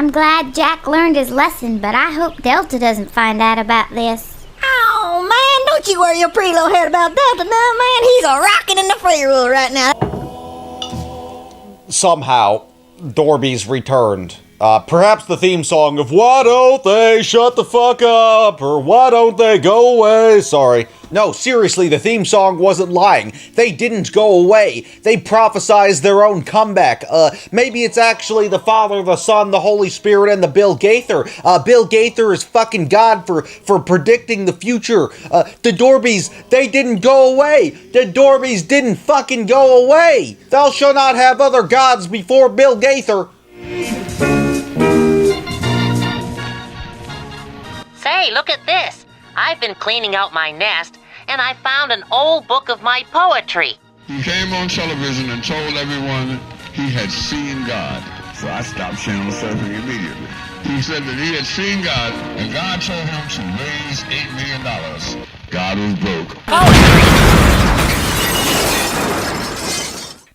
I'm glad Jack learned his lesson, but I hope Delta doesn't find out about this. Oh, man, don't you worry your pretty little head about Delta now, man. He's a rockin' in the free world right now. Somehow, Dorby's returned. Perhaps the theme song of "Why don't they shut the fuck up?" or "Why don't they go away?" Sorry. No, seriously, the theme song wasn't lying. They didn't go away. They prophesized their own comeback. Maybe it's actually the Father, the Son, the Holy Spirit, and the Bill Gaither. Bill Gaither is fucking God for predicting the future. The Dorbys, they didn't go away. The Dorbys didn't fucking go away. Thou shalt not have other gods before Bill Gaither. Say, look at this. I've been cleaning out my nest, and I found an old book of my poetry. He came on television and told everyone he had seen God. So I stopped channel surfing immediately. He said that he had seen God, and God told him to raise $8 million. God was broke.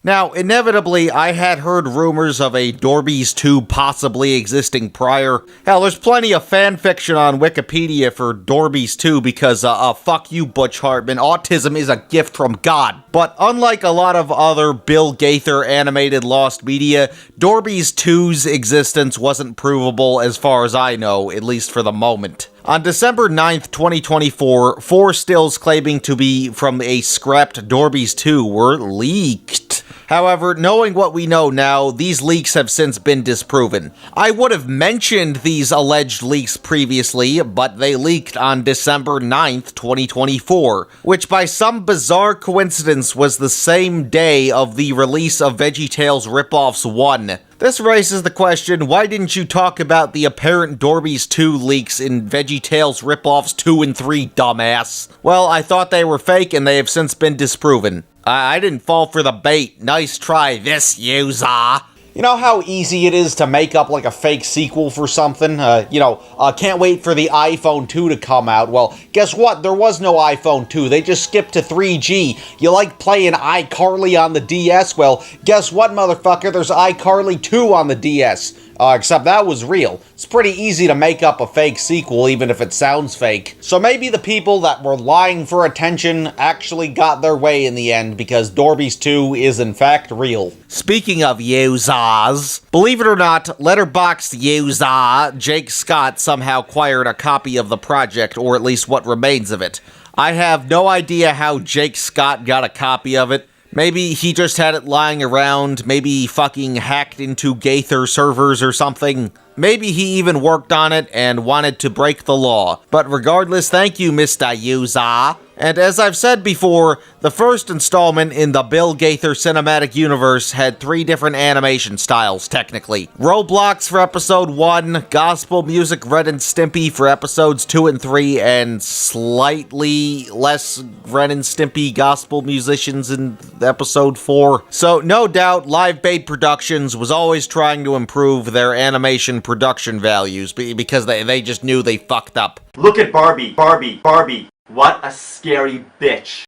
Now, inevitably, I had heard rumors of a Dorby's 2 possibly existing prior. Hell, there's plenty of fanfiction on Wikipedia for Dorby's 2 because, fuck you, Butch Hartman, autism is a gift from God. But unlike a lot of other Bill Gaither animated lost media, Dorby's 2's existence wasn't provable as far as I know, at least for the moment. On December 9th, 2024, 4 stills claiming to be from a scrapped Dorby's 2 were leaked. However, knowing what we know now, these leaks have since been disproven. I would have mentioned these alleged leaks previously, but they leaked on December 9th, 2024, which by some bizarre coincidence was the same day of the release of VeggieTales Ripoffs 1. This raises the question, why didn't you talk about the apparent Dorby's 2 leaks in VeggieTales Ripoffs 2 and 3, dumbass? Well, I thought they were fake and they have since been disproven. I didn't fall for the bait. Nice try, this user. You know how easy it is to make up like a fake sequel for something? Can't wait for the iPhone 2 to come out. Well, guess what? There was no iPhone 2. They just skipped to 3G. You like playing iCarly on the DS? Well, guess what, motherfucker? There's iCarly 2 on the DS. Except that was real. It's pretty easy to make up a fake sequel, even if it sounds fake. So maybe the people that were lying for attention actually got their way in the end, because Dorby's 2 is in fact real. Speaking of users, believe it or not, Letterboxd user Jake Scott somehow acquired a copy of the project, or at least what remains of it. I have no idea how Jake Scott got a copy of it. Maybe he just had it lying around, maybe he fucking hacked into Gaither servers or something. Maybe he even worked on it and wanted to break the law. But regardless, thank you, Mr. User. And as I've said before, the first installment in the Bill Gaither cinematic universe had 3 different animation styles, technically. Roblox for episode 1, Gospel Music Ren and Stimpy for episodes 2 and 3, and slightly less Ren and Stimpy gospel musicians in episode 4. So no doubt, Live Bait Productions was always trying to improve their animation production values because they just knew they fucked up. Look at Barbie, Barbie, Barbie. What a scary bitch.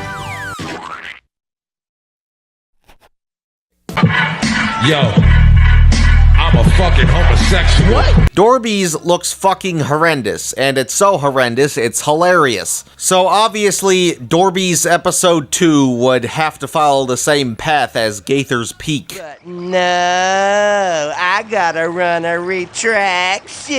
Yo, I'm a fucking homosexual. What? Dorby's looks fucking horrendous, and it's so horrendous, it's hilarious. So obviously, Dorby's episode 2 would have to follow the same path as Gaither's Peak. But no, I gotta run a retraction.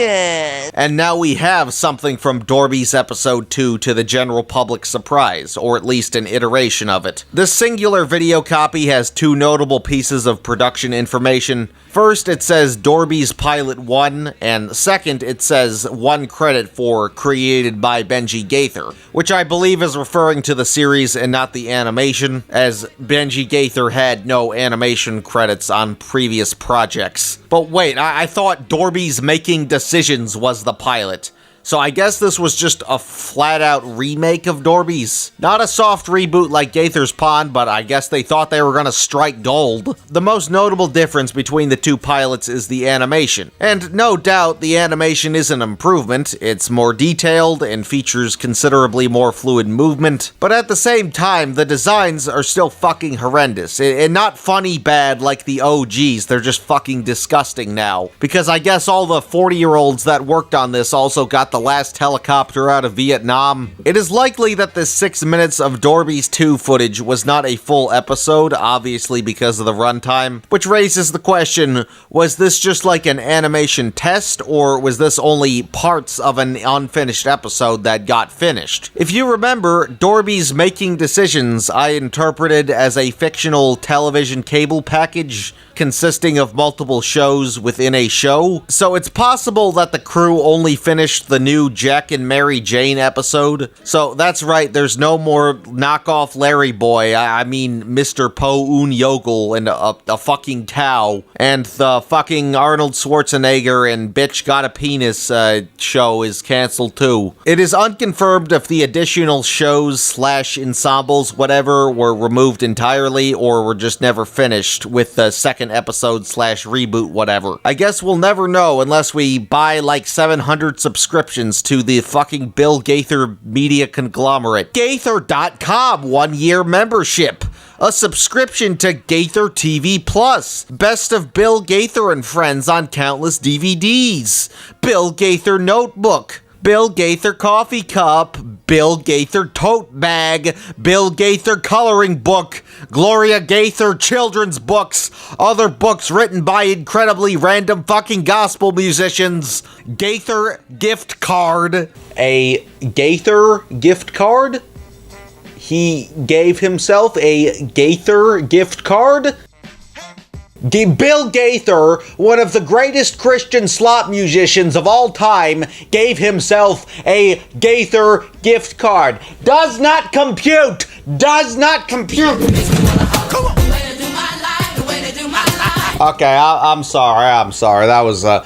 And now we have something from Dorby's episode 2 to the general public's surprise, or at least an iteration of it. This singular video copy has 2 notable pieces of production information. First, it says Dorby's Pilot 1, and second, it says 1 credit for created by Benji Gaither, which I believe is referring to the series and not the animation, as Benji Gaither had no animation credits on previous projects. But wait, I thought Dorby's Making Decisions was the pilot. So I guess this was just a flat-out remake of Dorby's. Not a soft reboot like Gaither's Pond, but I guess they thought they were gonna strike gold. The most notable difference between the two pilots is the animation. And no doubt, the animation is an improvement. It's more detailed and features considerably more fluid movement. But at the same time, the designs are still fucking horrendous. And not funny bad like the OGs, they're just fucking disgusting now. Because I guess all the 40-year-olds that worked on this also got the last helicopter out of Vietnam. It is likely that this 6 minutes of Dorby's 2 footage was not a full episode, obviously because of the runtime, which raises the question, was this just like an animation test, or was this only parts of an unfinished episode that got finished? If you remember, Dorby's Making Decisions I interpreted as a fictional television cable package consisting of multiple shows within a show, so it's possible that the crew only finished the new Jack and Mary Jane episode. So that's right, there's no more knockoff Larry Boy, I mean Mr. Po Un Yogel and a fucking cow, and the fucking Arnold Schwarzenegger and Bitch Got a Penis show is cancelled too. It is unconfirmed if the additional shows / ensembles whatever were removed entirely or were just never finished with the second episode / reboot whatever. I guess we'll never know unless we buy like 700 subscriptions to the fucking Bill Gaither media conglomerate. Gaither.com 1-year membership. A subscription to Gaither TV Plus. Best of Bill Gaither and Friends on countless DVDs. Bill Gaither Notebook. Bill Gaither Coffee Cup, Bill Gaither Tote Bag, Bill Gaither Coloring Book, Gloria Gaither Children's Books, other books written by incredibly random fucking gospel musicians, Gaither Gift Card. A Gaither gift card? He gave himself a Gaither gift card? Bill Gaither, one of the greatest Christian slot musicians of all time, gave himself a Gaither gift card. Does not compute! Does not compute! Come on! Okay, I'm sorry. That was a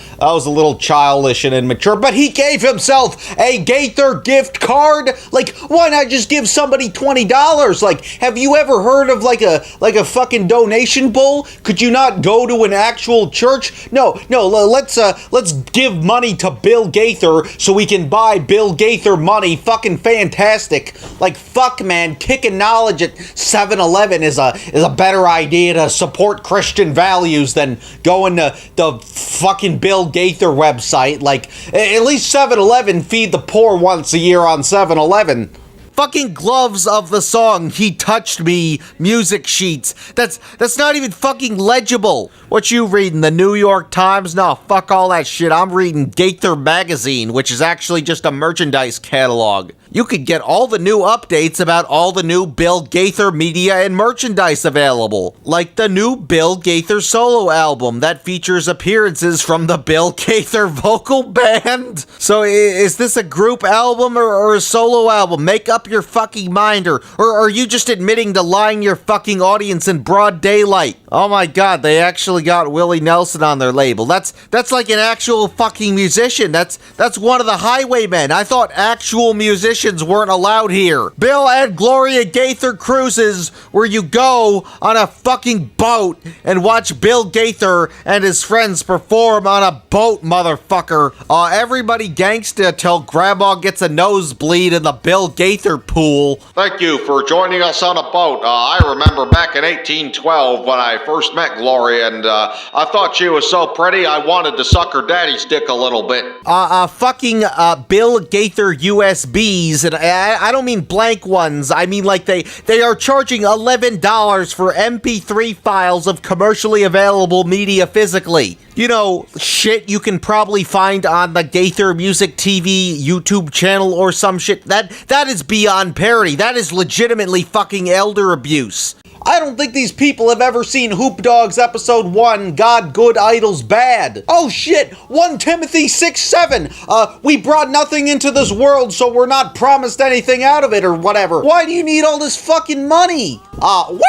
little childish and immature, but he gave himself a Gaither gift card? Like, why not just give somebody $20? Like, have you ever heard of like a fucking donation bowl? Could you not go to an actual church? No, let's give money to Bill Gaither so we can buy Bill Gaither money. Fucking fantastic. Like, fuck, man, kicking knowledge at 7-Eleven is a better idea to support Christian values than going to the fucking Bill Gaither website. Like, at least 7-Eleven feed the poor once a year on 7-Eleven. Fucking gloves of the song He Touched Me music sheets. That's not even fucking legible. What you reading, the New York Times? No, fuck all that shit. I'm reading Gaither Magazine, which is actually just a merchandise catalog. You could get all the new updates about all the new Bill Gaither media and merchandise available. Like the new Bill Gaither solo album that features appearances from the Bill Gaither vocal band. So is this a group album or a solo album? Make up your fucking mind, or are you just admitting to lying your fucking audience in broad daylight? Oh my god, they actually got Willie Nelson on their label. That's like an actual fucking musician. That's one of the Highwaymen. I thought actual musicians weren't allowed here. Bill and Gloria Gaither cruises, where you go on a fucking boat and watch Bill Gaither and his friends perform on a boat, motherfucker. Everybody gangsta till grandma gets a nosebleed in the Bill Gaither pool. Thank you for joining us on a boat. I remember back in 1812 when I first met Gloria, and I thought she was so pretty I wanted to suck her daddy's dick a little bit. Fucking Bill Gaither USBs, and I don't mean blank ones. I mean like they are charging $11 for MP3 files of commercially available media physically. You know, shit you can probably find on the Gaither Music TV YouTube channel or some shit. That is beyond parody. That is legitimately fucking elder abuse. I don't think these people have ever seen Hoop Dogs episode 1, God Good, Idols Bad. Oh shit, 1 Timothy 6:7. We brought nothing into this world, so we're not promised anything out of it or whatever. Why do you need all this fucking money? William,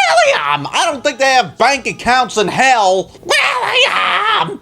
I don't think they have bank accounts in hell. William!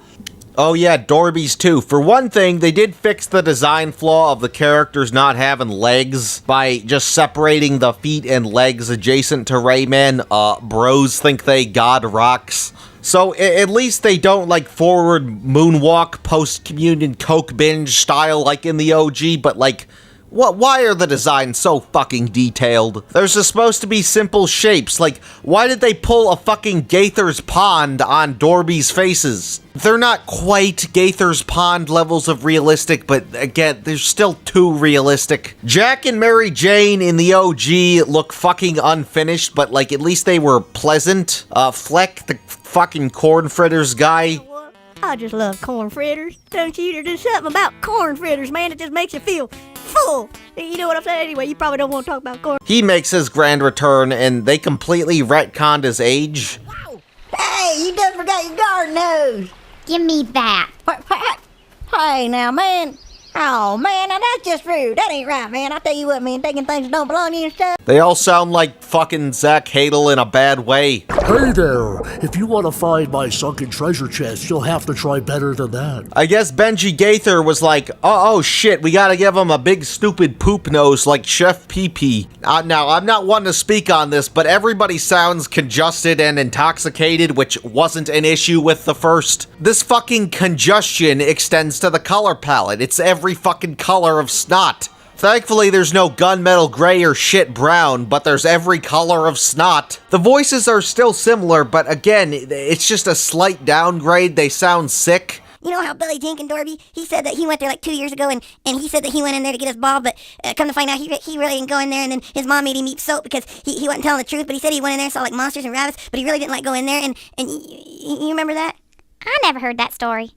Oh yeah, Dorby's too. For one thing, they did fix the design flaw of the characters not having legs by just separating the feet and legs adjacent to Rayman. Bros think they God rocks. So at least they don't like forward moonwalk post-communion coke binge style like in the OG, but like, why are the designs so fucking detailed? There's supposed to be simple shapes, like, why did they pull a fucking Gaither's Pond on Dorby's faces? They're not quite Gaither's Pond levels of realistic, but again, they're still too realistic. Jack and Mary Jane in the OG look fucking unfinished, but like, at least they were pleasant. Fleck, the fucking corn fritters guy. I just love corn fritters, don't you? There's just something about corn fritters, man, it just makes you feel full. You know what I'm saying? Anyway, you probably don't want to talk about corn. He makes his grand return, and they completely retconned his age. Wow. Hey, you done forgot your garden hose. Give me that. Hey, now, man. Oh, man, now that's just rude. That ain't right, man. I tell you what, man, taking things that don't belong to you and stuff. They all sound like fucking Zach Hadel in a bad way. Hey there, if you want to find my sunken treasure chest, you'll have to try better than that. I guess Benji Gaither was like, oh shit, we gotta give him a big stupid poop nose like Chef Pee-Pee. Now, I'm not one to speak on this, but everybody sounds congested and intoxicated, which wasn't an issue with the first. This fucking congestion extends to the color palette. It's every fucking color of snot. Thankfully, there's no gunmetal gray or shit brown, but there's every color of snot. The voices are still similar, but again, it's just a slight downgrade. They sound sick. You know how Billy Jenkins Dorby, he said that he went there like 2 years ago, and he said that he went in there to get his ball, but come to find out, he really didn't go in there, and then his mom made him eat soap because he wasn't telling the truth, but he said he went in there and saw like monsters and rabbits, but he really didn't like go in there, and you remember that? I never heard that story.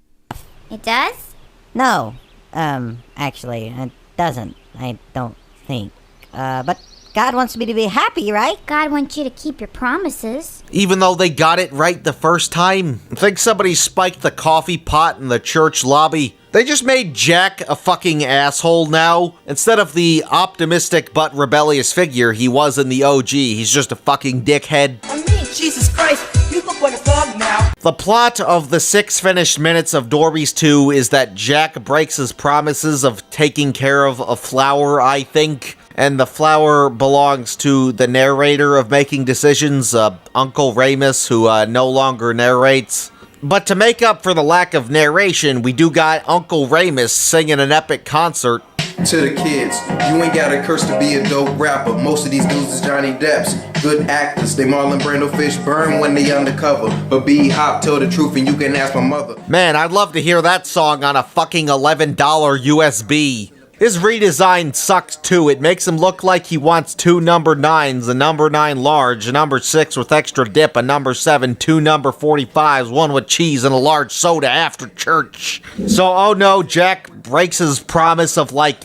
It does? No, actually, it doesn't. I don't think. But God wants me to be happy, right? God wants you to keep your promises. Even though they got it right the first time. I think somebody spiked the coffee pot in the church lobby. They just made Jack a fucking asshole now. Instead of the optimistic but rebellious figure he was in the OG, he's just a fucking dickhead. I mean, Jesus Christ, you look like a thug now. The plot of the 6 finished minutes of Dorby's 2 is that Jack breaks his promises of taking care of a flower, I think. And the flower belongs to the narrator of Making Decisions, Uncle Ramus, who no longer narrates. But to make up for the lack of narration, we do got Uncle Ramus singing an epic concert. To the kids, you ain't got a curse to be a dope rapper. Most of these dudes is Johnny Depp's. Good actors, they Marlon Brando fish burn when they undercover. But B-Hop, tell the truth and you can ask my mother. Man, I'd love to hear that song on a fucking $11 USB. His redesign sucks too. It makes him look like he wants 2 number 9s, a number 9 large, a number 6 with extra dip, a number 7, 2 number 45s, 1 with cheese, and a large soda after church. So, oh no, Jack breaks his promise of like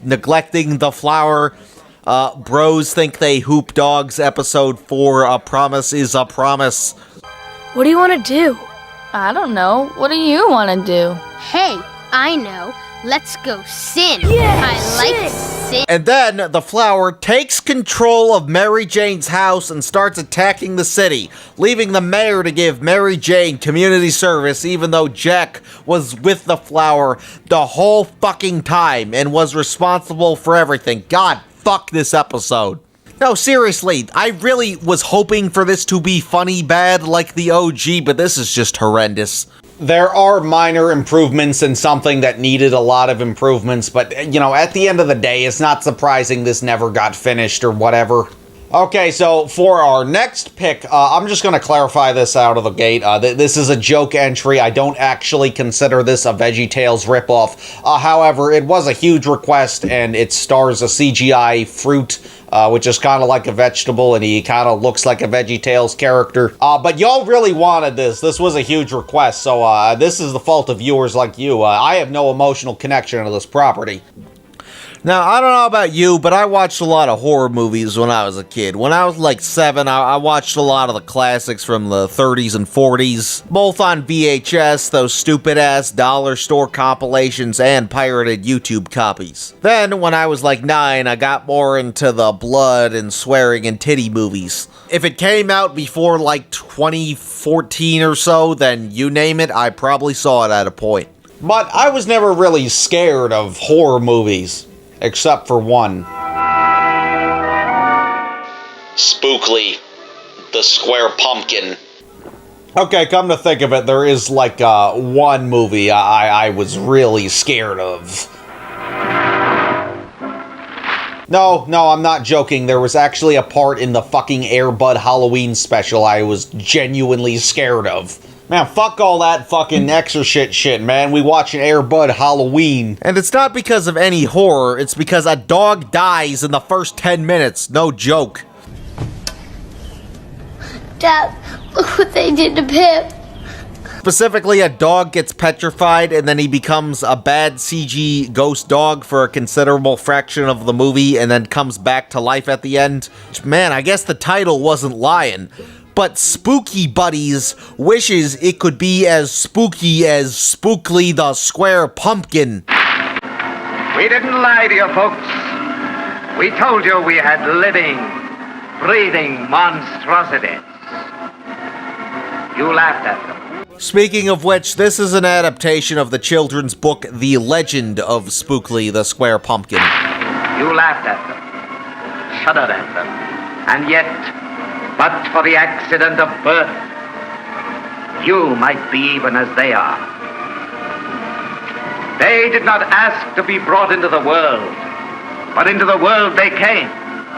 neglecting the flower. Bros think they hoop dogs, episode 4, a promise is a promise. What do you want to do? I don't know. What do you want to do? Hey, I know. Let's go sin. Yes, I like sin. And then the flower takes control of Mary Jane's house and starts attacking the city, leaving the mayor to give Mary Jane community service even though Jack was with the flower the whole fucking time and was responsible for everything. God, fuck this episode. No, seriously, I really was hoping for this to be funny bad like the OG, but this is just horrendous. There are minor improvements and something that needed a lot of improvements, but, you know, at the end of the day, it's not surprising this never got finished or whatever. Okay, so for our next pick, I'm just going to clarify this out of the gate. This is a joke entry. I don't actually consider this a VeggieTales ripoff. However, it was a huge request, and it stars a CGI fruit, which is kind of like a vegetable, and he kind of looks like a VeggieTales character. But y'all really wanted this. This was a huge request, so this is the fault of viewers like you. I have no emotional connection to this property. Now, I don't know about you, but I watched a lot of horror movies when I was a kid. When I was like 7, I watched a lot of the classics from the 30s and 40s, both on VHS, those stupid-ass dollar store compilations, and pirated YouTube copies. Then, when I was like 9, I got more into the blood and swearing and titty movies. If it came out before like 2014 or so, then you name it, I probably saw it at a point. But I was never really scared of horror movies. Except for one. Spookly, the square pumpkin. Okay, come to think of it, there is like one movie I was really scared of. No, I'm not joking. There was actually a part in the fucking Air Bud Halloween special I was genuinely scared of. Man, fuck all that fucking exorcist shit, man. We watch an Air Bud Halloween. And it's not because of any horror, it's because a dog dies in the first 10 minutes. No joke. Dad, look what they did to Pip. Specifically, a dog gets petrified and then he becomes a bad CG ghost dog for a considerable fraction of the movie and then comes back to life at the end. Man, I guess the title wasn't lying. But Spooky Buddies wishes it could be as spooky as Spookly the Square Pumpkin. We didn't lie to you, folks. We told you we had living, breathing monstrosities. You laughed at them. Speaking of which, this is an adaptation of the children's book The Legend of Spookly the Square Pumpkin. You laughed at them, shuddered at them, and yet, but for the accident of birth, you might be even as they are. They did not ask to be brought into the world, but into the world they came.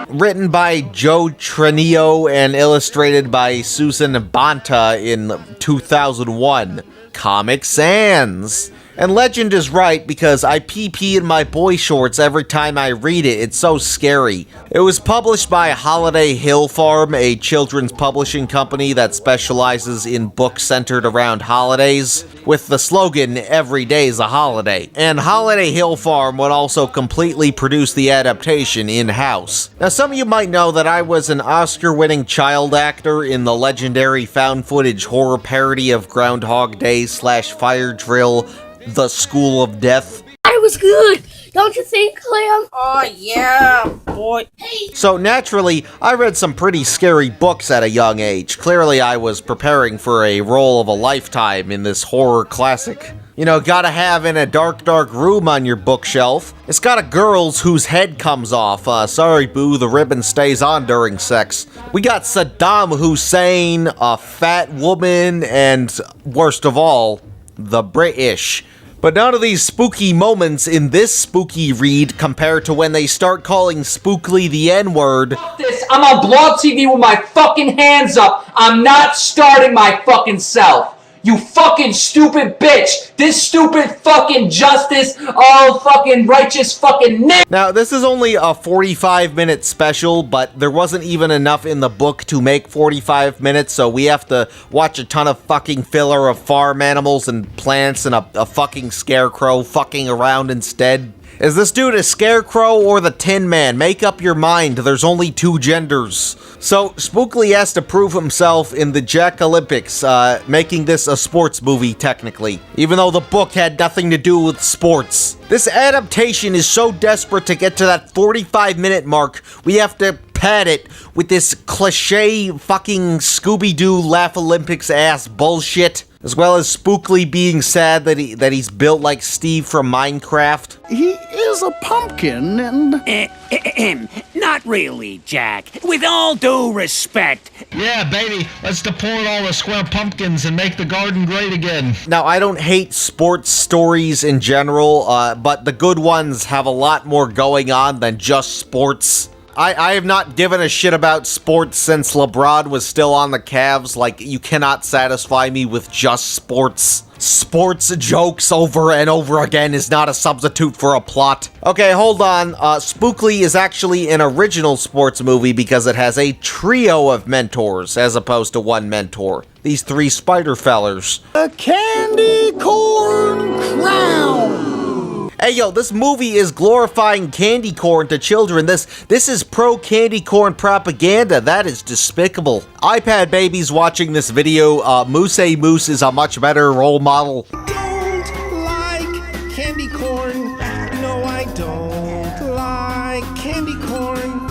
Written by Joe Trenio and illustrated by Susan Banta in 2001. Comic Sans. And Legend is right because I pee in my boy shorts every time I read it. It's so scary. It was published by Holiday Hill Farm, a children's publishing company that specializes in books centered around holidays, with the slogan, "Every day's a holiday." And Holiday Hill Farm would also completely produce the adaptation in-house. Now, some of you might know that I was an Oscar-winning child actor in the legendary found-footage horror parody of Groundhog Day / Fire Drill, The School of Death. I was good, don't you think, Clem? Oh, yeah, boy. So naturally, I read some pretty scary books at a young age. Clearly, I was preparing for a role of a lifetime in this horror classic. You know, gotta have in a dark room on your bookshelf. It's got a girl's whose head comes off. Sorry, boo, the ribbon stays on during sex. We got Saddam Hussein, a fat woman, and worst of all, the British. But none of these spooky moments in this spooky read compare to when they start calling Spookly the N-word. This, I'm on Blog TV with my fucking hands up. I'm not starting my fucking self. You fucking stupid bitch! This stupid fucking justice, all fucking righteous fucking nigga! Now, this is only a 45-minute special, but there wasn't even enough in the book to make 45 minutes, so we have to watch a ton of fucking filler of farm animals and plants and a fucking scarecrow fucking around instead. Is this dude a scarecrow or the Tin Man? Make up your mind, there's only 2 genders. So, Spookly has to prove himself in the Jack Olympics, making this a sports movie, technically, even though the book had nothing to do with sports. This adaptation is so desperate to get to that 45-minute mark, we have to pad it with this cliche fucking Scooby-Doo Laugh Olympics ass bullshit. As well as Spookly being sad that he's built like Steve from Minecraft. He is a pumpkin and... Not really, Jack. With all due respect. Yeah, baby, let's deport all the square pumpkins and make the garden great again. Now, I don't hate sports stories in general, but the good ones have a lot more going on than just sports. I have not given a shit about sports since LeBron was still on the Cavs. Like, you cannot satisfy me with just sports. Sports jokes over and over again is not a substitute for a plot. Okay, hold on. Spookly is actually an original sports movie because it has a trio of mentors as opposed to one mentor. These 3 spider fellers. A candy corn crown. Hey yo, this movie is glorifying candy corn to children. This is pro-candy corn propaganda. That is despicable. iPad babies watching this video, Moose is a much better role model. Don't like candy corn. No, I don't like candy corn.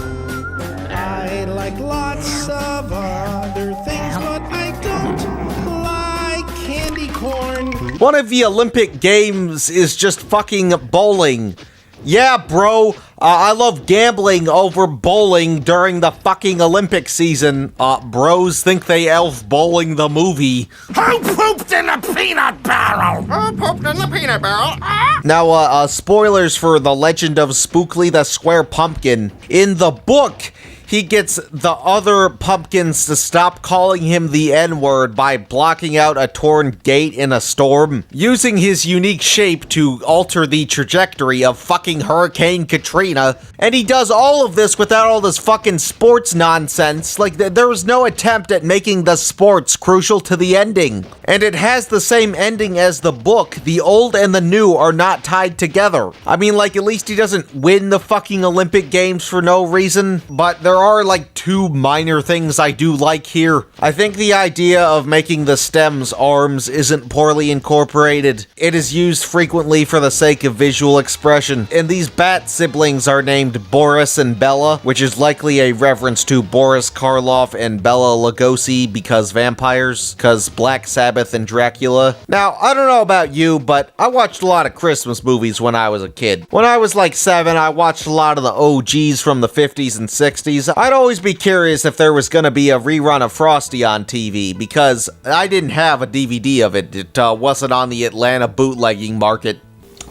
I like lots of other things, but I don't like candy corn. One of the Olympic Games is just fucking bowling. Yeah, bro, I love gambling over bowling during the fucking Olympic season. Bros think they elf bowling the movie. Who pooped in a peanut barrel? Who pooped in the peanut barrel? Now, spoilers for The Legend of Spookly the Square Pumpkin. In the book, he gets the other pumpkins to stop calling him the N-word by blocking out a torn gate in a storm, using his unique shape to alter the trajectory of fucking Hurricane Katrina. And he does all of this without all this fucking sports nonsense. Like, there was no attempt at making the sports crucial to the ending. And it has the same ending as the book. The old and the new are not tied together. I mean, like, at least he doesn't win the fucking Olympic Games for no reason, but there are like two minor things I do like here. I think the idea of making the stems arms isn't poorly incorporated. It is used frequently for the sake of visual expression. And these bat siblings are named Boris and Bella, which is likely a reference to Boris Karloff and Bela Lugosi because vampires, because Black Sabbath and Dracula. Now, I don't know about you, but I watched a lot of Christmas movies when I was a kid. When I was like 7, I watched a lot of the OGs from the 50s and 60s. I'd always be curious if there was gonna be a rerun of Frosty on TV, because I didn't have a DVD of it. It wasn't on the Atlanta bootlegging market.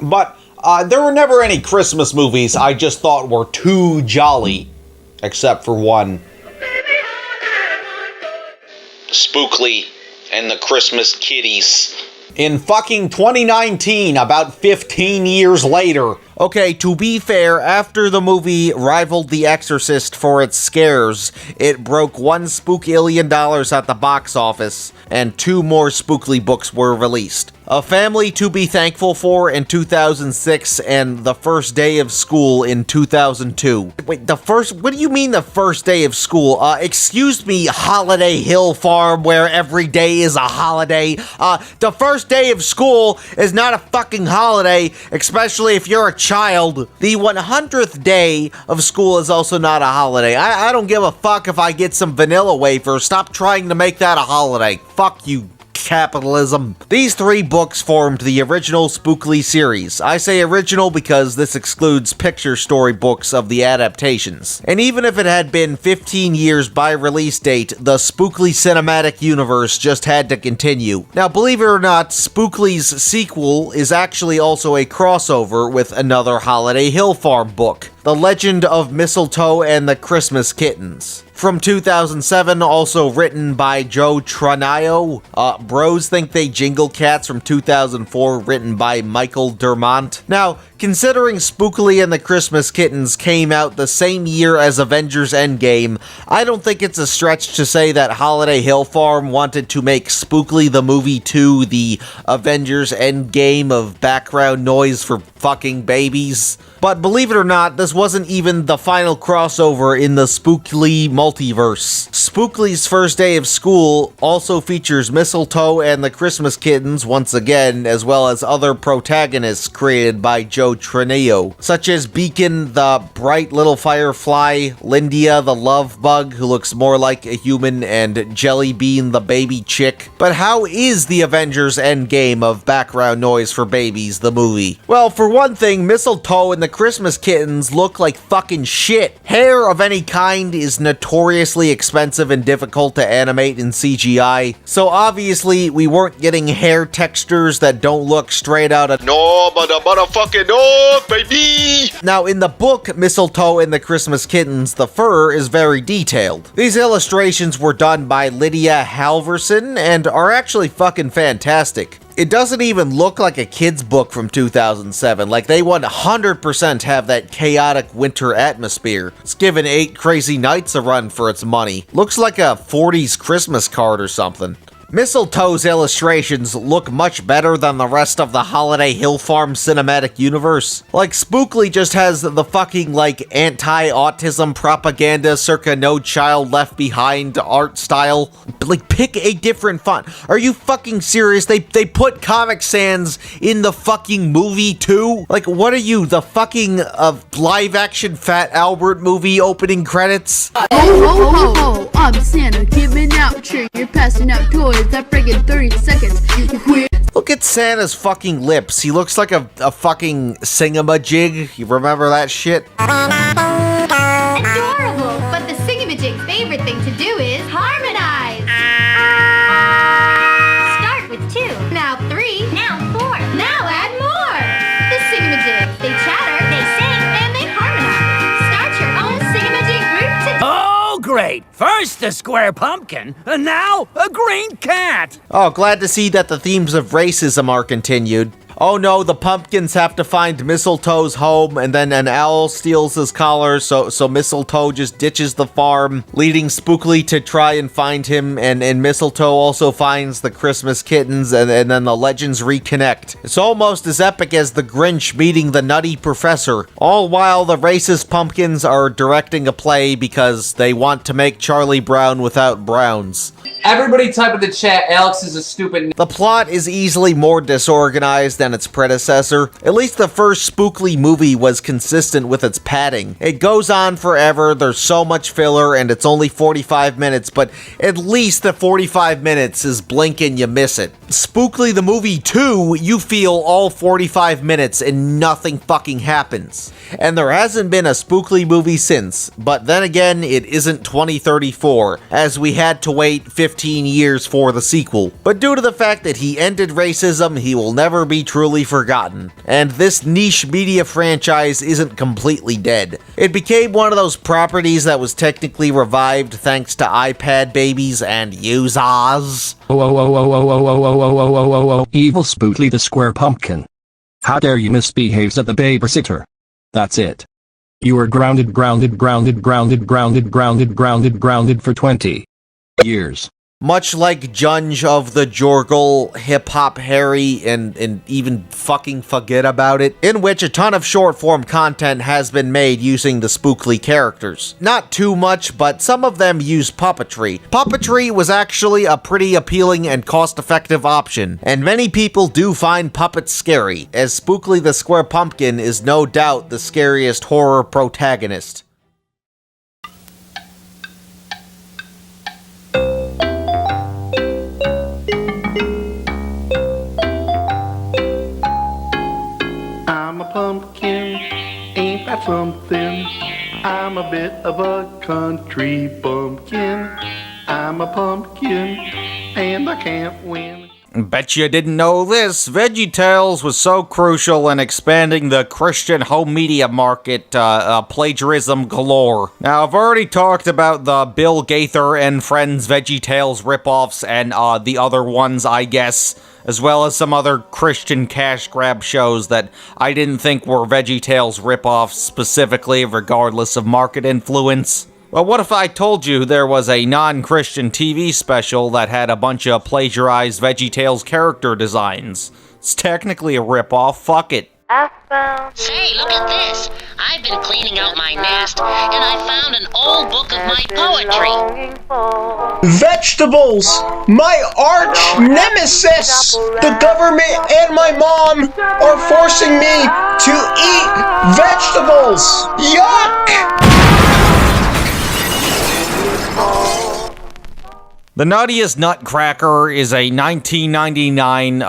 But there were never any Christmas movies I just thought were too jolly. Except for one. Spookly and the Christmas Kitties. In fucking 2019, about 15 years later. Okay, to be fair, after the movie rivaled The Exorcist for its scares, it broke $1 spookillion at the box office, and 2 more Spookly books were released. A Family to Be Thankful For in 2006, and The First Day of School in 2002. Wait, what do you mean the first day of school? Excuse me, Holiday Hill Farm, where every day is a holiday. The first day of school is not a fucking holiday, especially if you're a child. The 100th day of school is also not a holiday. I don't give a fuck if I get some vanilla wafers. Stop trying to make that a holiday. Fuck you, capitalism. These 3 books formed the original Spookly series. I say original because this excludes picture story books of the adaptations. And even if it had been 15 years by release date, the Spookly cinematic universe just had to continue. Now, believe it or not, Spookly's sequel is actually also a crossover with another Holiday Hill Farm book, The Legend of Mistletoe and the Christmas Kittens. From 2007, also written by Joe Tranaio. Bros Think They Jingle Cats from 2004, written by Michael Dermont. Now, considering Spookly and the Christmas Kittens came out the same year as Avengers Endgame, I don't think it's a stretch to say that Holiday Hill Farm wanted to make Spookly the movie 2 the Avengers Endgame of background noise for fucking babies. But believe it or not, this wasn't even the final crossover in the Spookly multiverse. Spookly's First Day of School also features Mistletoe and the Christmas Kittens once again, as well as other protagonists created by Joe Tranaio, such as Beacon the bright little firefly, Lindia the love bug who looks more like a human, and Jellybean the baby chick. But how is the Avengers Endgame of background noise for babies the movie? Well, for one thing, Mistletoe and the Christmas Kittens look like fucking shit. Hair of any kind is notoriously expensive and difficult to animate in CGI, so obviously we weren't getting hair textures that don't look straight out of No, motherfucking no, baby! Now, in the book Mistletoe and the Christmas Kittens, the fur is very detailed. These illustrations were done by Lydia Halverson and are actually fucking fantastic. It doesn't even look like a kid's book from 2007, like they 100% have that chaotic winter atmosphere. It's given 8 Crazy Nights a run for its money. Looks like a 40s Christmas card or something. Mistletoe's illustrations look much better than the rest of the Holiday Hill Farm cinematic universe. Like, Spookly just has the fucking, like, anti-autism propaganda circa No Child Left Behind art style. Like, pick a different font. Are you fucking serious? They put Comic Sans in the fucking movie too? Like, what are you, the fucking live-action Fat Albert movie opening credits? Ho, ho, ho, ho, I'm Santa, giving out cheer. You're passing out toys that friggin' 30 seconds. You quit. Look at Santa's fucking lips. He looks like a fucking singamajig. You remember that shit? Adorable, but the singamajig's favorite thing to do is harmonize. Start with 2, now 3, now 4, now add more. The singamajigs, they chatter, they sing, and they harmonize. Start your own singamajig group today. Oh, great. First a square pumpkin, and now a green cat. Oh, glad to see that the themes of racism are continued. Oh no, the pumpkins have to find Mistletoe's home, and then an owl steals his collar, so Mistletoe just ditches the farm, leading Spookly to try and find him, and Mistletoe also finds the Christmas kittens, and then the legends reconnect. It's almost as epic as the Grinch meeting the Nutty Professor, all while the racist pumpkins are directing a play because they want to make Charlie Brown without Browns. Everybody type in the chat, Alex is a stupid... The plot is easily more disorganized than its predecessor. At least the first Spookly movie was consistent with its padding. It goes on forever, there's so much filler, and it's only 45 minutes, but at least the 45 minutes is blink and you miss it. Spookly the movie 2, you feel all 45 minutes and nothing fucking happens. And there hasn't been a Spookly movie since, but then again, it isn't 2034, as we had to wait 15 years for the sequel. But due to the fact that he ended racism, he will never be truly forgotten. And this niche media franchise isn't completely dead. It became one of those properties that was technically revived thanks to iPad babies and users. Evil Spookly the Square Pumpkin. How dare you misbehave at the babysitter? That's it. You are grounded for 20 years. Much like Junge of the Jorgle, Hip Hop Harry, and even fucking Forget About It, in which a ton of short-form content has been made using the Spookly characters. Not too much, but some of them use puppetry. Puppetry was actually a pretty appealing and cost-effective option, and many people do find puppets scary, as Spookly the Square Pumpkin is no doubt the scariest horror protagonist. I'm a pumpkin, ain't that something? I'm a bit of a country bumpkin. I'm a pumpkin, and I can't win. Bet you didn't know this. VeggieTales was so crucial in expanding the Christian home media market, plagiarism galore. Now, I've already talked about the Bill Gaither and Friends VeggieTales ripoffs and the other ones, I guess, as well as some other Christian cash grab shows that I didn't think were VeggieTales ripoffs specifically, regardless of market influence. Well, what if I told you there was a non-Christian TV special that had a bunch of plagiarized VeggieTales character designs? It's technically a ripoff, fuck it. Say, look at this. I've been cleaning out my nest, and I found an old book of my poetry. Vegetables! My arch nemesis! The government and my mom are forcing me to eat vegetables! Yuck! The Nuttiest Nutcracker is a 1999,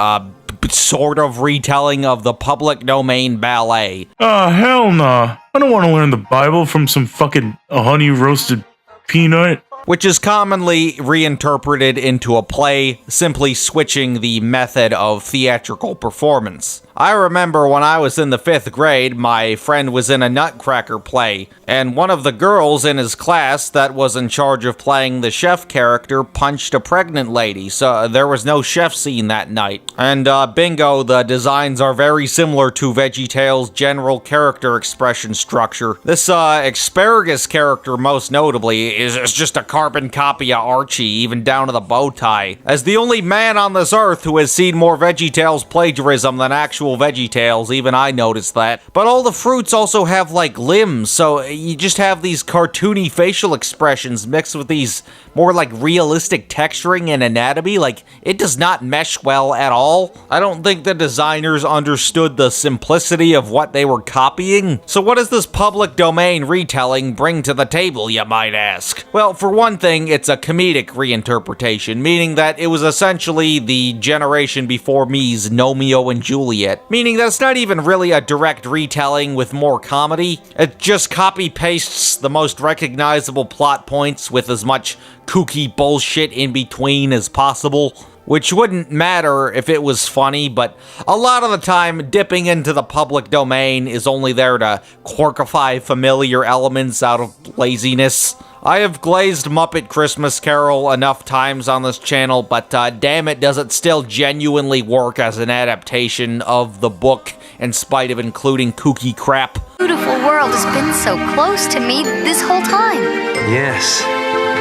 sort of retelling of the public domain ballet. Hell nah. I don't want to learn the Bible from some fucking honey roasted peanut. Which is commonly reinterpreted into a play, simply switching the method of theatrical performance. I remember when I was in the 5th grade, my friend was in a Nutcracker play, and one of the girls in his class that was in charge of playing the chef character punched a pregnant lady, so there was no chef scene that night. And bingo, the designs are very similar to VeggieTales' general character expression structure. This asparagus character, most notably, is just a carbon copy of Archie, even down to the bow tie. As the only man on this earth who has seen more VeggieTales plagiarism than actual VeggieTales, even I noticed that. But all the fruits also have, like, limbs, so you just have these cartoony facial expressions mixed with these more, like, realistic texturing and anatomy. Like, it does not mesh well at all. I don't think the designers understood the simplicity of what they were copying. So what does this public domain retelling bring to the table, you might ask? Well, for one thing, it's a comedic reinterpretation, meaning that it was essentially the generation before me's Romeo and Juliet, meaning that it's not even really a direct retelling with more comedy. It just copy-pastes the most recognizable plot points with as much kooky bullshit in between as possible. Which wouldn't matter if it was funny, but a lot of the time, dipping into the public domain is only there to quirkify familiar elements out of laziness. I have glazed Muppet Christmas Carol enough times on this channel, but damn it, does it still genuinely work as an adaptation of the book, in spite of including kooky crap. Beautiful world has been so close to me this whole time. Yes,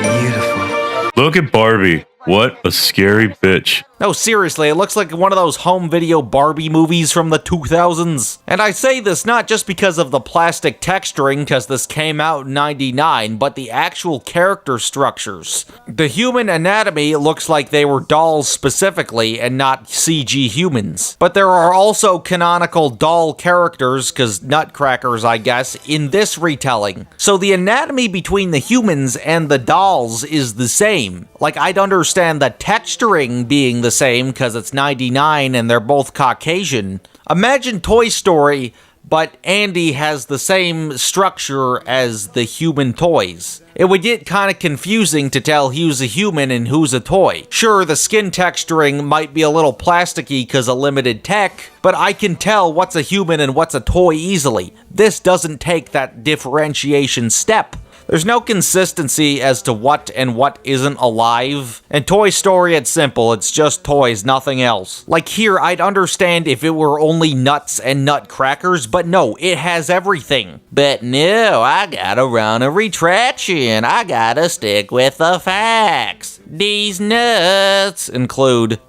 beautiful. Look at Barbie. What a scary bitch. No, seriously, it looks like one of those home video Barbie movies from the 2000s. And I say this not just because of the plastic texturing, because this came out in '99, but the actual character structures. The human anatomy looks like they were dolls specifically, and not CG humans. But there are also canonical doll characters, because nutcrackers, I guess, in this retelling. So the anatomy between the humans and the dolls is the same. Like, I'd understand the texturing being the same because it's '99 and they're both Caucasian. Imagine Toy Story, but Andy has the same structure as the human toys. It would get kind of confusing to tell who's a human and who's a toy. Sure, the skin texturing might be a little plasticky because of limited tech, but I can tell what's a human and what's a toy easily. This doesn't take that differentiation step. There's no consistency as to what and what isn't alive. In Toy Story, it's simple. It's just toys, nothing else. Like here, I'd understand if it were only nuts and nutcrackers, but no, it has everything. But no, I gotta run a retraction. I gotta stick with the facts. These nuts include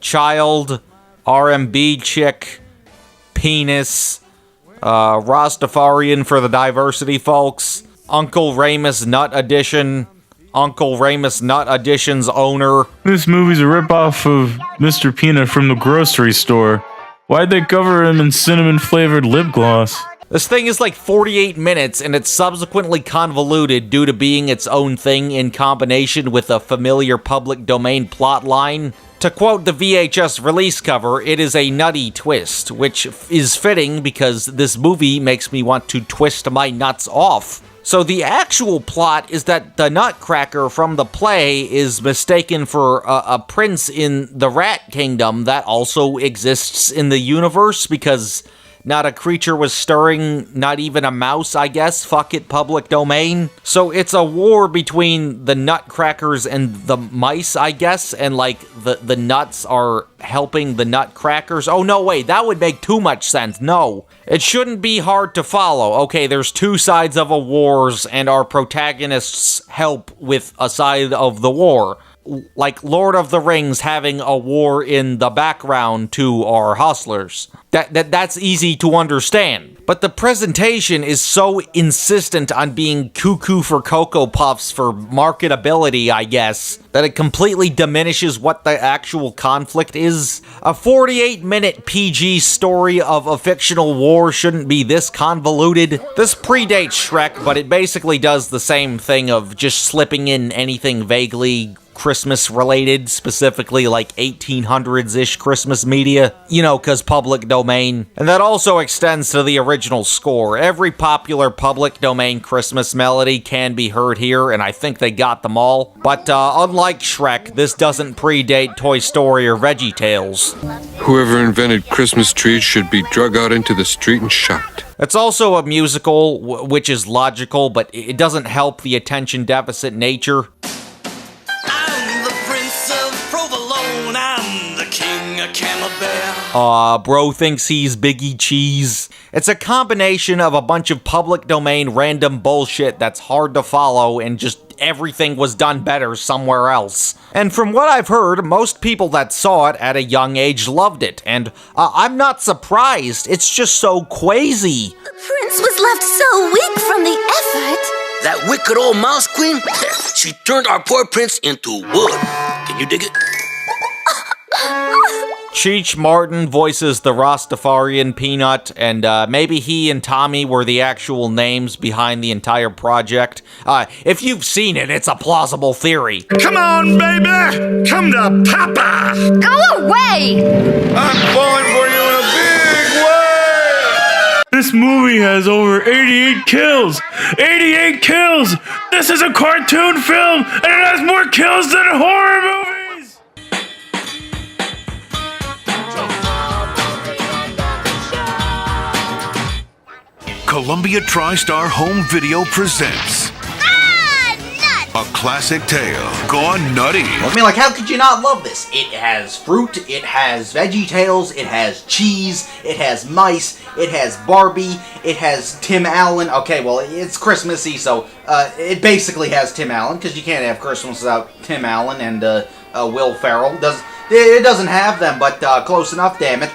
child, RMB chick, penis, Rastafarian for the diversity folks, Uncle Ramus Nut Edition, Uncle Ramus Nut Edition's owner. This movie's a ripoff of Mr. Peanut from the grocery store. Why'd they cover him in cinnamon-flavored lip gloss? This thing is like 48 minutes, and it's subsequently convoluted due to being its own thing in combination with a familiar public domain plot line. To quote the VHS release cover, it is a nutty twist, which is fitting because this movie makes me want to twist my nuts off. So the actual plot is that the Nutcracker from the play is mistaken for a prince in the Rat Kingdom that also exists in the universe because not a creature was stirring, not even a mouse, I guess. Fuck it, public domain. So it's a war between the Nutcrackers and the mice, I guess, and like the nuts are helping the Nutcrackers. Oh no, wait, that would make too much sense. No. It shouldn't be hard to follow. Okay, there's two sides of a wars, and our protagonists help with a side of the war. Like Lord of the Rings having a war in the background to our hustlers. That's easy to understand. But the presentation is so insistent on being cuckoo for Cocoa Puffs for marketability, I guess, that it completely diminishes what the actual conflict is. A 48-minute PG story of a fictional war shouldn't be this convoluted. This predates Shrek, but it basically does the same thing of just slipping in anything vaguely Christmas related, specifically like 1800s-ish Christmas media, you know, cause public domain. And that also extends to the original score. Every popular public domain Christmas melody can be heard here, and I think they got them all. But unlike Shrek, this doesn't predate Toy Story or VeggieTales. Whoever invented Christmas trees should be drug out into the street and shot. It's also a musical, which is logical, but it doesn't help the attention deficit nature. Bro thinks he's Biggie Cheese. It's a combination of a bunch of public domain random bullshit that's hard to follow and just everything was done better somewhere else. And from what I've heard, most people that saw it at a young age loved it, and I'm not surprised, it's just so crazy. The prince was left so weak from the effort. That wicked old mouse queen, she turned our poor prince into wood. Can you dig it? Cheech Martin voices the Rastafarian Peanut, and maybe he and Tommy were the actual names behind the entire project. If you've seen it, it's a plausible theory. Come on, baby! Come to Papa! Go away! I'm falling for you in a big way! This movie has over 88 kills! 88 kills! This is a cartoon film, and it has more kills than horror movies! Columbia TriStar Home Video presents a classic tale gone nutty. I mean, like, how could you not love this? It has fruit, it has Veggie Tales, it has cheese, it has mice, it has Barbie, it has Tim Allen. Okay, well, it's Christmassy, so it basically has Tim Allen, because you can't have Christmas without Tim Allen and Will Ferrell. It doesn't have them, but close enough, damn it.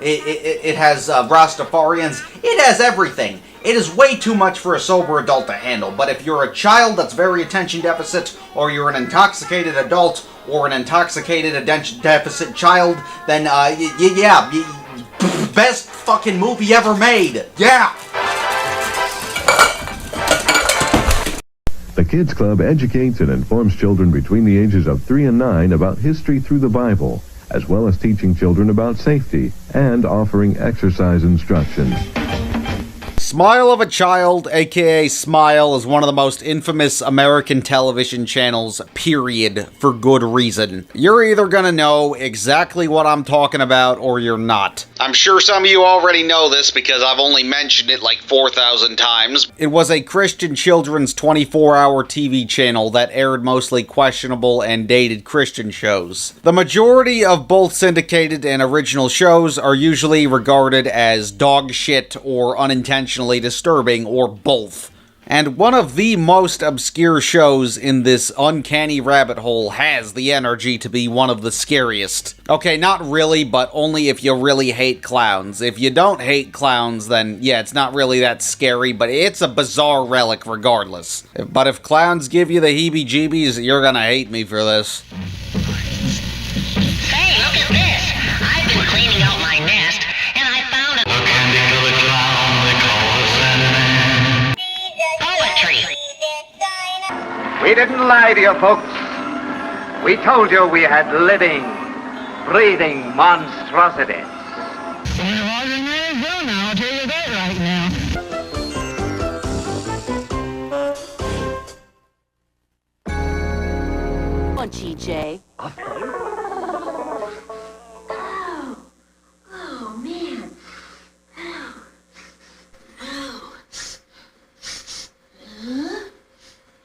It has Rastafarians. It has everything. It is way too much for a sober adult to handle, but if you're a child that's very attention deficit, or you're an intoxicated adult, or an intoxicated attention deficit child, then, yeah, best fucking movie ever made. Yeah! The Kids Club educates and informs children between the ages of 3 and 9 about history through the Bible, as well as teaching children about safety and offering exercise instructions. Smile of a Child, aka Smile, is one of the most infamous American television channels, period, for good reason. You're either gonna know exactly what I'm talking about, or you're not. I'm sure some of you already know this because I've only mentioned it like 4,000 times. It was a Christian children's 24-hour TV channel that aired mostly questionable and dated Christian shows. The majority of both syndicated and original shows are usually regarded as dog shit or unintentional disturbing, or both. And one of the most obscure shows in this uncanny rabbit hole has the energy to be one of the scariest. Okay, not really, but only if you really hate clowns. If you don't hate clowns, then yeah, it's not really that scary, but it's a bizarre relic regardless. But if clowns give you the heebie-jeebies, you're gonna hate me for this. Hey, look at this! I've been cleaning out my nest, and I found a... We didn't lie to you, folks. We told you we had living, breathing monstrosities. Well, I can really go now, I'll tell you that right now. Come on, GJ. Oh, man.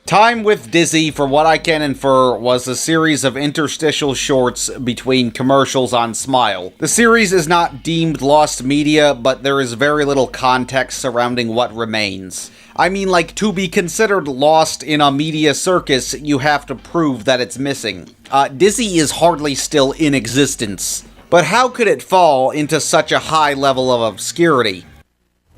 Time with Dizzy, for what I can infer, was a series of interstitial shorts between commercials on Smile. The series is not deemed lost media, but there is very little context surrounding what remains. I mean, like, to be considered lost in a media circus, you have to prove that it's missing. Dizzy is hardly still in existence. But how could it fall into such a high level of obscurity?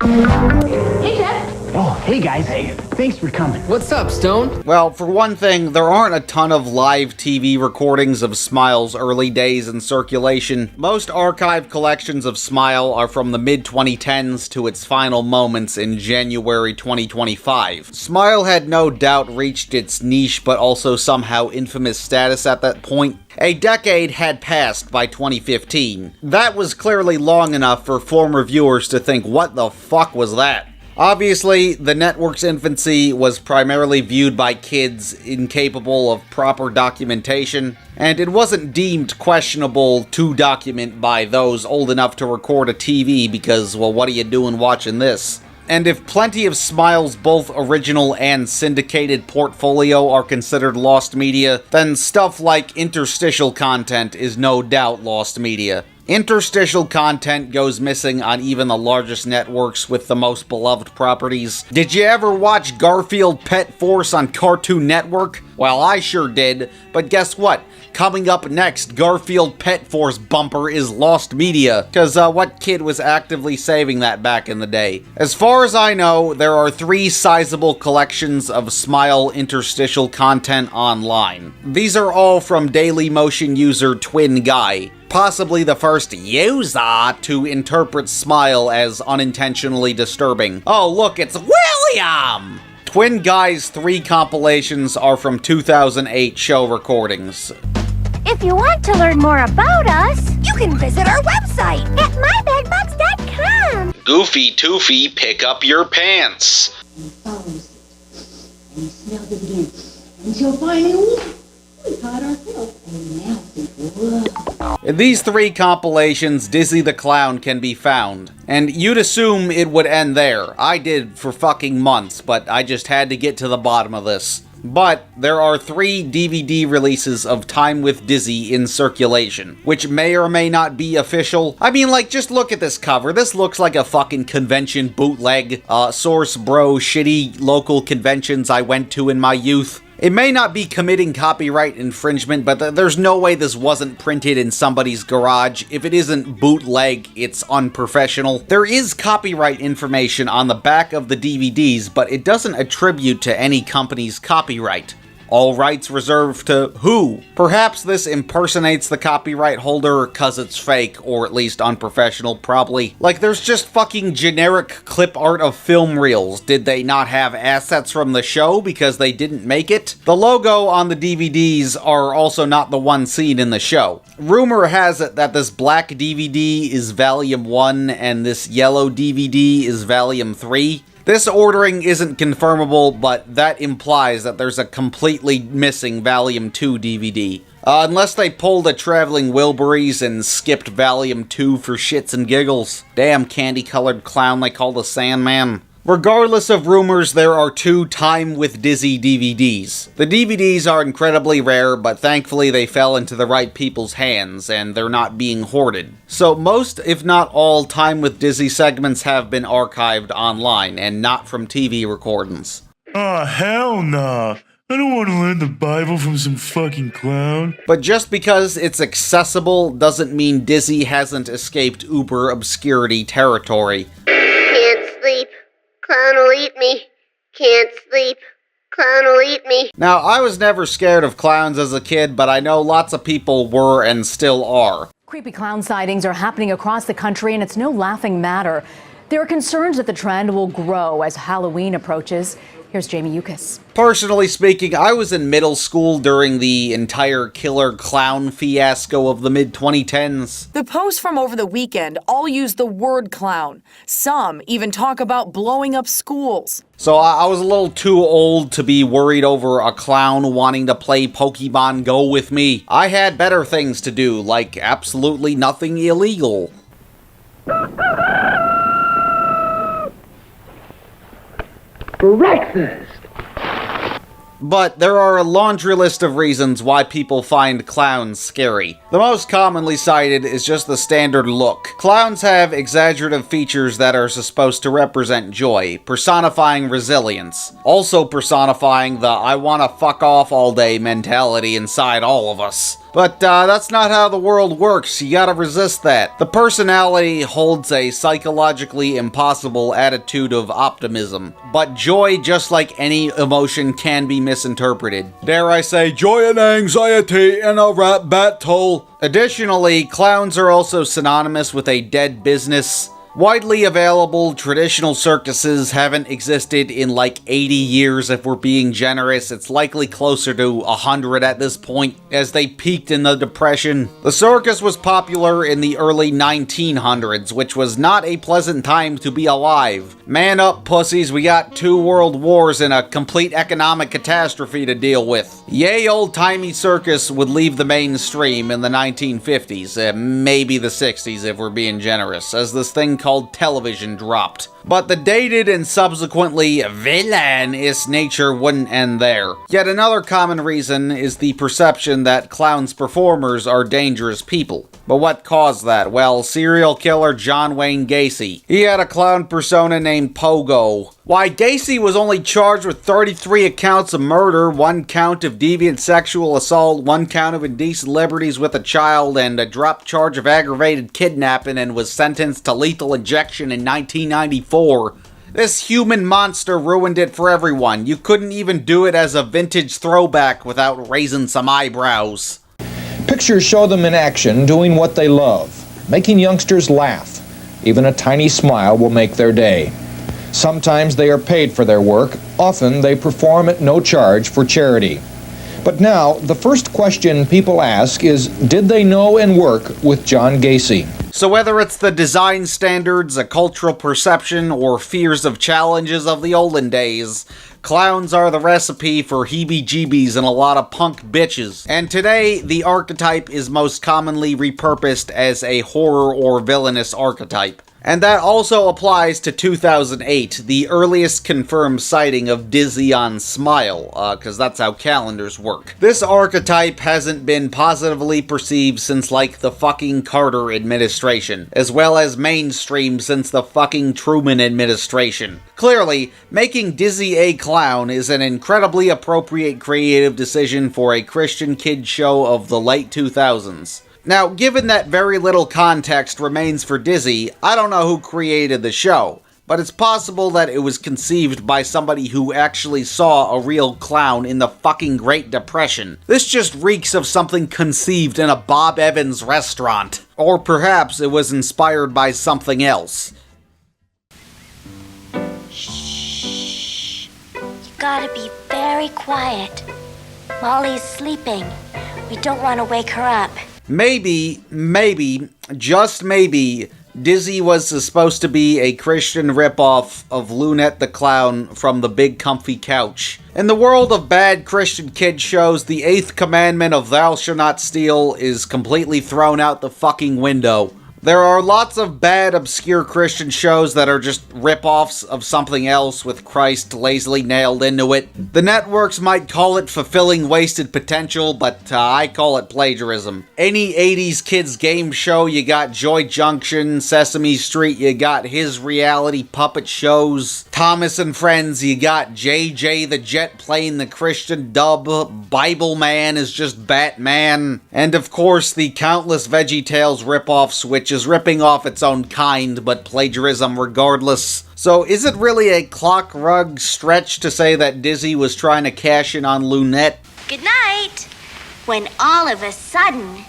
Hey, Dad. Oh, hey guys. Hey. Thanks for coming. What's up, Stone? Well, for one thing, there aren't a ton of live TV recordings of Smile's early days in circulation. Most archive collections of Smile are from the mid-2010s to its final moments in January 2025. Smile had no doubt reached its niche but also somehow infamous status at that point. A decade had passed by 2015. That was clearly long enough for former viewers to think, what the fuck was that? Obviously, the network's infancy was primarily viewed by kids incapable of proper documentation, and it wasn't deemed questionable to document by those old enough to record a TV because, well, what are you doing watching this? And if plenty of Smile's both original and syndicated portfolio are considered lost media, then stuff like interstitial content is no doubt lost media. Interstitial content goes missing on even the largest networks with the most beloved properties. Did you ever watch Garfield Pet Force on Cartoon Network? Well, I sure did, but guess what? Coming up next, Garfield Pet Force bumper is lost media, cause what kid was actively saving that back in the day? As far as I know, there are 3 sizable collections of Smile interstitial content online. These are all from Dailymotion user Twin Guy, possibly the first user to interpret Smile as unintentionally disturbing. Oh look, it's William! Twin Guy's 3 compilations are from 2008 show recordings. If you want to learn more about us, you can visit our website at mybagbugs.com. Goofy Toofy, pick up your pants. And he smelled it again. Until finally we caught ourselves. And now whoa. In these 3 compilations, Dizzy the Clown can be found. And you'd assume it would end there. I did for fucking months, but I just had to get to the bottom of this. But there are 3 DVD releases of Time with Dizzy in circulation, which may or may not be official. I mean, like, just look at this cover. This looks like a fucking convention bootleg. Source bro, shitty local conventions I went to in my youth. It may not be committing copyright infringement, but there's no way this wasn't printed in somebody's garage. If it isn't bootleg, it's unprofessional. There is copyright information on the back of the DVDs, but it doesn't attribute to any company's copyright. All rights reserved to who? Perhaps this impersonates the copyright holder cause it's fake, or at least unprofessional, probably. Like, there's just fucking generic clip art of film reels. Did they not have assets from the show because they didn't make it? The logo on the DVDs are also not the one seen in the show. Rumor has it that this black DVD is Volume 1 and this yellow DVD is Volume 3. This ordering isn't confirmable, but that implies that there's a completely missing Volume 2 DVD. Unless they pulled a Traveling Wilburys and skipped Volume 2 for shits and giggles. Damn candy-colored clown they call the Sandman. Regardless of rumors, there are 2 Time with Dizzy DVDs. The DVDs are incredibly rare, but thankfully they fell into the right people's hands, and they're not being hoarded. So most, if not all, Time with Dizzy segments have been archived online, and not from TV recordings. Aw, hell nah. I don't want to learn the Bible from some fucking clown. But just because it's accessible doesn't mean Dizzy hasn't escaped uber obscurity territory. Can't sleep. Clown will eat me. Can't sleep. Clown will eat me. Now, I was never scared of clowns as a kid, but I know lots of people were and still are. Creepy clown sightings are happening across the country, and it's no laughing matter. There are concerns that the trend will grow as Halloween approaches. Here's Jamie Yukas. Personally speaking, I was in middle school during the entire killer clown fiasco of the mid-2010s. The posts from over the weekend all use the word clown. Some even talk about blowing up schools. So I was a little too old to be worried over a clown wanting to play Pokemon Go with me. I had better things to do, like absolutely nothing illegal. Breakfast! But there are a laundry list of reasons why people find clowns scary. The most commonly cited is just the standard look. Clowns have exaggerative features that are supposed to represent joy, personifying resilience, also personifying the I wanna fuck off all day mentality inside all of us. But that's not how the world works. You gotta resist that. The personality holds a psychologically impossible attitude of optimism. But joy, just like any emotion, can be misinterpreted. Dare I say, joy and anxiety in a rap battle. Additionally, clowns are also synonymous with a dead business. Widely available traditional circuses haven't existed in like 80 years if we're being generous. It's likely closer to 100 at this point, as they peaked in the Depression. The circus was popular in the early 1900s, which was not a pleasant time to be alive. Man up, pussies, we got 2 world wars and a complete economic catastrophe to deal with. Yay, old-timey circus would leave the mainstream in the 1950s, maybe the 60s if we're being generous, as this thing called television dropped. But the dated and subsequently villainous nature wouldn't end there. Yet another common reason is the perception that clowns performers are dangerous people. But what caused that? Well, serial killer John Wayne Gacy. He had a clown persona named Pogo. Why, Gacy was only charged with 33 accounts of murder, 1 count of deviant sexual assault, 1 count of indecent liberties with a child, and a drop charge of aggravated kidnapping, and was sentenced to lethal injection in 1994. This human monster ruined it for everyone. You couldn't even do it as a vintage throwback without raising some eyebrows. Pictures show them in action doing what they love, making youngsters laugh. Even a tiny smile will make their day. Sometimes they are paid for their work. Often they perform at no charge for charity. But now, the first question people ask is, did they know and work with John Gacy? So whether it's the design standards, a cultural perception, or fears of challenges of the olden days, clowns are the recipe for heebie-jeebies and a lot of punk bitches. And today, the archetype is most commonly repurposed as a horror or villainous archetype. And that also applies to 2008, the earliest confirmed sighting of Dizzy on Smile, because that's how calendars work. This archetype hasn't been positively perceived since, like, the fucking Carter administration, as well as mainstream since the fucking Truman administration. Clearly, making Dizzy a clown is an incredibly appropriate creative decision for a Christian kid show of the late 2000s. Now, given that very little context remains for Dizzy, I don't know who created the show, but it's possible that it was conceived by somebody who actually saw a real clown in the fucking Great Depression. This just reeks of something conceived in a Bob Evans restaurant. Or perhaps it was inspired by something else. Shh. You gotta be very quiet. Molly's sleeping. We don't want to wake her up. Maybe, just maybe, Dizzy was supposed to be a Christian ripoff of Lunette the Clown from The Big Comfy Couch. In the world of bad Christian kid shows, the 8th commandment of thou shalt not steal is completely thrown out the fucking window. There are lots of bad, obscure Christian shows that are just rip-offs of something else with Christ lazily nailed into it. The networks might call it fulfilling wasted potential, but I call it plagiarism. Any 80s kids game show, you got Joy Junction, Sesame Street, you got his reality puppet shows, Thomas and Friends, you got JJ the Jet playing the Christian dub, Bible Man is just Batman, and of course the countless VeggieTales rip-offs, which is ripping off its own kind, but plagiarism regardless. So is it really a clock rug stretch to say that Dizzy was trying to cash in on Lunette? Good night. When all of a sudden...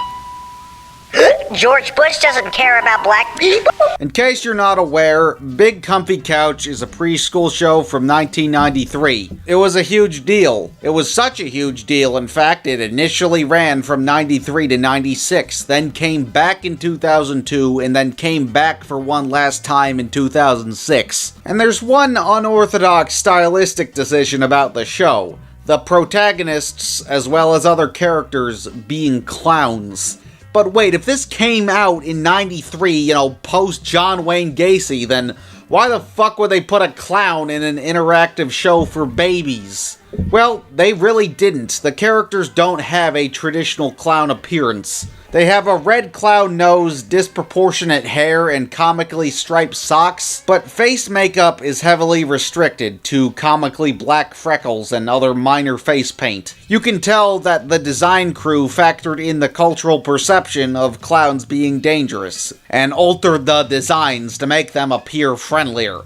George Bush doesn't care about black people. In case you're not aware, Big Comfy Couch is a preschool show from 1993. It was a huge deal. It was such a huge deal, in fact, it initially ran from 93 to 96, then came back in 2002, and then came back for one last time in 2006. And there's one unorthodox stylistic decision about the show. The protagonists, as well as other characters, being clowns. But wait, if this came out in 93, post John Wayne Gacy, then why the fuck would they put a clown in an interactive show for babies? Well, they really didn't. The characters don't have a traditional clown appearance. They have a red clown nose, disproportionate hair, and comically striped socks, but face makeup is heavily restricted to comically black freckles and other minor face paint. You can tell that the design crew factored in the cultural perception of clowns being dangerous, and altered the designs to make them appear friendlier.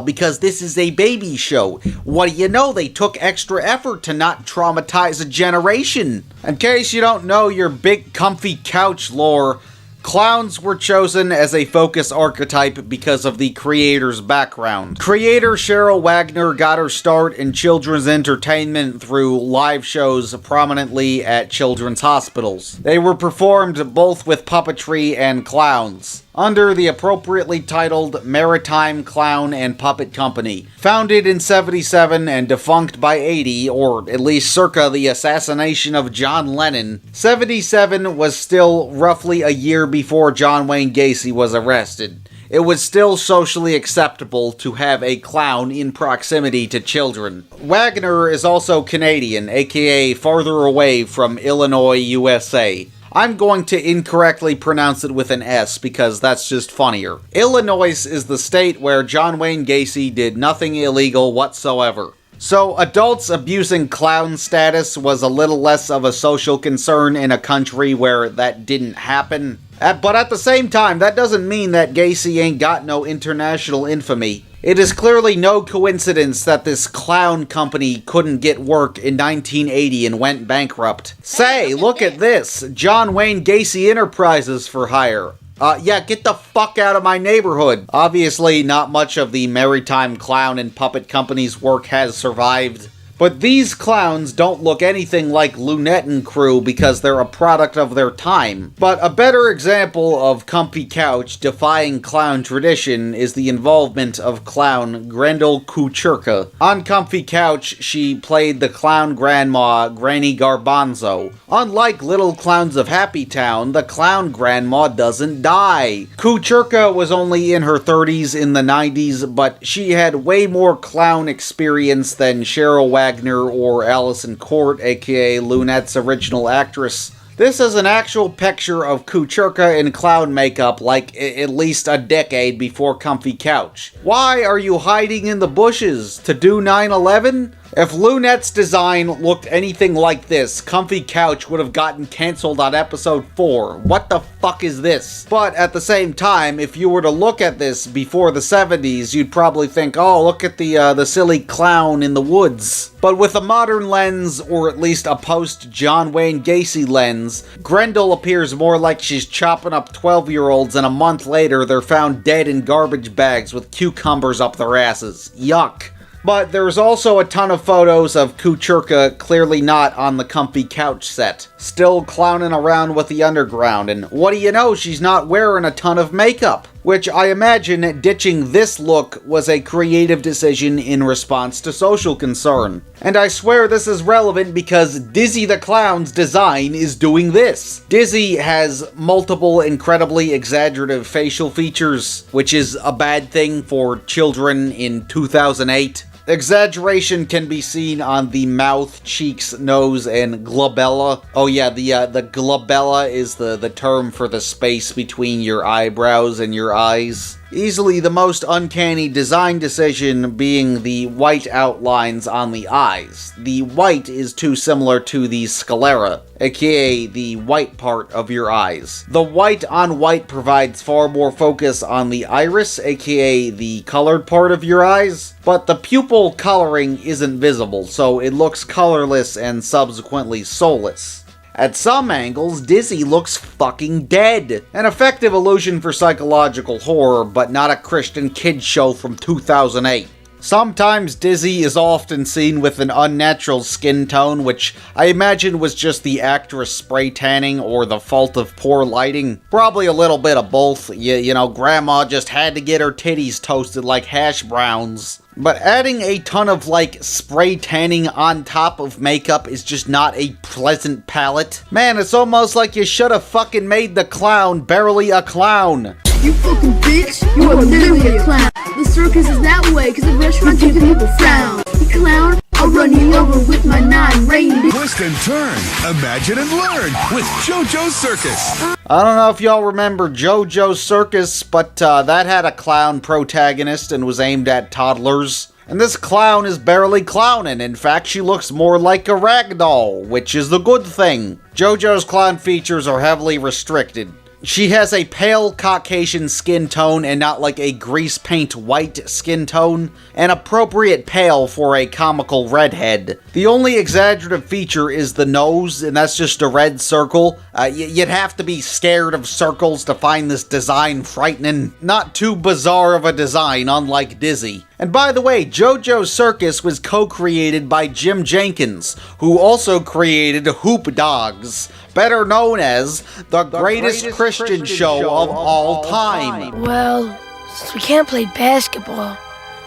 Because this is a baby show. What do you know? They took extra effort to not traumatize a generation. In case you don't know your Big Comfy Couch lore, clowns were chosen as a focus archetype because of the creator's background. Creator Cheryl Wagner got her start in children's entertainment through live shows prominently at children's hospitals. They were performed both with puppetry and clowns, under the appropriately titled Maritime Clown and Puppet Company. Founded in 77 and defunct by 80, or at least circa the assassination of John Lennon, 77 was still roughly a year before John Wayne Gacy was arrested. It was still socially acceptable to have a clown in proximity to children. Wagner is also Canadian, aka farther away from Illinois, USA. I'm going to incorrectly pronounce it with an S because that's just funnier. Illinois is the state where John Wayne Gacy did nothing illegal whatsoever. So adults abusing clown status was a little less of a social concern in a country where that didn't happen. But at the same time, that doesn't mean that Gacy ain't got no international infamy. It is clearly no coincidence that this clown company couldn't get work in 1980 and went bankrupt. Say, look at this! John Wayne Gacy Enterprises for hire. Yeah, get the fuck out of my neighborhood. Obviously, not much of the maritime clown and puppet company's work has survived. But these clowns don't look anything like Lunette and crew because they're a product of their time. But a better example of Comfy Couch defying clown tradition is the involvement of clown Grendel Kucherka. On Comfy Couch, she played the clown grandma Granny Garbanzo. Unlike Little Clowns of Happy Town, the clown grandma doesn't die. Kucherka was only in her 30s in the 90s, but she had way more clown experience than Cheryl Wagner or Allison Court, aka Lunette's original actress. This is an actual picture of Kucherka in clown makeup like at least a decade before Comfy Couch. Why are you hiding in the bushes? To do 9/11? If Lunette's design looked anything like this, Comfy Couch would have gotten cancelled on episode 4. What the fuck is this? But at the same time, if you were to look at this before the 70s, you'd probably think, oh, look at the silly clown in the woods. But with a modern lens, or at least a post-John Wayne Gacy lens, Grendel appears more like she's chopping up 12-year-olds and a month later they're found dead in garbage bags with cucumbers up their asses. Yuck. But there's also a ton of photos of Kucherka clearly not on the Comfy Couch set, still clowning around with the underground, and what do you know, she's not wearing a ton of makeup. Which I imagine ditching this look was a creative decision in response to social concern. And I swear this is relevant because Dizzy the Clown's design is doing this. Dizzy has multiple incredibly exaggerative facial features, which is a bad thing for children in 2008. Exaggeration can be seen on the mouth, cheeks, nose, and glabella. Oh yeah, the glabella is the term for the space between your eyebrows and your eyes. Easily the most uncanny design decision being the white outlines on the eyes. The white is too similar to the sclera, aka the white part of your eyes. The white on white provides far more focus on the iris, aka the colored part of your eyes, but the pupil coloring isn't visible, so it looks colorless and subsequently soulless. At some angles, Dizzy looks fucking dead. An effective illusion for psychological horror, but not a Christian kids show from 2008. Sometimes Dizzy is often seen with an unnatural skin tone, which I imagine was just the actress spray tanning or the fault of poor lighting. Probably a little bit of both. You know, Grandma just had to get her titties toasted like hash browns. But adding a ton of, spray tanning on top of makeup is just not a pleasant palette. Man, it's almost like you should have fucking made the clown barely a clown. You fucking bitch! You are literally a clown! The circus is that way because the restaurant gives people frown. You clown, I'll run you over with my 9 reindeer. Twist and turn, imagine and learn with JoJo's Circus. I don't know if y'all remember JoJo's Circus, but that had a clown protagonist and was aimed at toddlers. And this clown is barely clowning. In fact, she looks more like a ragdoll, which is the good thing. JoJo's clown features are heavily restricted. She has a pale Caucasian skin tone and not like a grease paint white skin tone, an appropriate pale for a comical redhead. The only exaggerative feature is the nose, and that's just a red circle. You'd have to be scared of circles to find this design frightening. Not too bizarre of a design, unlike Dizzy. And by the way, JoJo's Circus was co-created by Jim Jenkins, who also created Hoop Dogs, better known as the greatest Christian show of all time. Well, since we can't play basketball,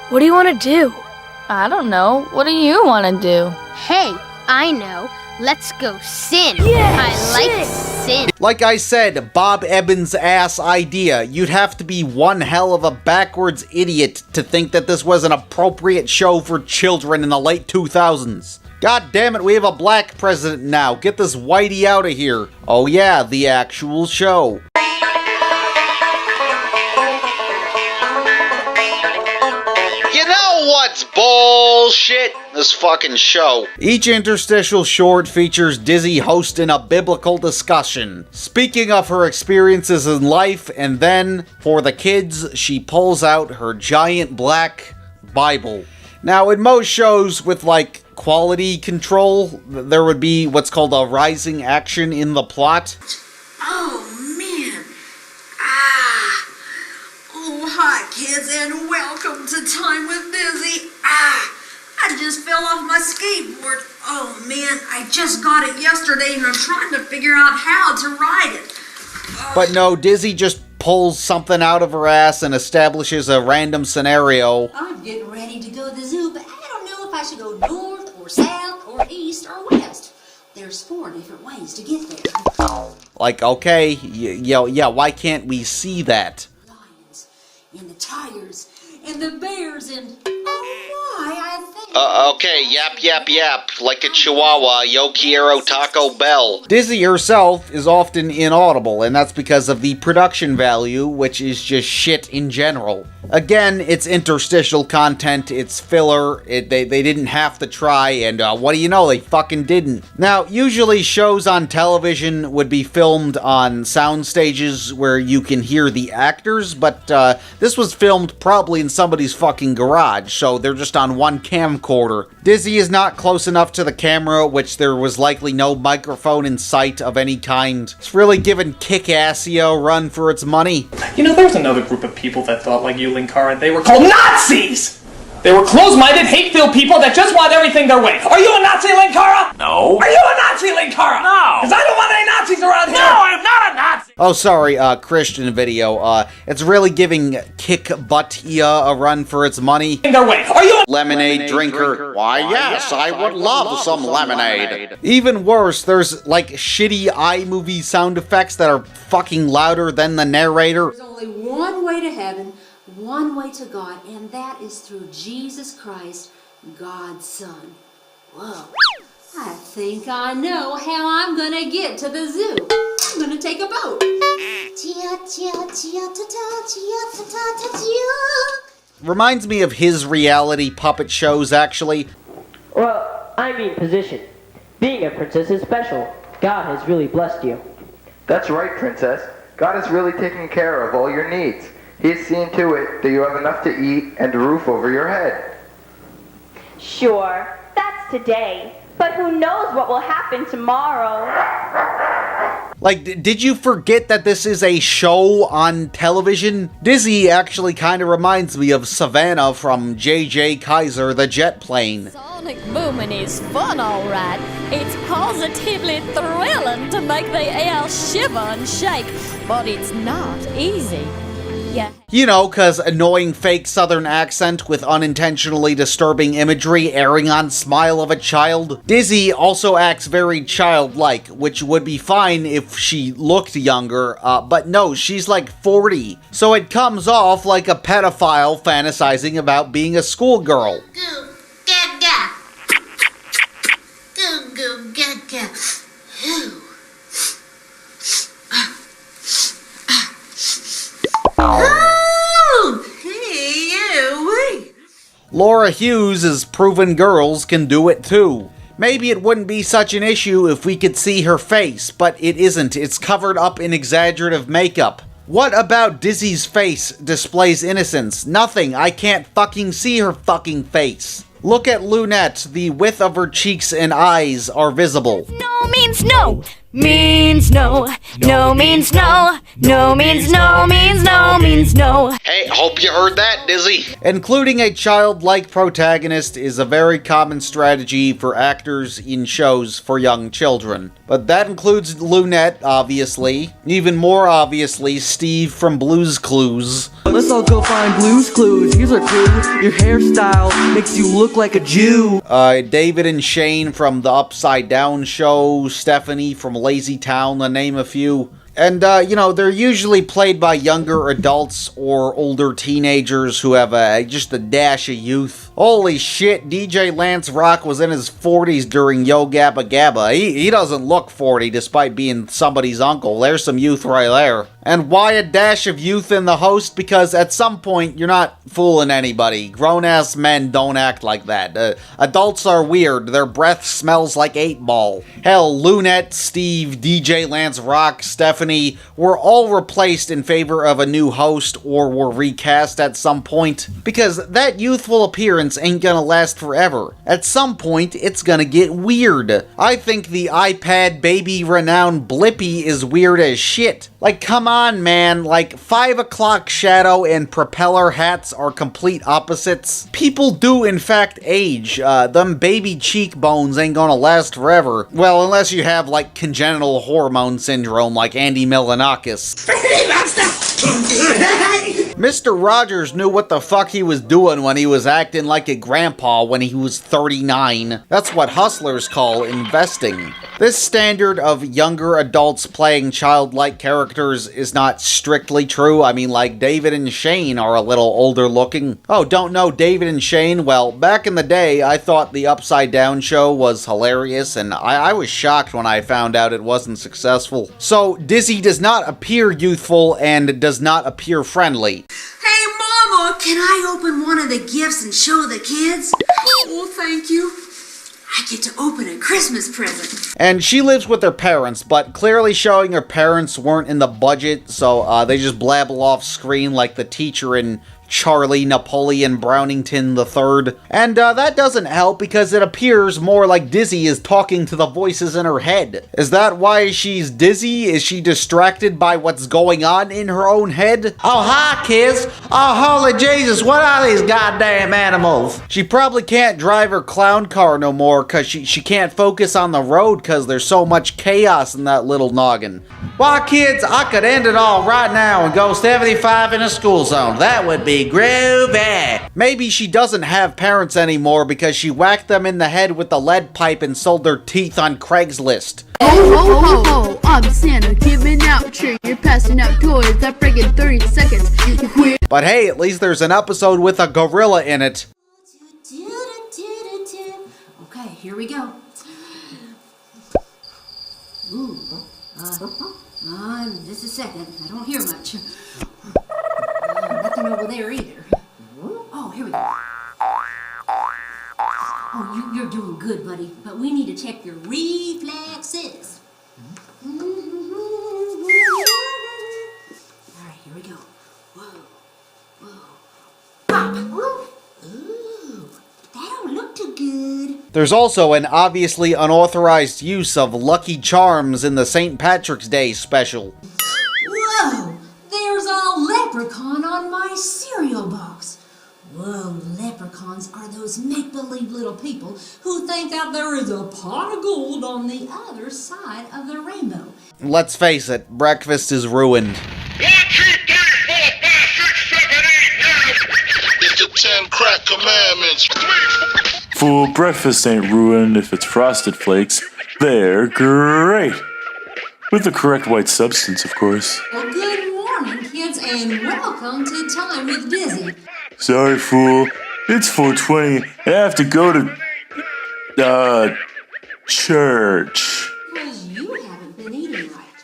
what do you want to do? I don't know. What do you want to do? Hey, I know. Let's go sin. Yeah, I like sin. Like I said, Bob Ebbins' ass idea. You'd have to be one hell of a backwards idiot to think that this was an appropriate show for children in the late 2000s. God damn it, we have a black president now. Get this whitey out of here. Oh yeah, the actual show. You know what's bullshit? This fucking show. Each interstitial short features Dizzy hosting a biblical discussion, speaking of her experiences in life, and then, for the kids, she pulls out her giant black Bible. Now, in most shows with, like, quality control, there would be what's called a rising action in the plot. Oh, man. Oh, hi, kids, and welcome to Time with Dizzy. I just fell off my skateboard. Oh, man, I just got it yesterday, and I'm trying to figure out how to ride it. But no, Dizzy just pulls something out of her ass and establishes a random scenario. I'm getting ready to go to the zoo, but I don't know if I should go north or south or east or west. There's 4 different ways to get there. Like, okay, yeah, why can't we see that? And the tigers, and the bears, and oh my, I think... Okay, yap, like a chihuahua, yo quiero Taco Bell. Dizzy herself is often inaudible, and that's because of the production value, which is just shit in general. Again, it's interstitial content, it's filler, they didn't have to try, and what do you know, they fucking didn't. Now, usually shows on television would be filmed on sound stages where you can hear the actors, but this was filmed probably in somebody's fucking garage, so they're just on one camcorder. Dizzy is not close enough to the camera, which there was likely no microphone in sight of any kind. It's really giving Kick-Assio a run for its money. You know, there's another group of people that thought like you, Linkara, and they were called Nazis! They were closed-minded, hate-filled people that just want everything their way. Are you a Nazi, Linkara? No. Are you a Nazi, Linkara? No. Because I don't want any Nazis around here. No, I'm not a Nazi. Oh, sorry, Christian video. It's really giving Kick-Butt-ia a run for its money. Their way. Are you a lemonade drinker? Why, yes, I would love some lemonade. Even worse, there's, like, shitty iMovie sound effects that are fucking louder than the narrator. There's only one way to heaven, one way to God, and that is through Jesus Christ, God's Son. Whoa. I think I know how I'm gonna get to the zoo. I'm gonna take a boat. Reminds me of his reality puppet shows, actually. Well, I mean position. Being a princess is special. God has really blessed you. That's right, princess. God has really taken care of all your needs. He's seen to it that you have enough to eat and a roof over your head. Sure, that's today. But who knows what will happen tomorrow? Like, did you forget that this is a show on television? Dizzy actually kind of reminds me of Savannah from J.J. Kaiser, the jet plane. Sonic booming is fun, alright. It's positively thrilling to make the air shiver and shake, but it's not easy. Yeah. You know, cause annoying fake southern accent with unintentionally disturbing imagery airing on smile of a child. Dizzy also acts very childlike, which would be fine if she looked younger, but no, she's like 40. So it comes off like a pedophile fantasizing about being a schoolgirl. Goo, gaga. Goo, goo, gaga. Ooh. Oh, hey, you. Laura Hughes has proven girls can do it too. Maybe it wouldn't be such an issue if we could see her face, but it isn't. It's covered up in exaggerative makeup. What about Dizzy's face displays innocence? Nothing. I can't fucking see her fucking face. Look at Lunette. The width of her cheeks and eyes are visible. No means no. Means no. No means no. No means no. Means no. Means no. Hey, hope you heard that, Dizzy. Including a childlike protagonist is a very common strategy for actors in shows for young children. But that includes Lunette, obviously. Even more obviously, Steve from Blue's Clues. Let's all go find Blue's Clues. Here's our clue. Your hairstyle makes you look like a Jew. David and Shane from The Upside Down Show. Stephanie from Lazy Town, to name a few. And, they're usually played by younger adults or older teenagers who have just a dash of youth. Holy shit, DJ Lance Rock was in his 40s during Yo Gabba Gabba. He doesn't look 40 despite being somebody's uncle. There's some youth right there. And why a dash of youth in the host? Because at some point, you're not fooling anybody. Grown-ass men don't act like that. Adults are weird. Their breath smells like 8-Ball. Hell, Lunette, Steve, DJ Lance Rock, Stephanie were all replaced in favor of a new host or were recast at some point. Because that youthful appearance ain't gonna last forever. At some point, it's gonna get weird. I think the iPad baby renowned Blippi is weird as shit. Like, come on, man. Like, 5 o'clock shadow and propeller hats are complete opposites. People do, in fact, age. Them baby cheekbones ain't gonna last forever. Well, unless you have, like, congenital hormone syndrome like Andy Milonakis. Mr. Rogers knew what the fuck he was doing when he was acting like a grandpa when he was 39. That's what hustlers call investing. This standard of younger adults playing childlike characters is not strictly true. I mean, like, David and Shane are a little older looking. Oh, don't know David and Shane? Well, back in the day, I thought the Upside Down show was hilarious, and I was shocked when I found out it wasn't successful. So, Dizzy does not appear youthful and does not appear friendly. Hey, Mama, can I open one of the gifts and show the kids? Oh, thank you. I get to open a Christmas present. And she lives with her parents, but clearly showing her parents weren't in the budget, so they just blabble off screen like the teacher in Charlie Napoleon Brownington III. And that doesn't help because it appears more like Dizzy is talking to the voices in her head. Is that why she's dizzy? Is she distracted by what's going on in her own head? Oh, hi, kids. Oh, holy Jesus, what are these goddamn animals? She probably can't drive her clown car no more because she can't focus on the road because there's so much chaos in that little noggin. Why, kids, I could end it all right now and go 75 in a school zone. That would be groovy. Maybe she doesn't have parents anymore because she whacked them in the head with the lead pipe and sold their teeth on Craigslist. Oh, ho, ho, ho, I'm Santa, giving out cheer. You're passing out toys that break in 30 seconds. You quit. But hey, at least there's an episode with a gorilla in it. Okay, here we go. Ooh, just a second. I don't hear much. Nothing over there either. Oh, here we go. Oh, you're doing good, buddy. But we need to check your reflexes. All right, here we go. Whoa, whoa. Pop. Ooh, that don't look too good. There's also an obviously unauthorized use of Lucky Charms in the St. Patrick's Day special. Whoa, there's a leprechaun on my cereal box. Whoa, leprechauns are those make-believe little people who think that there is a pot of gold on the other side of the rainbow. Let's face it, breakfast is ruined. 1, 2, 3, 4, 5, 6, 7, 8, 9. It's the 10 crack commandments. Fool, breakfast ain't ruined if it's Frosted Flakes. They're great. With the correct white substance, of course. Well, good morning, kids, and welcome to Time with Dizzy. Sorry, fool. It's 4:20 and I have to go to, church. Because you haven't been eating right.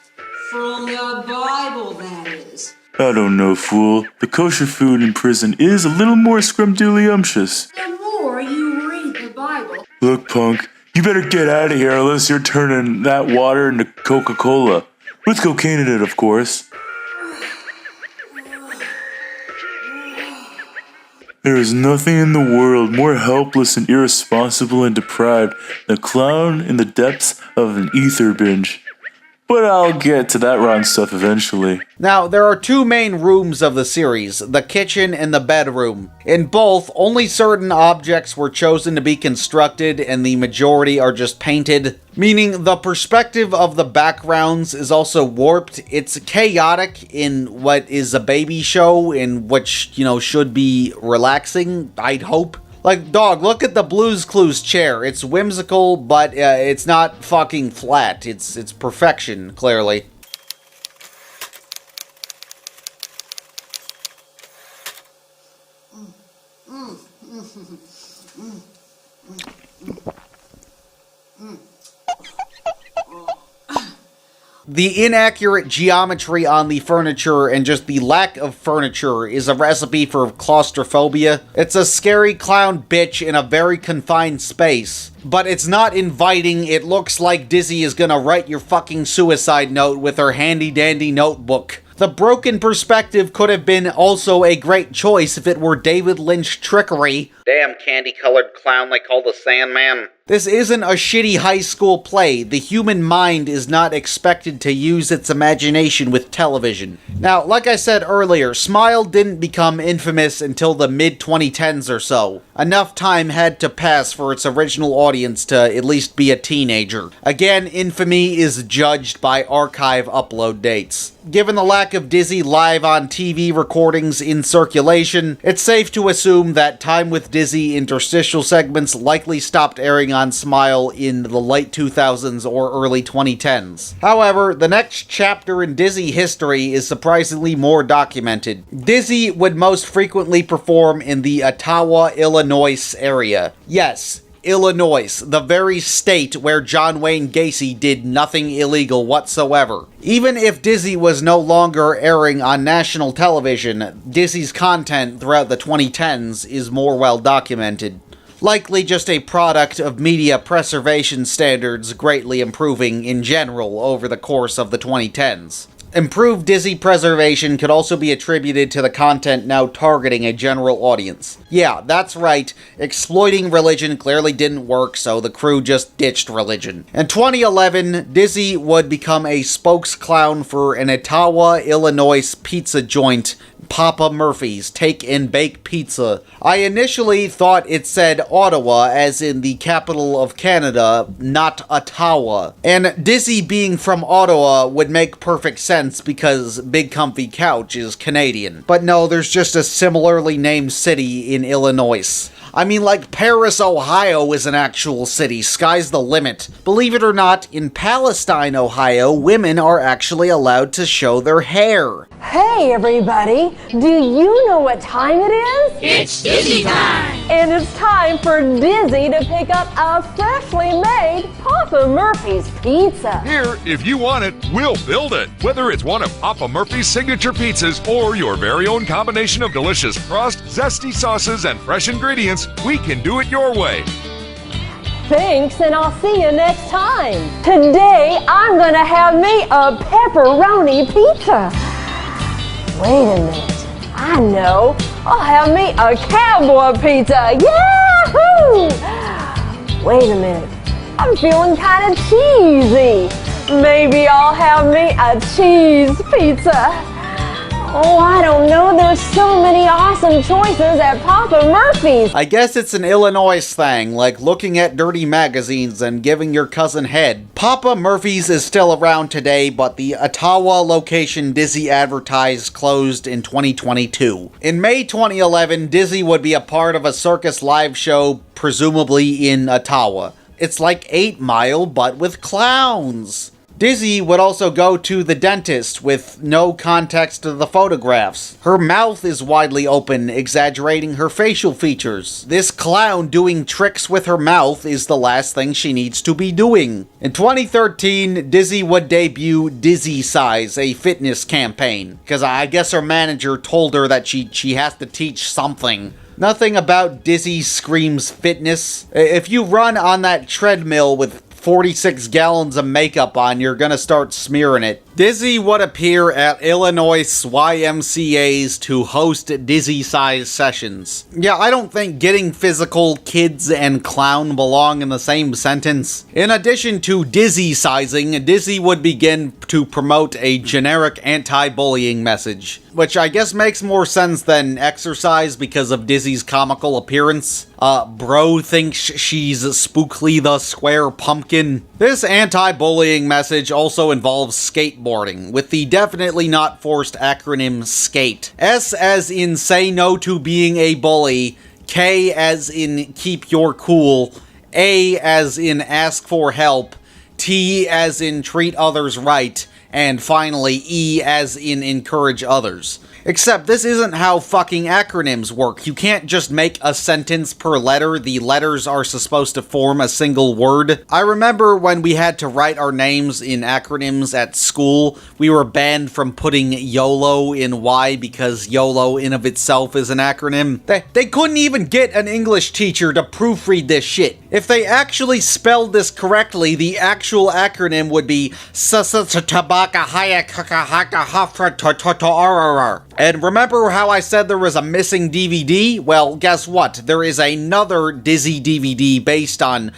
From the Bible, that is. I don't know, fool. The kosher food in prison is a little more scrumdiddlyumptious. The more you read the Bible. Look, punk, you better get out of here unless you're turning that water into Coca-Cola. With cocaine in it, of course. There is nothing in the world more helpless and irresponsible and deprived than a clown in the depths of an ether binge. But I'll get to that rotten stuff eventually. Now, there are two main rooms of the series, the kitchen and the bedroom. In both, only certain objects were chosen to be constructed and the majority are just painted, meaning the perspective of the backgrounds is also warped. It's chaotic in what is a baby show, in which, should be relaxing, I'd hope. Like, dog, look at the Blue's Clues chair. It's whimsical, but it's not fucking flat. It's perfection, clearly. The inaccurate geometry on the furniture and just the lack of furniture is a recipe for claustrophobia. It's a scary clown bitch in a very confined space. But it's not inviting. It looks like Dizzy is gonna write your fucking suicide note with her handy-dandy notebook. The broken perspective could have been also a great choice if it were David Lynch trickery. Damn candy-colored clown they call the Sandman. This isn't a shitty high school play. The human mind is not expected to use its imagination with television. Now, like I said earlier, Smile didn't become infamous until the mid-2010s or so. Enough time had to pass for its original audience to at least be a teenager. Again, infamy is judged by archive upload dates. Given the lack of Dizzy live on TV recordings in circulation, it's safe to assume that Time with Dizzy interstitial segments likely stopped airing on Smile in the late 2000s or early 2010s. However, the next chapter in Dizzy history is surprisingly more documented. Dizzy would most frequently perform in the Ottawa, Illinois area. Yes, Illinois, the very state where John Wayne Gacy did nothing illegal whatsoever. Even if Dizzy was no longer airing on national television, Dizzy's content throughout the 2010s is more well documented. Likely just a product of media preservation standards greatly improving in general over the course of the 2010s. Improved Dizzy preservation could also be attributed to the content now targeting a general audience. Yeah, that's right, exploiting religion clearly didn't work, so the crew just ditched religion. In 2011, Dizzy would become a spokesclown for an Ottawa, Illinois pizza joint, Papa Murphy's Take and Bake Pizza. I initially thought it said Ottawa, as in the capital of Canada, not Ottawa. And Dizzy being from Ottawa would make perfect sense because Big Comfy Couch is Canadian. But no, there's just a similarly named city in Illinois. I mean, like, Paris, Ohio is an actual city. Sky's the limit. Believe it or not, in Palestine, Ohio, women are actually allowed to show their hair. Hey everybody, do you know what time it is? It's Dizzy time! And it's time for Dizzy to pick up a freshly made Papa Murphy's pizza. Here, if you want it, we'll build it. Whether it's one of Papa Murphy's signature pizzas or your very own combination of delicious crust, zesty sauces, and fresh ingredients, we can do it your way. Thanks, and I'll see you next time. Today, I'm gonna have me a pepperoni pizza. Wait a minute, I know. I'll have me a cowboy pizza. Yahoo! Wait a minute, I'm feeling kind of cheesy. Maybe I'll have me a cheese pizza. Oh, I don't know. There's so many awesome choices at Papa Murphy's. I guess it's an Illinois thing, like looking at dirty magazines and giving your cousin head. Papa Murphy's is still around today, but the Ottawa location Dizzy advertised closed in 2022. In May 2011, Dizzy would be a part of a circus live show, presumably in Ottawa. It's like 8 Mile, but with clowns. Dizzy would also go to the dentist with no context to the photographs. Her mouth is widely open, exaggerating her facial features. This clown doing tricks with her mouth is the last thing she needs to be doing. In 2013, Dizzy would debut Dizzy Size, a fitness campaign, because I guess her manager told her that she has to teach something. Nothing about Dizzy screams fitness. If you run on that treadmill with 46 gallons of makeup on, you're gonna start smearing it. Dizzy would appear at Illinois YMCAs to host Dizzy-size sessions. Yeah, I don't think getting physical, kids, and clown belong in the same sentence. In addition to Dizzy-sizing, Dizzy would begin to promote a generic anti-bullying message, which I guess makes more sense than exercise because of Dizzy's comical appearance. Bro thinks she's spookly the square pumpkin. This anti-bullying message also involves skateboarding, with the definitely not forced acronym SKATE. S as in say no to being a bully, K as in keep your cool, A as in ask for help, T as in treat others right, and finally E as in encourage others. Except this isn't how fucking acronyms work. You can't just make a sentence per letter. The letters are supposed to form a single word. I remember when we had to write our names in acronyms at school, we were banned from putting YOLO in Y because YOLO in of itself is an acronym. They couldn't even get an English teacher to proofread this shit. If they actually spelled this correctly, the actual acronym would be And remember how I said there was a missing DVD? Well, guess what? There is another Dizzy DVD based on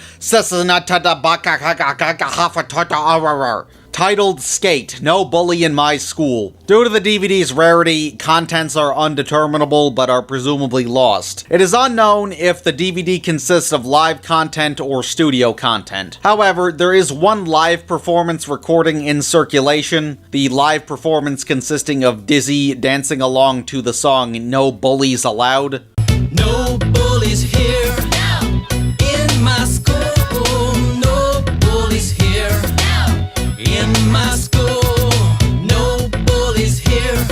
titled Skate, No Bully in My School. Due to the DVD's rarity, contents are undeterminable but are presumably lost. It is unknown if the DVD consists of live content or studio content. However, there is one live performance recording in circulation, the live performance consisting of Dizzy dancing along to the song No Bullies Allowed. No bullies here in my school. No bullies here in my school. No bullies here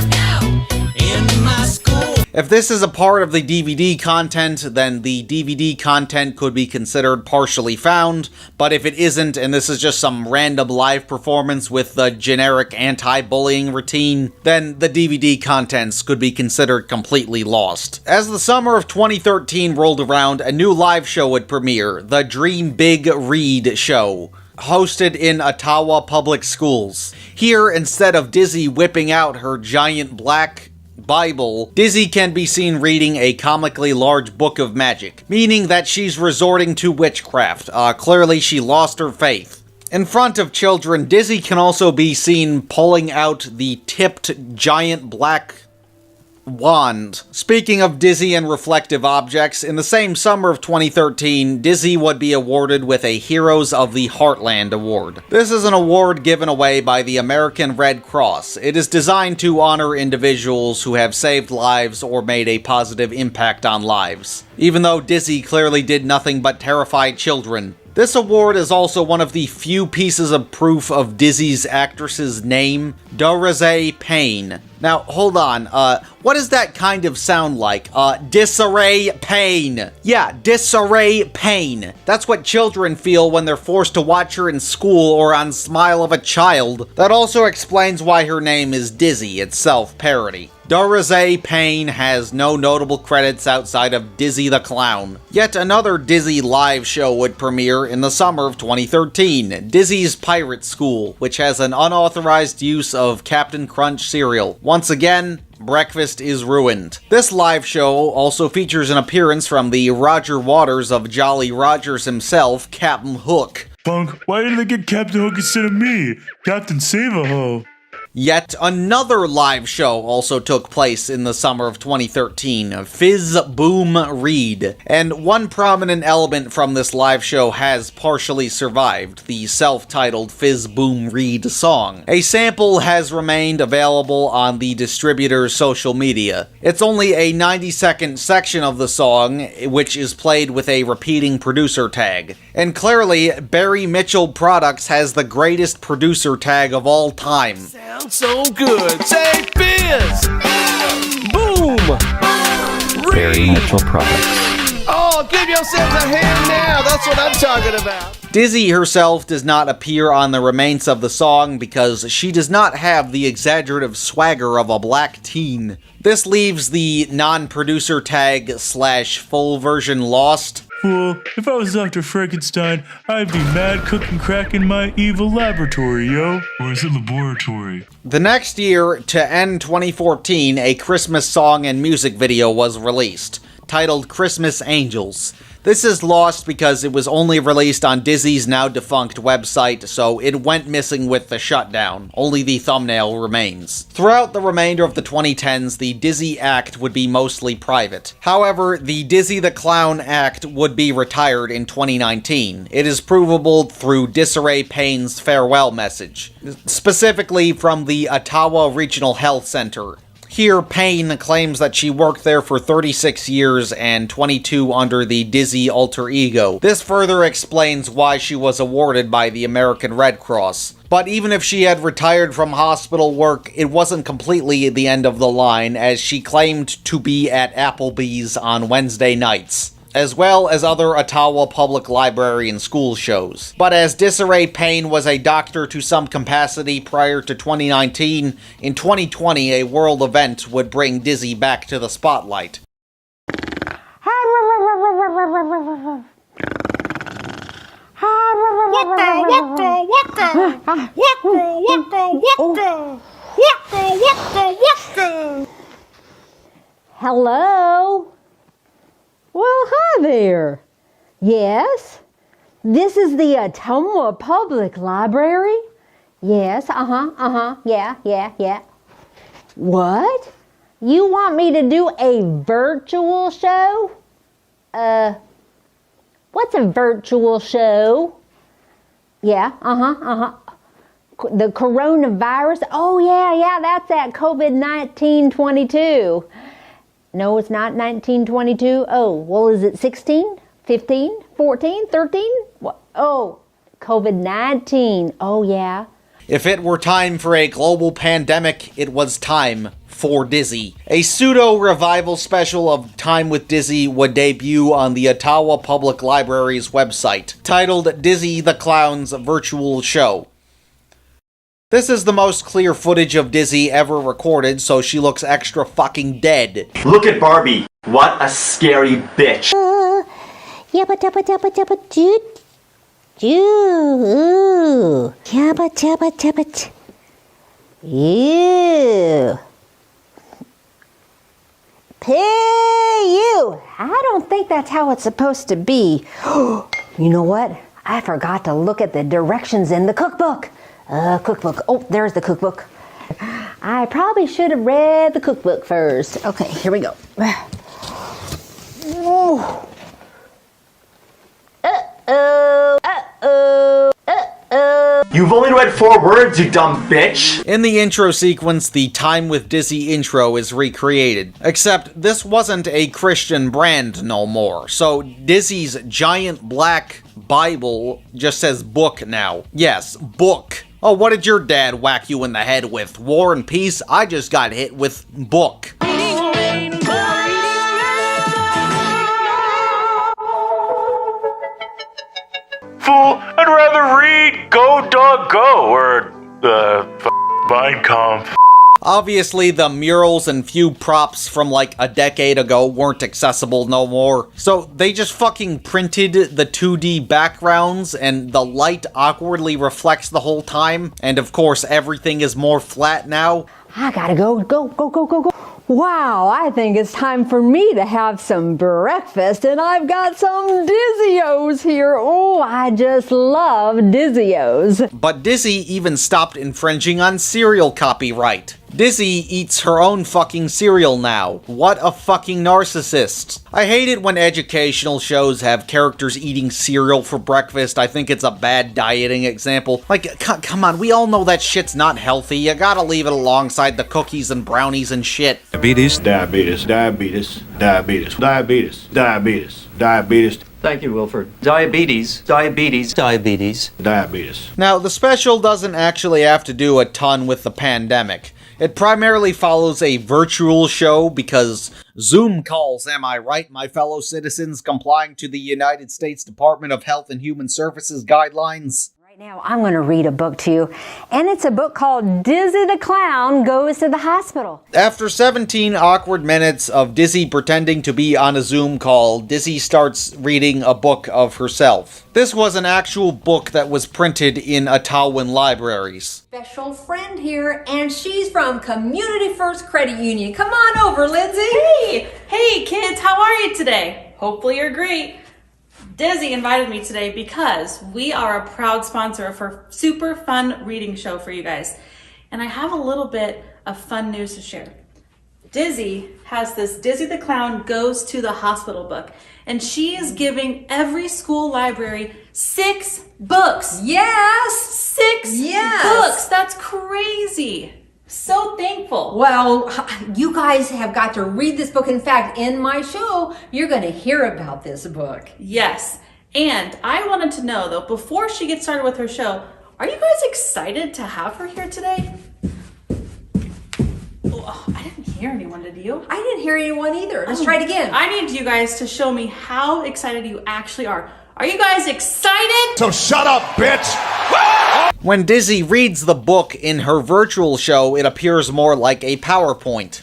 in my school. If this is a part of the DVD content, then the DVD content could be considered partially found, but if it isn't, and this is just some random live performance with the generic anti-bullying routine, then the DVD contents could be considered completely lost. As the summer of 2013 rolled around, a new live show would premiere, the Dream Big Read Show, hosted in Ottawa Public Schools. Here, instead of Dizzy whipping out her giant black Bible, Dizzy can be seen reading a comically large book of magic, meaning that she's resorting to witchcraft. Clearly she lost her faith. In front of children, Dizzy can also be seen pulling out the tipped giant black wand. Speaking of Dizzy and reflective objects, in the same summer of 2013, Dizzy would be awarded with a Heroes of the Heartland Award. This is an award given away by the American Red Cross. It is designed to honor individuals who have saved lives or made a positive impact on lives. Even though Dizzy clearly did nothing but terrify children. This award is also one of the few pieces of proof of Dizzy's actress's name, Dorazay Payne. Now, hold on, what does that kind of sound like? Disarray Pain. Yeah, Disarray Pain. That's what children feel when they're forced to watch her in school or on Smile of a Child. That also explains why her name is Dizzy, itself parody. Dorazay Payne has no notable credits outside of Dizzy the Clown. Yet another Dizzy live show would premiere in the summer of 2013, Dizzy's Pirate School, which has an unauthorized use of Captain Crunch cereal. Once again, breakfast is ruined. This live show also features an appearance from the Roger Waters of Jolly Rogers himself, Captain Hook. Punk, why did they get Captain Hook instead of me? Captain Save-A-Ho. Yet another live show also took place in the summer of 2013, Fizz Boom Read. And one prominent element from this live show has partially survived, the self-titled Fizz Boom Read song. A sample has remained available on the distributor's social media. It's only a 90-second section of the song, which is played with a repeating producer tag. And clearly, Barry Mitchell Products has the greatest producer tag of all time. Sounds so good. Say fizz! Boom! Barry Mitchell Products. Oh, give yourselves a hand now. That's what I'm talking about. Dizzy herself does not appear on the remains of the song because she does not have the exaggerative swagger of a black teen. This leaves the non-producer tag / full version lost. Well, if I was Dr. Frankenstein, I'd be mad cooking crack in my evil laboratory, yo. Or is it laboratory? The next year, to end 2014, a Christmas song and music video was released, titled Christmas Angels. This is lost because it was only released on Dizzy's now defunct website, so it went missing with the shutdown. Only the thumbnail remains. Throughout the remainder of the 2010s, the Dizzy act would be mostly private. However, the Dizzy the Clown act would be retired in 2019. It is provable through Disarray Payne's farewell message, specifically from the Ottawa Regional Health Center. Here, Payne claims that she worked there for 36 years and 22 under the Dizzy alter ego. This further explains why she was awarded by the American Red Cross. But even if she had retired from hospital work, it wasn't completely the end of the line, as she claimed to be at Applebee's on Wednesday nights, as well as other Ottawa Public Library and school shows. But as Disarray Payne was a doctor to some capacity prior to 2019, in 2020 a world event would bring Dizzy back to the spotlight. Hello? Well, hi there. Yes? This is the Ottawa Public Library? Yes, yeah. What? You want me to do a virtual show? What's a virtual show? Yeah, The coronavirus? Oh, yeah, that's that COVID-19 22. No, it's not 1922. Oh, well, is it 16, 15, 14, 13? What? Oh, COVID-19. Oh, yeah. If it were time for a global pandemic, it was time for Dizzy. A pseudo-revival special of Time with Dizzy would debut on the Ottawa Public Library's website, titled Dizzy the Clown's Virtual Show. This is the most clear footage of Dizzy ever recorded, so she looks extra fucking dead. Look at Barbie. What a scary bitch. Yabba dabba dabba dabba doo. Doo. Yabba dabba dabba. Ew. P-U. I don't think that's how it's supposed to be. You know what? I forgot to look at the directions in the cookbook. Cookbook. Oh, there's the cookbook. I probably should have read the cookbook first. Okay, here we go. Uh-oh. Uh-oh. Uh-oh. You've only read 4 words, you dumb bitch! In the intro sequence, the Time with Dizzy intro is recreated. Except, this wasn't a Christian brand no more, so Dizzy's giant black Bible just says book now. Yes, book. Oh, what did your dad whack you in the head with? War and Peace? I just got hit with book. Fool, I'd rather read Go Dog Go, or, Vine Comp. Obviously, the murals and few props from like a decade ago weren't accessible no more, so they just fucking printed the 2D backgrounds and the light awkwardly reflects the whole time, and of course everything is more flat now. I gotta go. Wow, I think it's time for me to have some breakfast, and I've got some Dizzy-O's here. Oh, I just love Dizzy-O's. But Dizzy even stopped infringing on cereal copyright. Dizzy eats her own fucking cereal now. What a fucking narcissist. I hate it when educational shows have characters eating cereal for breakfast. I think it's a bad dieting example. Like, come on, we all know that shit's not healthy. You gotta leave it alongside the cookies and brownies and shit. Diabetes. Thank you, Wilford. Diabetes. Now, the special doesn't actually have to do a ton with the pandemic. It primarily follows a virtual show because Zoom calls, am I right, my fellow citizens, complying to the United States Department of Health and Human Services guidelines? Right now, I'm going to read a book to you, and it's a book called Dizzy the Clown Goes to the Hospital. After 17 awkward minutes of Dizzy pretending to be on a Zoom call, Dizzy starts reading a book of herself. This was an actual book that was printed in Ottawan libraries. Special friend here, and she's from Community First Credit Union. Come on over, Lindsay. Hey kids, how are you today? Hopefully you're great. Dizzy invited me today because we are a proud sponsor of her super fun reading show for you guys. And I have a little bit of fun news to share. Dizzy has this Dizzy the Clown Goes to the Hospital book, and she is giving every school library 6 books. Yes! 6 books! That's crazy. So thankful. Well, you guys have got to read this book. In fact, in my show, you're going to hear about this book. Yes. And I wanted to know, though, before she gets started with her show, are you guys excited to have her here today? Oh, I didn't hear anyone, did you? I didn't hear anyone either. Let's try it again. I need you guys to show me how excited you actually are. Are you guys excited? So shut up, bitch! When Dizzy reads the book in her virtual show, it appears more like a PowerPoint.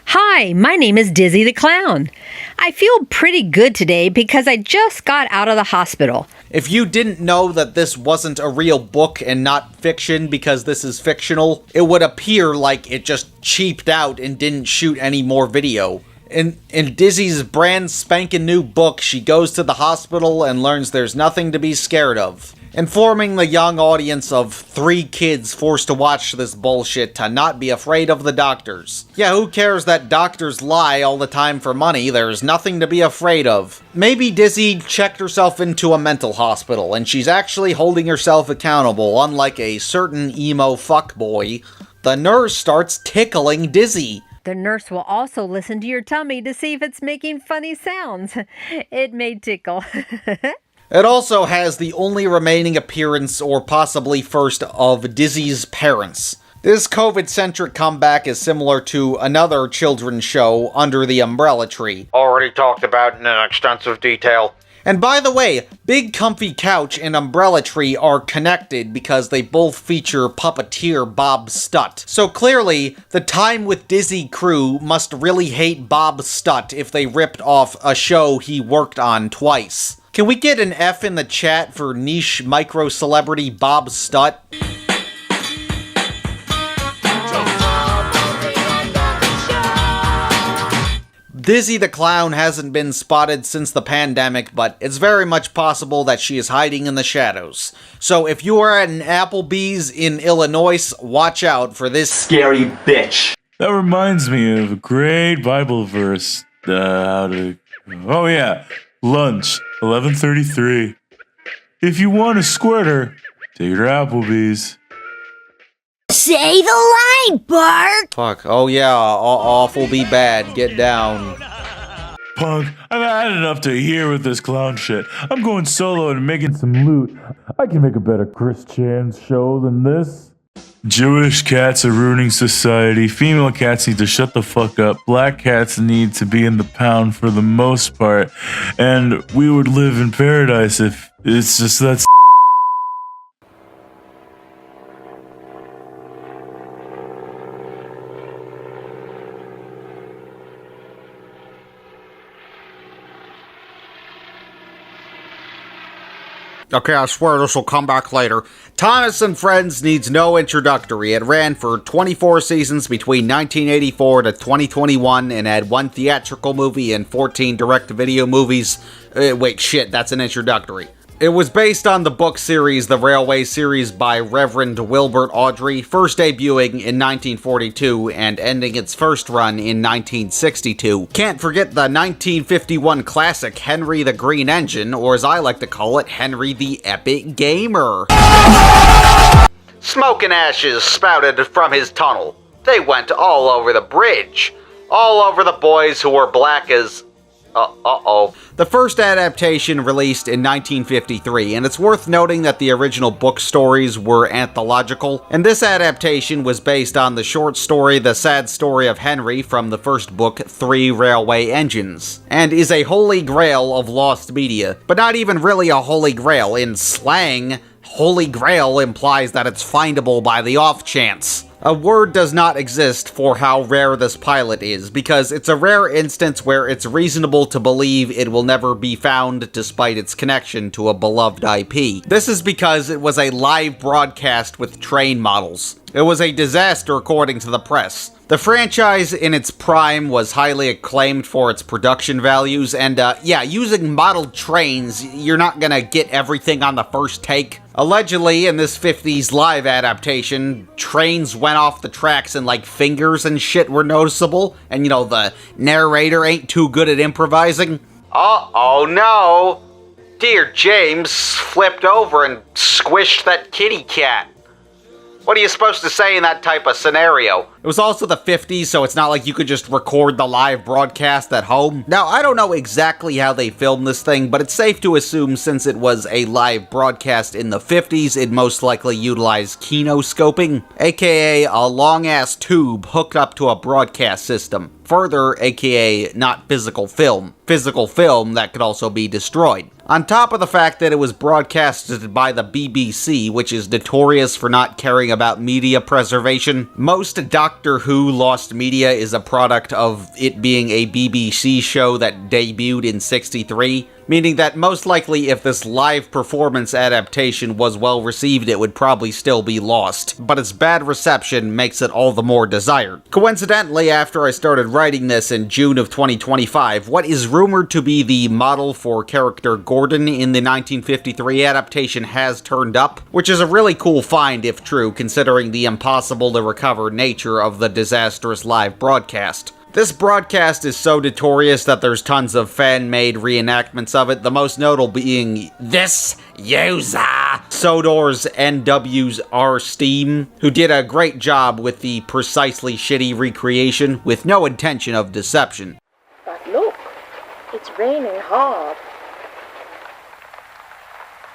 Hi, my name is Dizzy the Clown. I feel pretty good today because I just got out of the hospital. If you didn't know that this wasn't a real book and not fiction because this is fictional, it would appear like it just cheaped out and didn't shoot any more video. In Dizzy's brand spanking new book, she goes to the hospital and learns there's nothing to be scared of, informing the young audience of 3 kids forced to watch this bullshit to not be afraid of the doctors. Yeah, who cares that doctors lie all the time for money? There's nothing to be afraid of. Maybe Dizzy checked herself into a mental hospital, and she's actually holding herself accountable, unlike a certain emo fuckboy. The nurse starts tickling Dizzy. The nurse will also listen to your tummy to see if it's making funny sounds. It may tickle. It also has the only remaining appearance, or possibly first, of Dizzy's parents. This COVID-centric comeback is similar to another children's show, Under the Umbrella Tree. Already talked about in extensive detail. And by the way, Big Comfy Couch and Umbrella Tree are connected because they both feature puppeteer Bob Stutt. So clearly, the Time with Dizzy crew must really hate Bob Stutt if they ripped off a show he worked on twice. Can we get an F in the chat for niche micro-celebrity Bob Stutt? Dizzy the Clown hasn't been spotted since the pandemic, but it's very much possible that she is hiding in the shadows. So if you are at an Applebee's in Illinois, watch out for this scary bitch. That reminds me of a great Bible verse. Oh yeah, lunch, 11:33. If you want a squirter, take her to Applebee's. Say the line, Bart! Fuck, oh yeah, awful be bad, get down. Punk, I've had enough to hear with this clown shit. I'm going solo and making some loot. I can make a better Christian show than this. Jewish cats are ruining society. Female cats need to shut the fuck up. Black cats need to be in the pound for the most part. And we would live in paradise if it's just that. Okay, I swear this will come back later. Thomas and Friends needs no introductory. It ran for 24 seasons between 1984 to 2021 and had 1 theatrical movie and 14 direct-to-video movies. Wait, shit, that's an introductory. It was based on the book series The Railway Series by Reverend Wilbert Awdry, first debuting in 1942 and ending its first run in 1962. Can't forget the 1951 classic Henry the Green Engine, or as I like to call it, Henry the Epic Gamer. Smoke and ashes spouted from his tunnel. They went all over the bridge. All over the boys who were black as... The first adaptation released in 1953, and it's worth noting that the original book stories were anthological, and this adaptation was based on the short story The Sad Story of Henry from the first book, 3 Railway Engines, and is a holy grail of lost media, but not even really a holy grail. In slang, holy grail implies that it's findable by the off chance. A word does not exist for how rare this pilot is, because it's a rare instance where it's reasonable to believe it will never be found despite its connection to a beloved IP. This is because it was a live broadcast with train models. It was a disaster according to the press. The franchise in its prime was highly acclaimed for its production values, and yeah, using modeled trains, you're not gonna get everything on the first take. Allegedly, in this 50s live adaptation, trains went off the tracks and like fingers and shit were noticeable, and you know, the narrator ain't too good at improvising. Oh no! Dear James flipped over and squished that kitty cat. What are you supposed to say in that type of scenario? It was also the 50s, so it's not like you could just record the live broadcast at home. Now, I don't know exactly how they filmed this thing, but it's safe to assume since it was a live broadcast in the 50s, it most likely utilized kinoscoping, aka a long-ass tube hooked up to a broadcast system. Further, aka not physical film that could also be destroyed. On top of the fact that it was broadcasted by the BBC, which is notorious for not caring about media preservation, most Doctor Who Lost Media is a product of it being a BBC show that debuted in '63, meaning that most likely if this live performance adaptation was well received, it would probably still be lost, but its bad reception makes it all the more desired. Coincidentally, after I started writing this in June of 2025, what is rumored to be the model for character Gordon in the 1953 adaptation has turned up, which is a really cool find if true, considering the impossible to recover nature of the disastrous live broadcast. This broadcast is so notorious that there's tons of fan-made reenactments of it, the most notable being this user, Sodor's NWR Steam, who did a great job with the precisely shitty recreation with no intention of deception. But look, it's raining hard.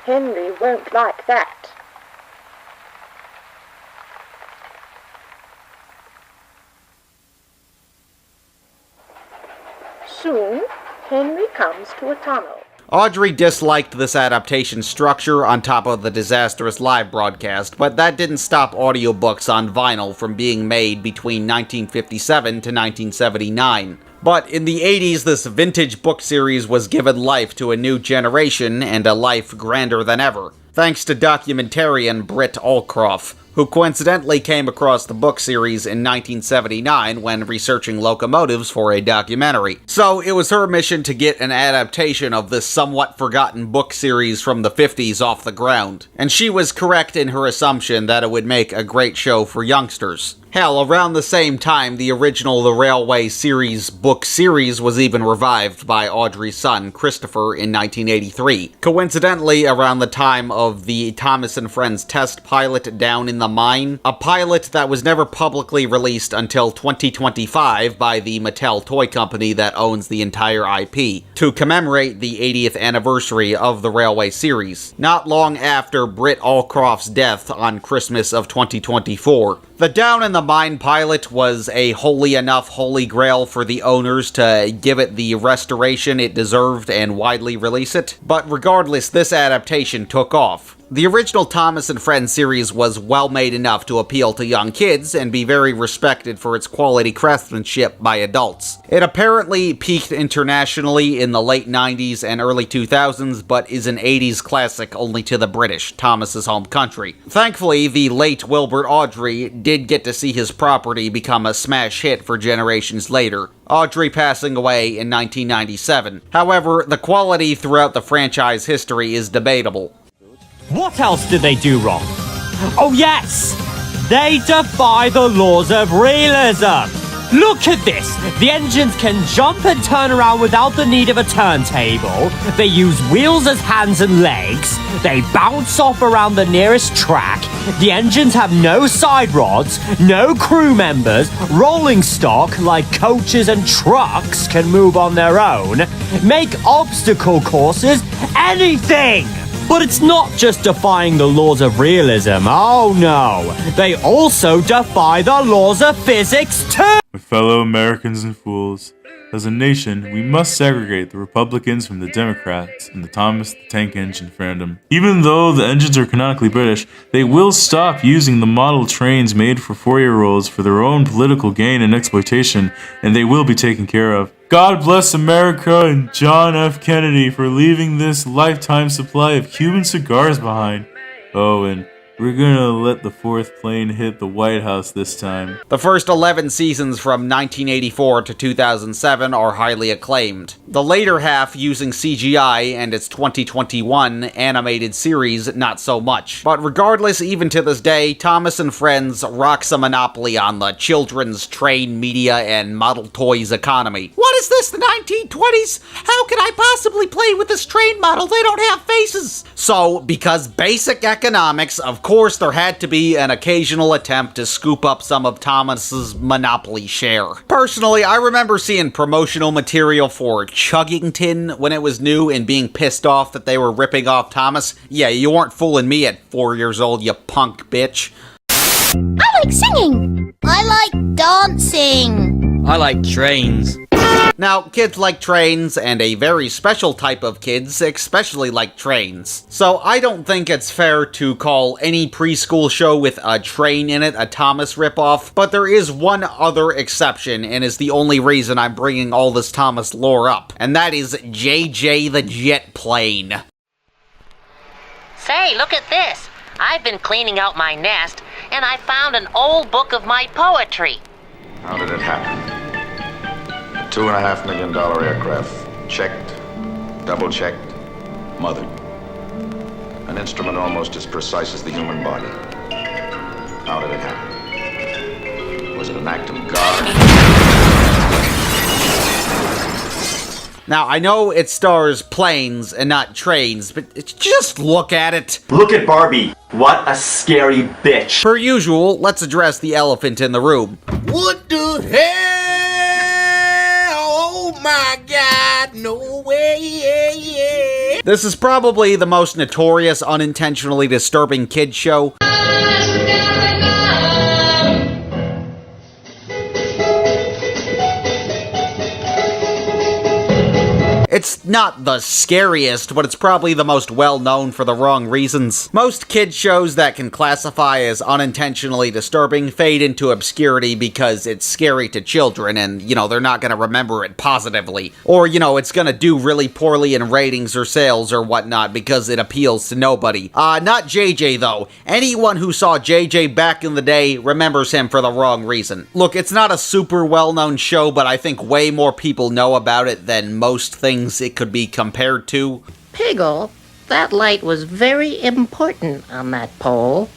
Henry won't like that. Soon, Henry comes to a tunnel. Audrey disliked this adaptation structure on top of the disastrous live broadcast, but that didn't stop audiobooks on vinyl from being made between 1957 to 1979. But in the 80s, this vintage book series was given life to a new generation and a life grander than ever, thanks to documentarian Britt Allcroft, who coincidentally came across the book series in 1979 when researching locomotives for a documentary. So it was her mission to get an adaptation of this somewhat forgotten book series from the 50s off the ground, and she was correct in her assumption that it would make a great show for youngsters. Hell, around the same time, the original The Railway series book series was even revived by Audrey's son, Christopher, in 1983. Coincidentally, around the time of the Thomas and Friends test pilot Down in the Mine, a pilot that was never publicly released until 2025 by the Mattel toy company that owns the entire IP, to commemorate the 80th anniversary of the Railway series, not long after Britt Allcroft's death on Christmas of 2024. The Down in the Mine pilot was a holy enough holy grail for the owners to give it the restoration it deserved and widely release it, but regardless, this adaptation took off. The original Thomas and Friends series was well made enough to appeal to young kids and be very respected for its quality craftsmanship by adults. It apparently peaked internationally in the late 90s and early 2000s, but is an 80s classic only to the British, Thomas's home country. Thankfully, the late Wilbert Audrey did get to see his property become a smash hit for generations later, Audrey passing away in 1997. However, the quality throughout the franchise history is debatable. What else did they do wrong? Oh yes! They defy the laws of realism! Look at this! The engines can jump and turn around without the need of a turntable. They use wheels as hands and legs. They bounce off around the nearest track. The engines have no side rods, no crew members. Rolling stock, like coaches and trucks, can move on their own. Make obstacle courses, anything! But it's not just defying the laws of realism, oh no. They also defy the laws of physics too! My fellow Americans and fools, as a nation, we must segregate the Republicans from the Democrats in the Thomas the Tank Engine fandom. Even though the engines are canonically British, they will stop using the model trains made for 4-year-olds for their own political gain and exploitation, and they will be taken care of. God bless America and John F. Kennedy for leaving this lifetime supply of Cuban cigars behind. Oh, and we're gonna let the 4th plane hit the White House this time. The first 11 seasons from 1984 to 2007 are highly acclaimed. The later half using CGI and its 2021 animated series not so much. But regardless, even to this day, Thomas and Friends rocks a monopoly on the children's train media and model toys economy. What is this, the 1920s? How can I possibly play with this train model? They don't have faces! So, because basic economics of course, there had to be an occasional attempt to scoop up some of Thomas's Monopoly share. Personally, I remember seeing promotional material for Chuggington when it was new and being pissed off that they were ripping off Thomas. Yeah, you weren't fooling me at 4 years old, you punk bitch. I like singing. I like dancing. I like trains. Now, kids like trains, and a very special type of kids especially like trains. So I don't think it's fair to call any preschool show with a train in it a Thomas ripoff, but there is one other exception, and is the only reason I'm bringing all this Thomas lore up, and that is JJ the Jet Plane. Say, look at this. I've been cleaning out my nest, and I found an old book of my poetry. How did it happen? A $2.5 million aircraft, checked, double-checked, mothered. An instrument almost as precise as the human body. How did it happen? Was it an act of God? Now, I know it stars planes and not trains, but just look at it. Look at Barbie. What a scary bitch. Per usual, let's address the elephant in the room. What the hell? Oh my God, no way. This is probably the most notorious unintentionally disturbing kids show. It's not the scariest, but it's probably the most well-known for the wrong reasons. Most kids shows that can classify as unintentionally disturbing fade into obscurity because it's scary to children and, you know, they're not gonna remember it positively. Or, you know, it's gonna do really poorly in ratings or sales or whatnot because it appeals to nobody. Not JJ though. Anyone who saw JJ back in the day remembers him for the wrong reason. Look, it's not a super well-known show, but I think way more people know about it than most things it could be compared to. Piggle, that light was very important on that pole.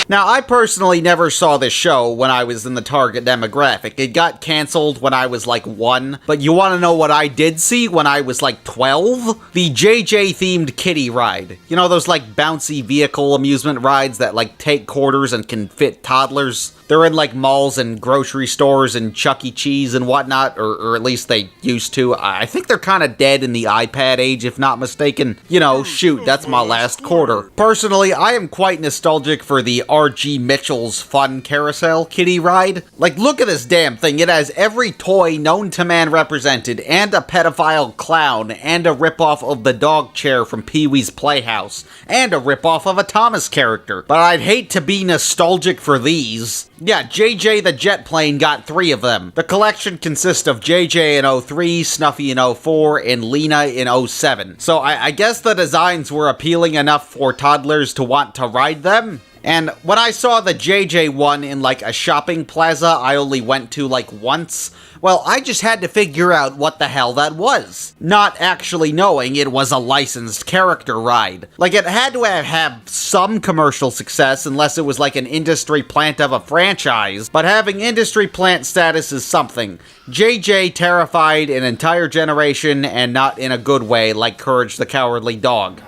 Now, I personally never saw this show when I was in the target demographic. It got canceled when I was like 1, but you want to know what I did see when I was like 12? The JJ-themed kiddie ride. You know, those like bouncy vehicle amusement rides that like take quarters and can fit toddlers? They're in like malls and grocery stores and Chuck E. Cheese and whatnot, or at least they used to. I think they're kind of dead in the iPad age, if not mistaken. You know, shoot, that's my last quarter. Personally, I am quite nostalgic for the R.G. Mitchell's Fun Carousel kiddie ride. Like, look at this damn thing. It has every toy known to man represented, and a pedophile clown, and a ripoff of the dog chair from Pee-wee's Playhouse, and a ripoff of a Thomas character. But I'd hate to be nostalgic for these. Yeah, JJ the Jet Plane got 3 of them. The collection consists of JJ in 03, Snuffy in 04, and Lena in 07. So I guess the designs were appealing enough for toddlers to want to ride them. And when I saw the JJ one in like a shopping plaza I only went to like once, well, I just had to figure out what the hell that was. Not actually knowing it was a licensed character ride. Like, it had to have some commercial success unless it was like an industry plant of a franchise, but having industry plant status is something. JJ terrified an entire generation, and not in a good way like Courage the Cowardly Dog.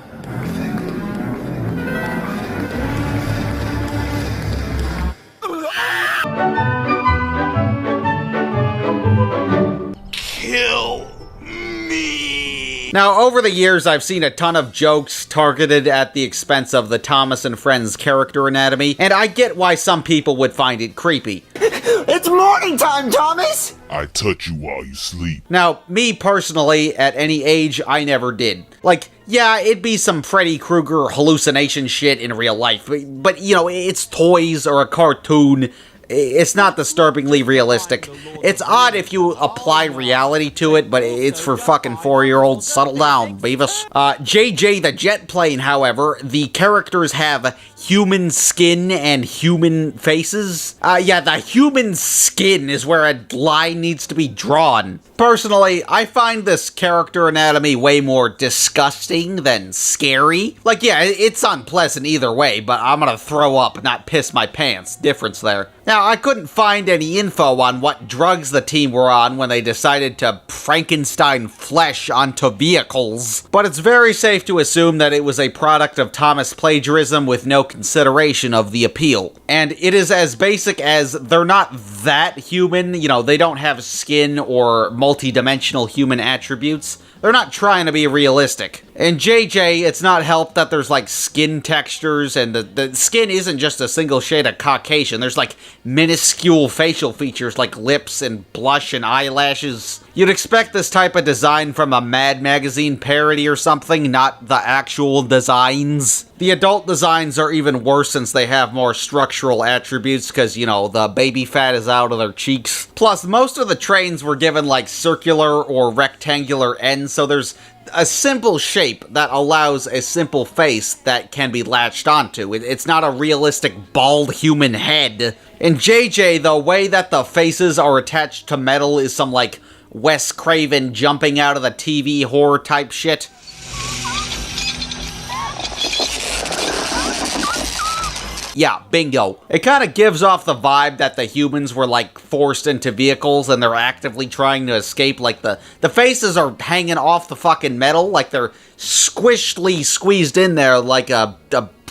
Kill me. Now, over the years, I've seen a ton of jokes targeted at the expense of the Thomas and Friends character anatomy, and I get why some people would find it creepy. It's morning time, Thomas! I touch you while you sleep. Now, me personally, at any age, I never did. Like, yeah, it'd be some Freddy Krueger hallucination shit in real life, but you know, it's toys or a cartoon. It's not disturbingly realistic. It's odd if you apply reality to it, but it's for fucking 4-year-olds. Settle down, Beavis. JJ the Jet Plane, however, the characters have human skin and human faces. Yeah, the human skin is where a line needs to be drawn. Personally, I find this character anatomy way more disgusting than scary. Like, yeah, it's unpleasant either way, but I'm gonna throw up, not piss my pants. Difference there. Now, I couldn't find any info on what drugs the team were on when they decided to Frankenstein flesh onto vehicles, but it's very safe to assume that it was a product of Thomas plagiarism with no consideration of the appeal. And it is as basic as they're not that human, you know, they don't have skin or multi-dimensional human attributes. They're not trying to be realistic. In JJ, it's not helped that there's like skin textures, and the skin isn't just a single shade of Caucasian. There's like minuscule facial features like lips and blush and eyelashes. You'd expect this type of design from a Mad Magazine parody or something, not the actual designs. The adult designs are even worse since they have more structural attributes because, you know, the baby fat is out of their cheeks. Plus, most of the trains were given like circular or rectangular ends, so there's a simple shape that allows a simple face that can be latched onto. It's not a realistic bald human head. In JJ, the way that the faces are attached to metal is some like Wes Craven jumping out of the TV horror type shit. Yeah, bingo. It kind of gives off the vibe that the humans were, like, forced into vehicles and they're actively trying to escape. Like, the faces are hanging off the fucking metal, like they're squishedly squeezed in there like a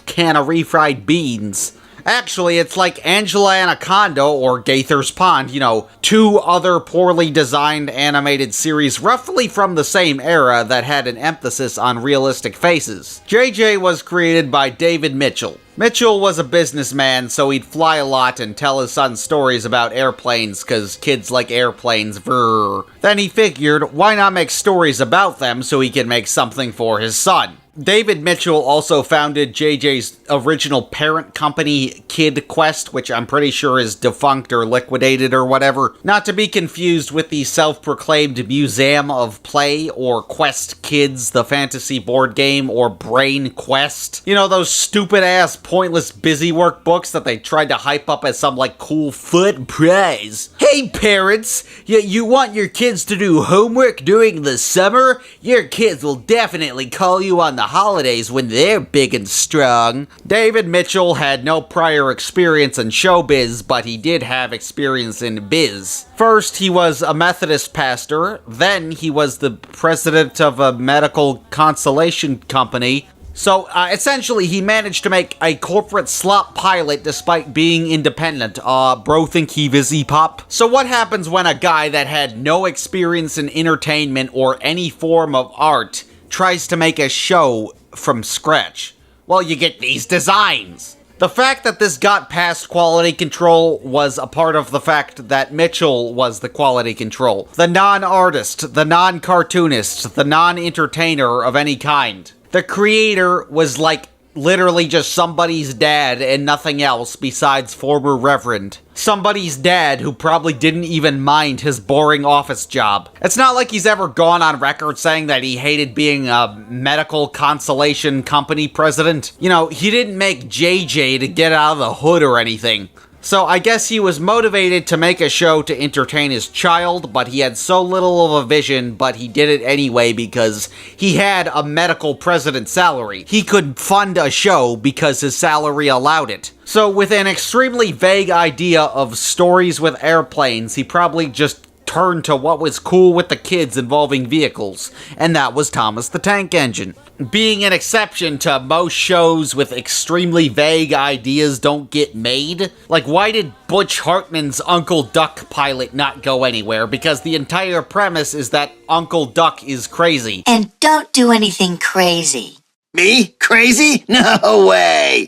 can of refried beans. Actually, it's like Angela Anaconda or Gaither's Pond, you know, two other poorly designed animated series roughly from the same era that had an emphasis on realistic faces. JJ was created by David Mitchell. Mitchell was a businessman, so he'd fly a lot and tell his son stories about airplanes, cause kids like airplanes, vrr. Then he figured, why not make stories about them so he could make something for his son? David Mitchell also founded JJ's original parent company, Kid Quest, which I'm pretty sure is defunct or liquidated or whatever. Not to be confused with the self-proclaimed Museum of Play or Quest Kids, the fantasy board game, or Brain Quest. You know, those stupid-ass, pointless busy work books that they tried to hype up as some, like, cool foot prize. Hey, parents! You want your kids to do homework during the summer? Your kids will definitely call you on the holidays when they're big and strong. David Mitchell had no prior experience in showbiz, but he did have experience in biz. First, he was a Methodist pastor, then he was the president of a medical consolation company. So, essentially, he managed to make a corporate slop pilot despite being independent. Bro think he Vizzy Pop? So what happens when a guy that had no experience in entertainment or any form of art tries to make a show from scratch? Well, you get these designs. The fact that this got past quality control was a part of the fact that Mitchell was the quality control. The non-artist, the non-cartoonist, the non-entertainer of any kind. The creator was like literally just somebody's dad and nothing else besides former reverend. Somebody's dad who probably didn't even mind his boring office job. It's not like he's ever gone on record saying that he hated being a medical consolation company president. You know, he didn't make JJ to get out of the hood or anything. So I guess he was motivated to make a show to entertain his child, but he had so little of a vision, but he did it anyway because he had a medical president's salary. He could fund a show because his salary allowed it. So with an extremely vague idea of stories with airplanes, he probably just turned to what was cool with the kids involving vehicles, and that was Thomas the Tank Engine. Being an exception to most shows with extremely vague ideas don't get made. Like, why did Butch Hartman's Uncle Duck pilot not go anywhere? Because the entire premise is that Uncle Duck is crazy. And don't do anything crazy. Me? Crazy? No way!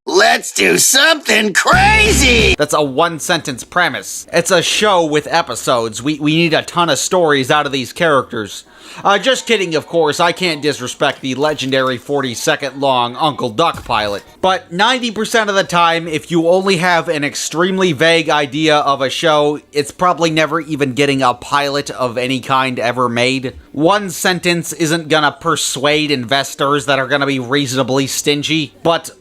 Let's do something crazy! That's a one-sentence premise. It's a show with episodes. We need a ton of stories out of these characters. Just kidding, of course. I can't disrespect the legendary 40-second-long Uncle Duck pilot. But 90% of the time, if you only have an extremely vague idea of a show, it's probably never even getting a pilot of any kind ever made. One sentence isn't gonna persuade investors that are gonna be reasonably stingy. But,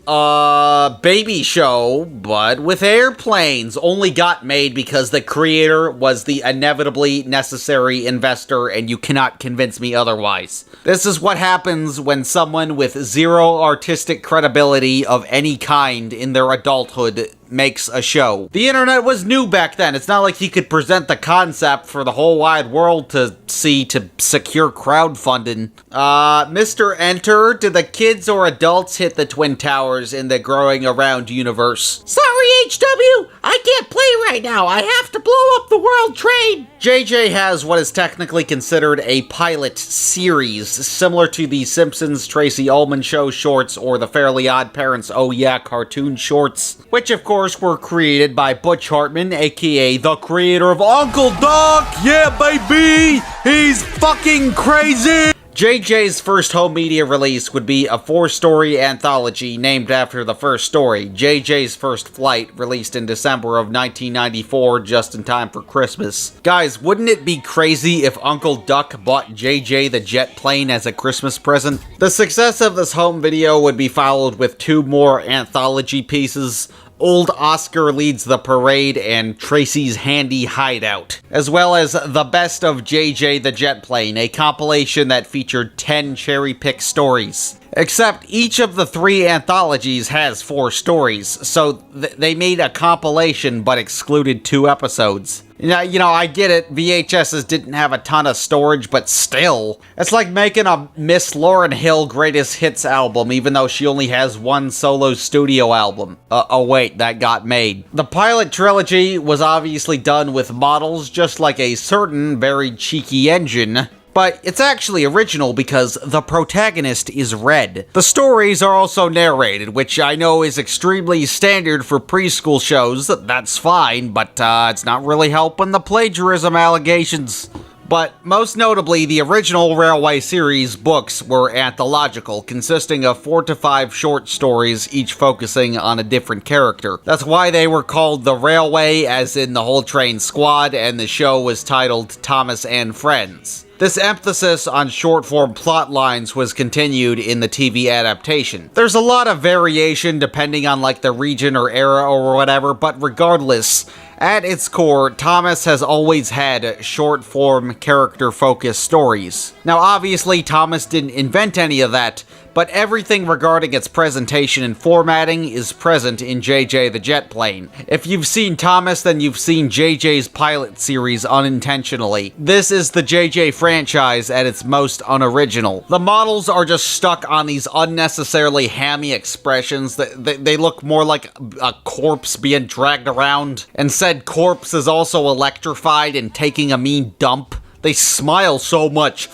baby show, but with airplanes, only got made because the creator was the inevitably necessary investor, and you cannot convince me otherwise. This is what happens when someone with zero artistic credibility of any kind in their adulthood makes a show. The internet was new back then. It's not like he could present the concept for the whole wide world to see to secure crowdfunding. Mr. Enter, did the kids or adults hit the Twin Towers in the Growing Around universe? Sorry, HW, I can't play right now. I have to blow up the World Trade. JJ has what is technically considered a pilot series, similar to the Simpsons Tracy Ullman Show shorts or the Fairly Odd Parents Oh Yeah cartoon shorts, which of course were created by Butch Hartman, aka the creator of Uncle Duck. Yeah, baby! He's fucking crazy! JJ's first home media release would be a 4-story anthology named after the first story, JJ's First Flight, released in December of 1994, just in time for Christmas. Guys, wouldn't it be crazy if Uncle Duck bought JJ the jet plane as a Christmas present? The success of this home video would be followed with 2 more anthology pieces, Old Oscar Leads the Parade and Tracy's Handy Hideout, as well as The Best of JJ the Jet Plane, a compilation that featured 10 cherry-picked stories. Except each of the 3 anthologies has 4 stories, so they made a compilation but excluded 2 episodes. Now, you know, I get it, VHSs didn't have a ton of storage, but still. It's like making a Miss Lauryn Hill Greatest Hits album, even though she only has 1 solo studio album. Oh wait, that got made. The pilot trilogy was obviously done with models, just like a certain very cheeky engine. But it's actually original because the protagonist is red. The stories are also narrated, which I know is extremely standard for preschool shows. That's fine, but it's not really helping the plagiarism allegations. But most notably, the original Railway series books were anthological, consisting of 4 to 5 short stories, each focusing on a different character. That's why they were called The Railway, as in the whole train squad, and the show was titled Thomas and Friends. This emphasis on short-form plot lines was continued in the TV adaptation. There's a lot of variation depending on like the region or era or whatever, but regardless, at its core, Thomas has always had short-form, character-focused stories. Now obviously, Thomas didn't invent any of that, but everything regarding its presentation and formatting is present in JJ the Jet Plane. If you've seen Thomas, then you've seen JJ's pilot series unintentionally. This is the JJ franchise at its most unoriginal. The models are just stuck on these unnecessarily hammy expressions. They look more like a corpse being dragged around, and said corpse is also electrified and taking a mean dump. They smile so much.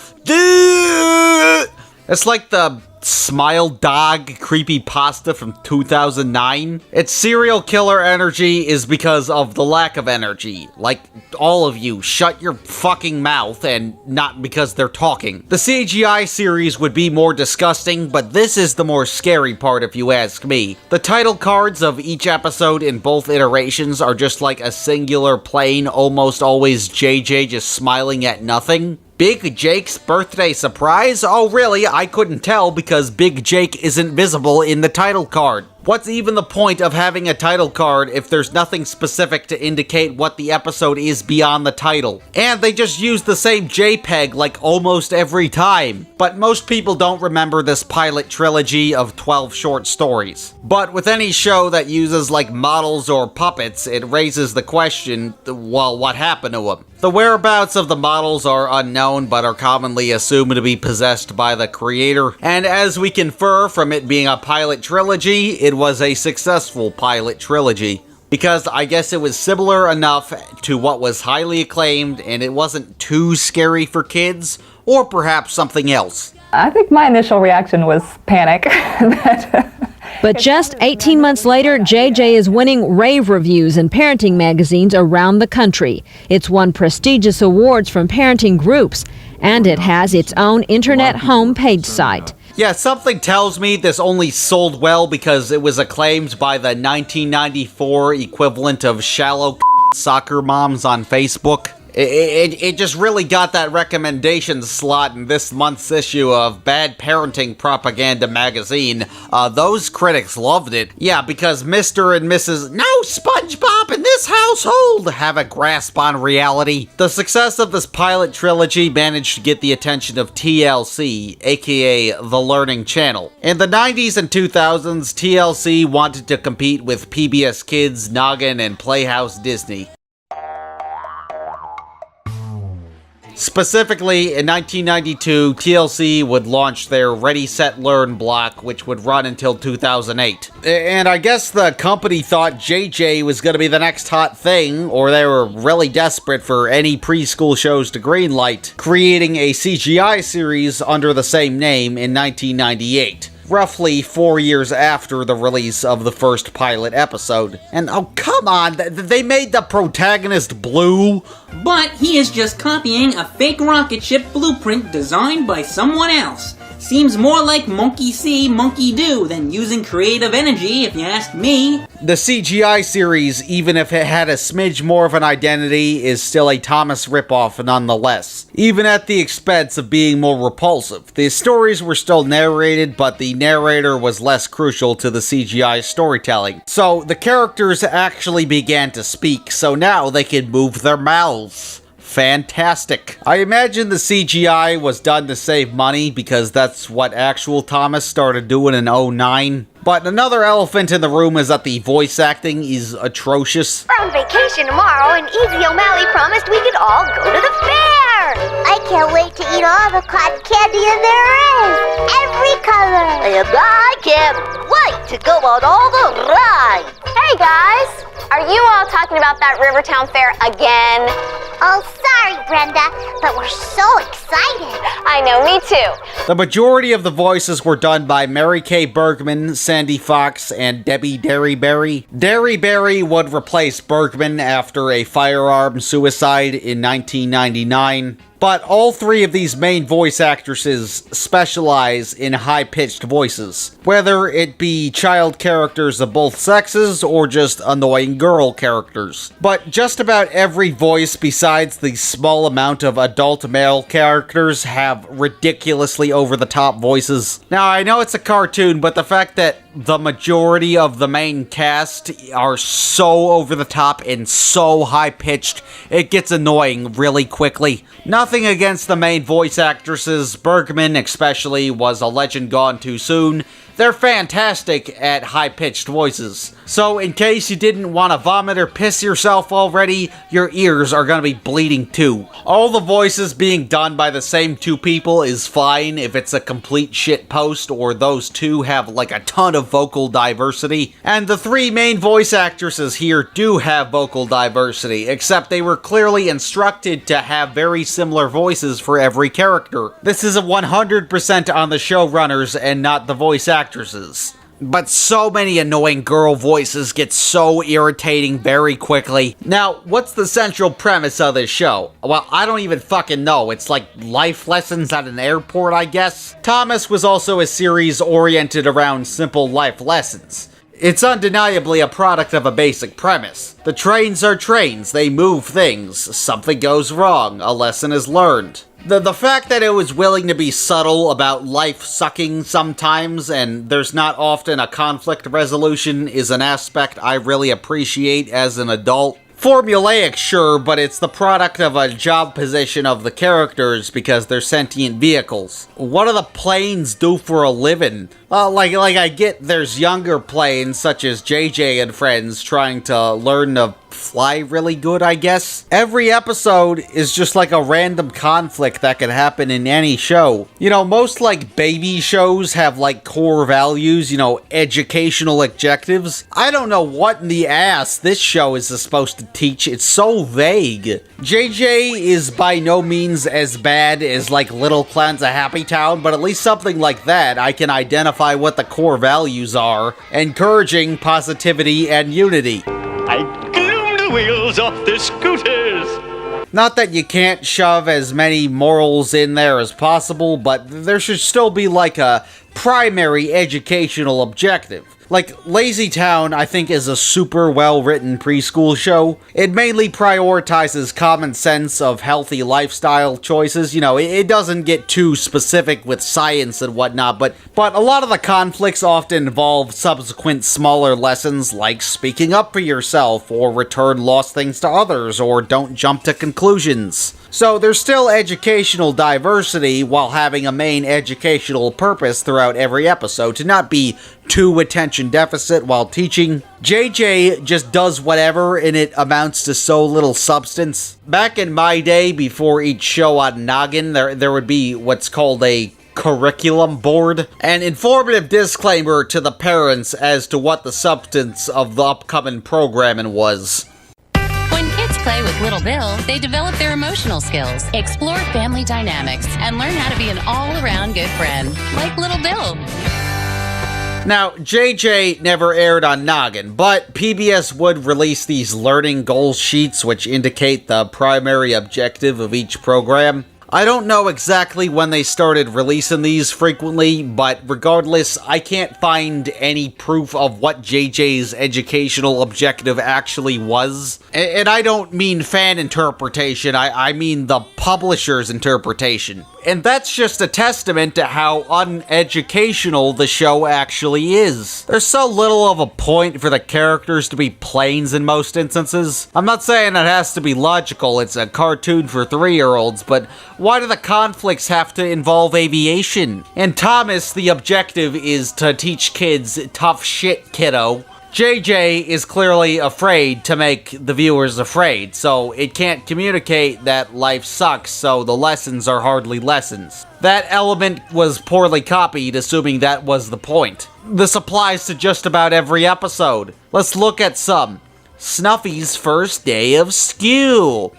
It's like the Smile Dog creepypasta from 2009. Its serial killer energy is because of the lack of energy. Like, all of you, shut your fucking mouth, and not because they're talking. The CGI series would be more disgusting, but this is the more scary part if you ask me. The title cards of each episode in both iterations are just like a singular plain, almost always JJ just smiling at nothing. Big Jake's birthday surprise? Oh really? I couldn't tell because Big Jake isn't visible in the title card. What's even the point of having a title card if there's nothing specific to indicate what the episode is beyond the title? And they just use the same JPEG like almost every time. But most people don't remember this pilot trilogy of 12 short stories. But with any show that uses like models or puppets, it raises the question, well, what happened to them? The whereabouts of the models are unknown, but are commonly assumed to be possessed by the creator. And as we confer from it being a pilot trilogy, it was a successful pilot trilogy. Because I guess it was similar enough to what was highly acclaimed, and it wasn't too scary for kids, or perhaps something else. I think my initial reaction was panic. But just 18 months later, JJ is winning rave reviews in parenting magazines around the country. It's won prestigious awards from parenting groups, and it has its own internet homepage site. Yeah, something tells me this only sold well because it was acclaimed by the 1994 equivalent of shallow soccer moms on Facebook. It just really got that recommendation slot in this month's issue of Bad Parenting Propaganda magazine. Those critics loved it. Yeah, because Mr. and Mrs. No SpongeBob in this household have a grasp on reality. The success of this pilot trilogy managed to get the attention of TLC, aka The Learning Channel. In the 90s and 2000s, TLC wanted to compete with PBS Kids, Noggin, and Playhouse Disney. Specifically, in 1992, TLC would launch their Ready, Set, Learn block, which would run until 2008. And I guess the company thought JJ was going to be the next hot thing, or they were really desperate for any preschool shows to greenlight, creating a CGI series under the same name in 1998. Roughly 4 years after the release of the first pilot episode. And oh, come on, they made the protagonist blue? But he is just copying a fake rocket ship blueprint designed by someone else. Seems more like monkey see, monkey do than using creative energy, if you ask me. The CGI series, even if it had a smidge more of an identity, is still a Thomas ripoff nonetheless, even at the expense of being more repulsive. The stories were still narrated, but the narrator was less crucial to the CGI storytelling. So the characters actually began to speak, so now they can move their mouths. Fantastic. I imagine the CGI was done to save money because that's what actual Thomas started doing in 2009. But another elephant in the room is that the voice acting is atrocious. We're on vacation tomorrow, and Easy O'Malley promised we could all go to the fair. I can't wait to eat all the cotton candy there is. Every color. And I can't wait to go on all the rides. Hey guys, are you all talking about that Rivertown Fair again? Oh, sorry, Brenda, but we're so excited. I know, me too. The majority of the voices were done by Mary Kay Bergman, Sandy Fox, and Debbie Derryberry. Derryberry would replace Bergman after a firearm suicide in 1999. But all three of these main voice actresses specialize in high-pitched voices, whether it be child characters of both sexes or just annoying girl characters. But just about every voice besides the small amount of adult male characters have ridiculously over-the-top voices. Now, I know it's a cartoon, but the fact that the majority of the main cast are so over-the-top and so high-pitched, it gets annoying really quickly. Nothing against the main voice actresses, Bergman especially was a legend gone too soon. They're fantastic at high-pitched voices. So in case you didn't want to vomit or piss yourself already, your ears are going to be bleeding too. All the voices being done by the same two people is fine if it's a complete shit post or those two have like a ton of vocal diversity. And the three main voice actresses here do have vocal diversity, except they were clearly instructed to have very similar voices for every character. This is a 100% on the showrunners and not the voice actresses. But so many annoying girl voices get so irritating very quickly. Now, what's the central premise of this show? Well, I don't even fucking know. It's like life lessons at an airport, I guess? Thomas was also a series oriented around simple life lessons. It's undeniably a product of a basic premise. The trains are trains, they move things. Something goes wrong, a lesson is learned. The fact that it was willing to be subtle about life sucking sometimes and there's not often a conflict resolution is an aspect I really appreciate as an adult. Formulaic, sure, but it's the product of a job position of the characters because they're sentient vehicles. What do the planes do for a living? Like I get there's younger planes such as JJ and friends trying to learn to fly really good, I guess. Every episode is just like a random conflict that could happen in any show. You know, most like baby shows have like core values, you know, educational objectives. I don't know what in the ass this show is supposed to teach. It's so vague. JJ is by no means as bad as like Little Clowns of Happy Town, but at least something like that I can identify what the core values are, encouraging positivity and unity. I gloomed the wheels off the scooters. Not that you can't shove as many morals in there as possible, but there should still be like a primary educational objective. Like, Lazy Town, I think, is a super well-written preschool show. It mainly prioritizes common sense of healthy lifestyle choices. You know, it doesn't get too specific with science and whatnot, but a lot of the conflicts often involve subsequent smaller lessons like speaking up for yourself, or return lost things to others, or don't jump to conclusions. So there's still educational diversity while having a main educational purpose throughout every episode to not be too attention deficit while teaching. JJ just does whatever and it amounts to so little substance. Back in my day, before each show on Noggin, there would be what's called a curriculum board, an informative disclaimer to the parents as to what the substance of the upcoming programming was. When kids play with Little Bill, they develop their emotional skills, explore family dynamics, and learn how to be an all-around good friend, like Little Bill. Now, JJ never aired on Noggin, but PBS would release these learning goal sheets which indicate the primary objective of each program. I don't know exactly when they started releasing these frequently, but regardless, I can't find any proof of what JJ's educational objective actually was. And I don't mean fan interpretation, I mean the publisher's interpretation. And that's just a testament to how uneducational the show actually is. There's so little of a point for the characters to be planes in most instances. I'm not saying it has to be logical, it's a cartoon for 3-year-olds, but why do the conflicts have to involve aviation? And Thomas, the objective is to teach kids tough shit, kiddo. JJ is clearly afraid to make the viewers afraid, so it can't communicate that life sucks, so the lessons are hardly lessons. That element was poorly copied, assuming that was the point. This applies to just about every episode. Let's look at some. Snuffy's first day of school.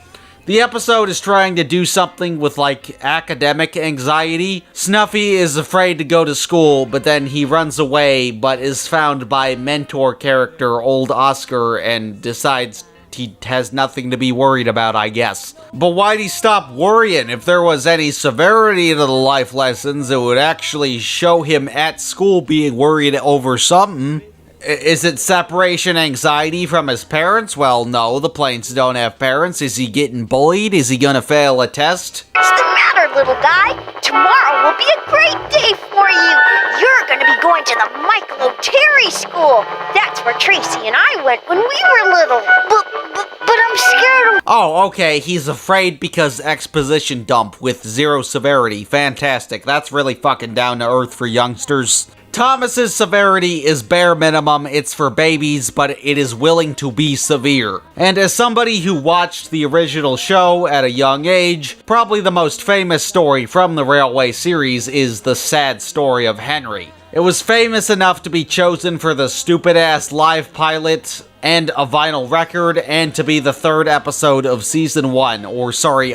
The episode is trying to do something with, like, academic anxiety. Snuffy is afraid to go to school, but then he runs away, but is found by mentor character Old Oscar and decides he has nothing to be worried about, I guess. But why'd he stop worrying? If there was any severity to the life lessons, it would actually show him at school being worried over something. Is it separation anxiety from his parents? Well, no, the planes don't have parents. Is he getting bullied? Is he gonna fail a test? What's the matter, little guy? Tomorrow will be a great day for you. You're gonna be going to the Michael O'Terry School. That's where Tracy and I went when we were little. But I'm scared of... Oh, okay, he's afraid because exposition dump with zero severity. Fantastic. That's really fucking down to earth for youngsters. Thomas's severity is bare minimum, it's for babies, but it is willing to be severe. And as somebody who watched the original show at a young age, probably the most famous story from the Railway series is the sad story of Henry. It was famous enough to be chosen for the stupid-ass live pilot and a vinyl record, and to be the 3rd episode of season 1, or sorry,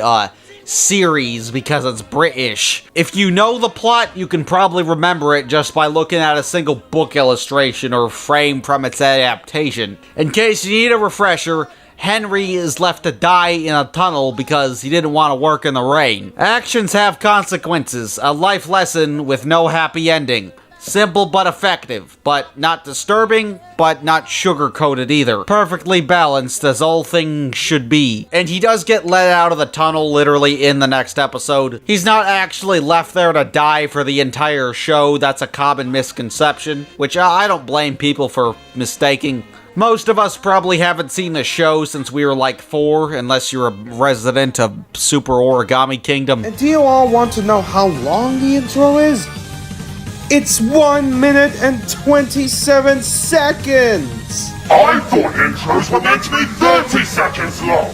series, because it's British. If you know the plot, you can probably remember it just by looking at a single book illustration or frame from its adaptation. In case you need a refresher, Henry is left to die in a tunnel because he didn't want to work in the rain. Actions have consequences, a life lesson with no happy ending. Simple but effective, but not disturbing, but not sugar-coated either. Perfectly balanced as all things should be. And he does get let out of the tunnel literally in the next episode. He's not actually left there to die for the entire show. That's a common misconception, which I don't blame people for mistaking. Most of us probably haven't seen the show since we were like 4, unless you're a resident of Super Origami Kingdom. And do you all want to know how long the intro is? It's 1 minute and 27 seconds! I thought intros were meant to be 30 seconds long!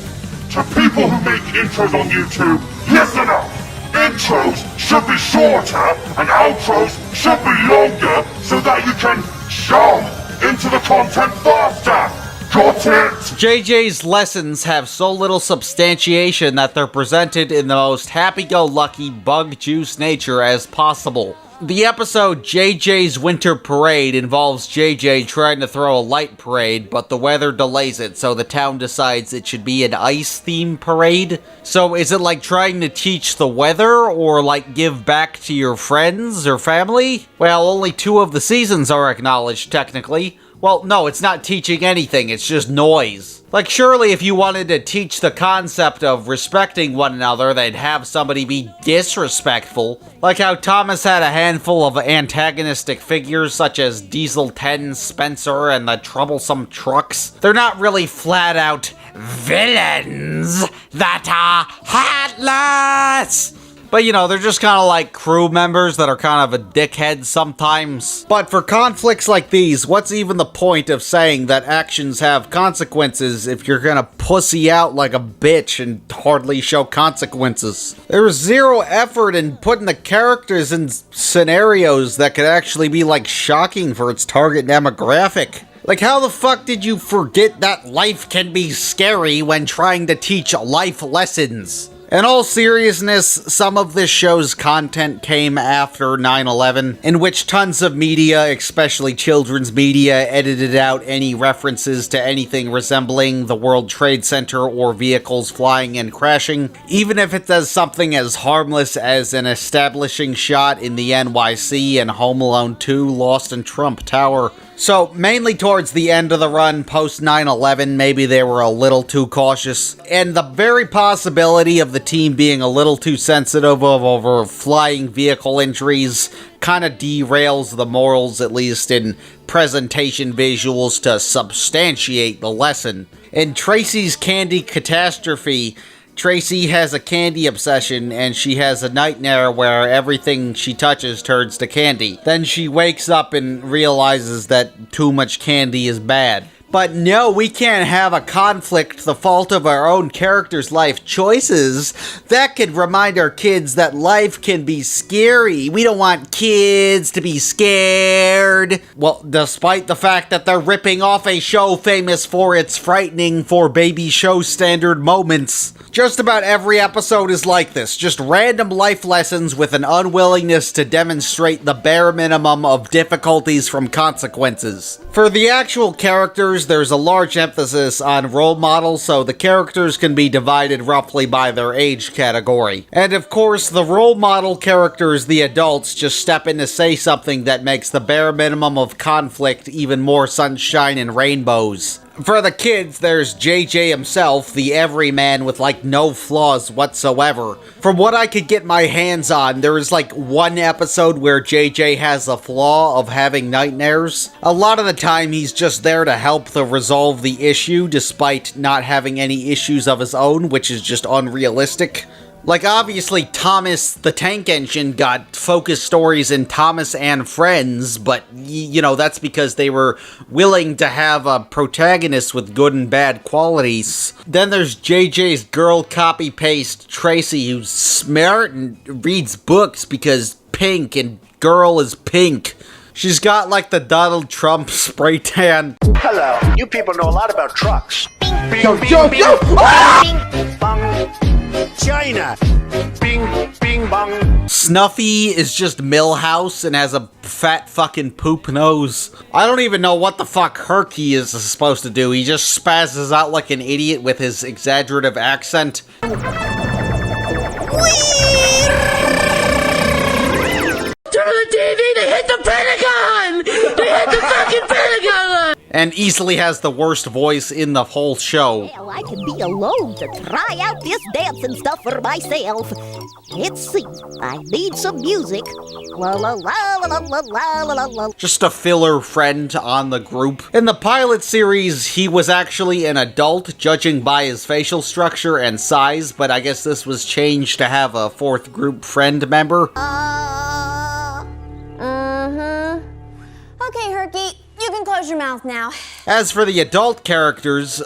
To people who make intros on YouTube, listen up! Intros should be shorter and outros should be longer so that you can jump into the content faster! JJ's lessons have so little substantiation that they're presented in the most happy-go-lucky, bug-juice nature as possible. The episode JJ's Winter Parade involves JJ trying to throw a light parade, but the weather delays it, so the town decides it should be an ice-themed parade. So is it like trying to teach the weather, or like give back to your friends or family? Well, only 2 of the seasons are acknowledged, technically. Well, no, it's not teaching anything, it's just noise. Like, surely if you wanted to teach the concept of respecting one another, they'd have somebody be disrespectful. Like how Thomas had a handful of antagonistic figures such as Diesel 10, Spencer, and the Troublesome Trucks. They're not really flat-out villains that are heartless! But, you know, they're just kind of like crew members that are kind of a dickhead sometimes. But for conflicts like these, what's even the point of saying that actions have consequences if you're gonna pussy out like a bitch and hardly show consequences? There's zero effort in putting the characters in scenarios that could actually be, like, shocking for its target demographic. Like, how the fuck did you forget that life can be scary when trying to teach life lessons? In all seriousness, some of this show's content came after 9/11, in which tons of media, especially children's media, edited out any references to anything resembling the World Trade Center or vehicles flying and crashing, even if it does something as harmless as an establishing shot in the NYC and Home Alone 2 Lost in Trump Tower. So, mainly towards the end of the run, post 9/11, maybe they were a little too cautious, and the very possibility of the team being a little too sensitive over flying vehicle injuries kind of derails the morals, at least in presentation visuals, to substantiate the lesson. In Tracy's Candy Catastrophe, Tracy has a candy obsession, and she has a nightmare where everything she touches turns to candy. Then she wakes up and realizes that too much candy is bad. But no, we can't have a conflict the fault of our own character's life choices. That could remind our kids that life can be scary. We don't want kids to be scared. Well, despite the fact that they're ripping off a show famous for its frightening for baby show standard moments. Just about every episode is like this, just random life lessons with an unwillingness to demonstrate the bare minimum of difficulties from consequences. For the actual characters, there's a large emphasis on role models, so the characters can be divided roughly by their age category. And of course, the role model characters, the adults, just step in to say something that makes the bare minimum of conflict even more sunshine and rainbows. For the kids, there's JJ himself, the everyman with like no flaws whatsoever. From what I could get my hands on, there is like one episode where JJ has a flaw of having nightmares. A lot of the time he's just there to help resolve the issue despite not having any issues of his own, which is just unrealistic. Like, obviously, Thomas the Tank Engine got focus stories in Thomas and Friends, but, you know, that's because they were willing to have a protagonist with good and bad qualities. Then there's JJ's girl copy-paste Tracy, who's smart and reads books because pink and girl is pink. She's got, like, the Donald Trump spray tan. Hello, you people know a lot about trucks. Bing, Yo, bing, yo, bing, yo! bing, Ah! bing, bong. China. Bing, bing, bong. Snuffy is just Millhouse and has a fat fucking poop nose. I don't even know what the fuck Herky is supposed to do. He just spazzes out like an idiot with his exaggerative accent. To the TV, they hit the Pentagon! They hit the fucking Pentagon! And easily has the worst voice in the whole show. Well, I can be alone to try out this dancing stuff for myself. Let's see. I need some music. La la la la la la la la. Just a filler friend on the group. In the pilot series, he was actually an adult, judging by his facial structure and size, but I guess this was changed to have a fourth group friend member. Okay, Herky, you can close your mouth now. As for the adult characters,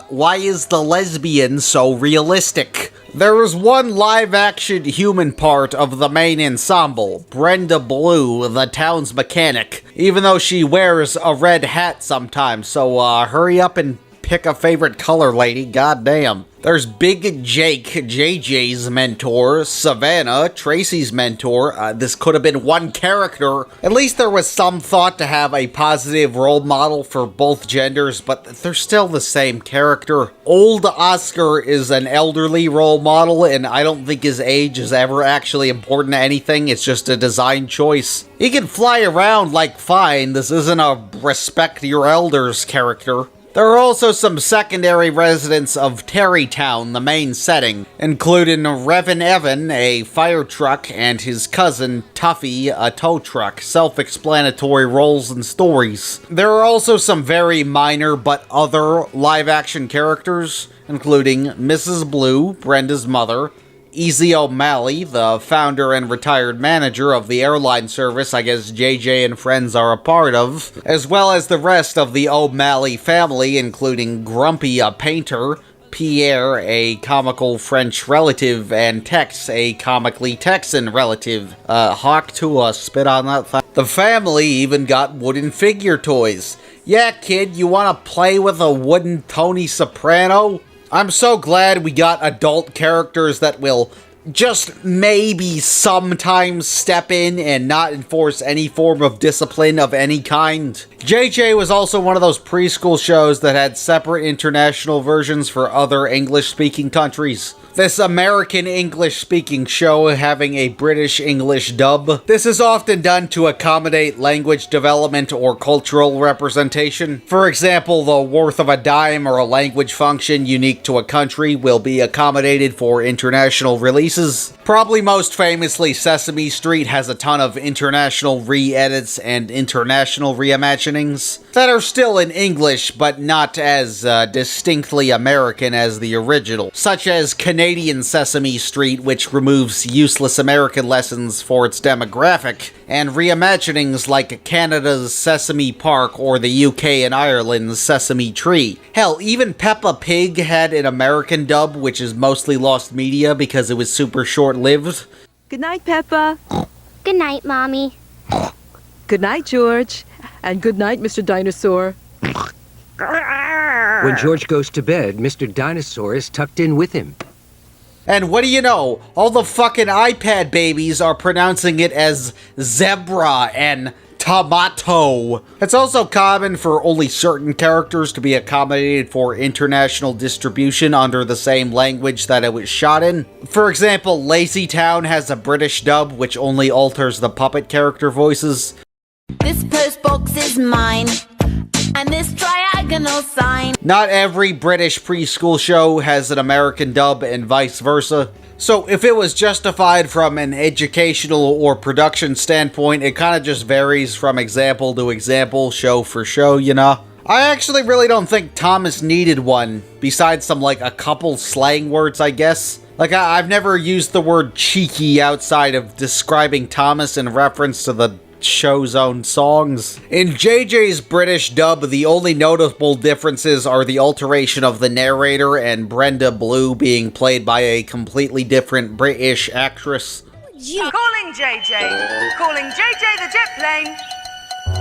why is the lesbian so realistic? There was one live-action human part of the main ensemble, Brenda Blue, the town's mechanic, even though she wears a red hat sometimes, so hurry up and pick a favorite color, lady. Goddamn. There's Big Jake, JJ's mentor, Savannah, Tracy's mentor. This could have been one character. At least there was some thought to have a positive role model for both genders, but they're still the same character. Old Oscar is an elderly role model, and I don't think his age is ever actually important to anything. It's just a design choice. He can fly around like fine. This isn't a respect your elders character. There are also some secondary residents of Terrytown, the main setting, including Revan Evan, a fire truck, and his cousin, Tuffy, a tow truck. Self-explanatory roles and stories. There are also some very minor but other live-action characters, including Mrs. Blue, Brenda's mother, Easy O'Malley, the founder and retired manager of the airline service I guess JJ and friends are a part of, as well as the rest of the O'Malley family, including Grumpy, a painter, Pierre, a comical French relative, and Tex, a comically Texan relative. Hawk to spit on that. The family even got wooden figure toys. Yeah, kid, you wanna play with a wooden Tony Soprano? I'm so glad we got adult characters that will just maybe sometimes step in and not enforce any form of discipline of any kind. JJ was also one of those preschool shows that had separate international versions for other English-speaking countries. This American English-speaking show having a British English dub. This is often done to accommodate language development or cultural representation. For example, the worth of a dime or a language function unique to a country will be accommodated for international releases. Probably most famously, Sesame Street has a ton of international re-edits and international reimaginings that are still in English, but not as distinctly American as the original, such as Canadian Sesame Street, which removes useless American lessons for its demographic, and reimaginings like Canada's Sesame Park or the UK and Ireland's Sesame Tree. Hell, even Peppa Pig had an American dub, which is mostly lost media because it was super short-lived. Good night, Peppa. Good night, Mommy. Good night, George. And good night, Mr. Dinosaur. When George goes to bed, Mr. Dinosaur is tucked in with him. And what do you know? All the fucking iPad babies are pronouncing it as zebra and tomato. It's also common for only certain characters to be accommodated for international distribution under the same language that it was shot in. For example, Lazy Town has a British dub which only alters the puppet character voices. This post box is mine, and this triagonal sign. Not every British preschool show has an American dub and vice versa. So if it was justified from an educational or production standpoint, it kind of just varies from example to example, show for show, you know? I actually really don't think Thomas needed one, besides some, like, a couple slang words, I guess. Like, I've never used the word cheeky outside of describing Thomas in reference to the show's own songs. In JJ's British dub, the only notable differences are the alteration of the narrator and Brenda Blue being played by a completely different British actress. Calling JJ. Calling JJ the jet plane.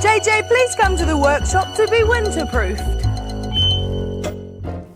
JJ, please come to the workshop to be winterproofed.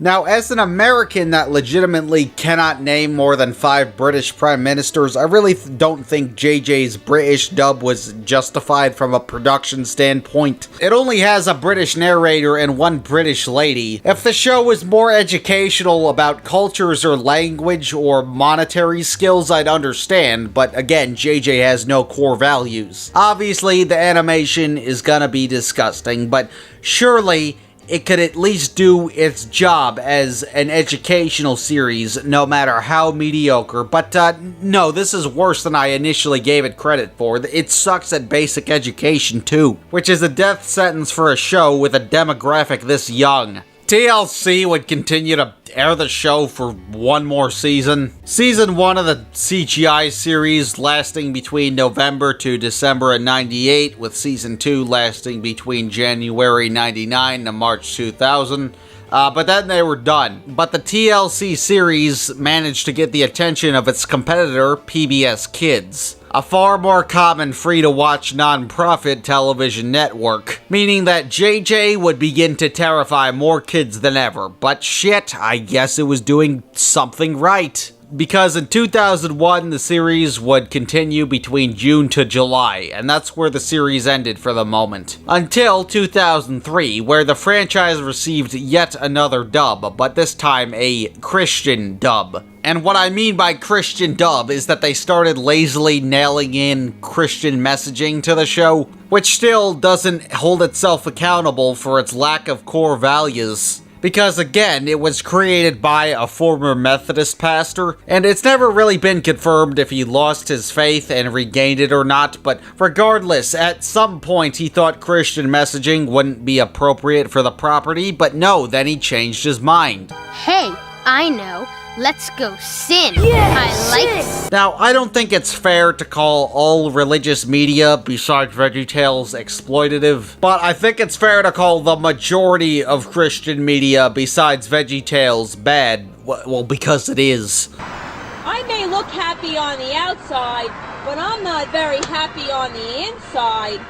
Now, as an American that legitimately cannot name more than 5 British prime ministers, I really don't think JJ's British dub was justified from a production standpoint. It only has a British narrator and 1 British lady. If the show was more educational about cultures or language or monetary skills, I'd understand, but again, JJ has no core values. Obviously, the animation is gonna be disgusting, but surely it could at least do its job as an educational series, no matter how mediocre. But no, this is worse than I initially gave it credit for. It sucks at basic education too, which is a death sentence for a show with a demographic this young. TLC would continue to air the show for 1 more season. Season 1 of the CGI series lasting between November to December of '98, with Season 2 lasting between January '99 to March 2000. But then they were done. But the TLC series managed to get the attention of its competitor, PBS Kids. a far more common free-to-watch non-profit television network, meaning that JJ would begin to terrify more kids than ever. But shit, I guess it was doing something right. Because in 2001, the series would continue between June to July, and that's where the series ended for the moment. Until 2003, where the franchise received yet another dub, but this time a Christian dub. And what I mean by Christian dub is that they started lazily nailing in Christian messaging to the show, which still doesn't hold itself accountable for its lack of core values. Because again, it was created by a former Methodist pastor, and it's never really been confirmed if he lost his faith and regained it or not, but regardless, at some point he thought Christian messaging wouldn't be appropriate for the property, but no, then he changed his mind. Hey, I know. Let's go sin. Yeah, I like it. Now, I don't think it's fair to call all religious media besides VeggieTales exploitative, but I think it's fair to call the majority of Christian media besides VeggieTales bad. Well, because it is. I may look happy on the outside, but I'm not very happy on the inside.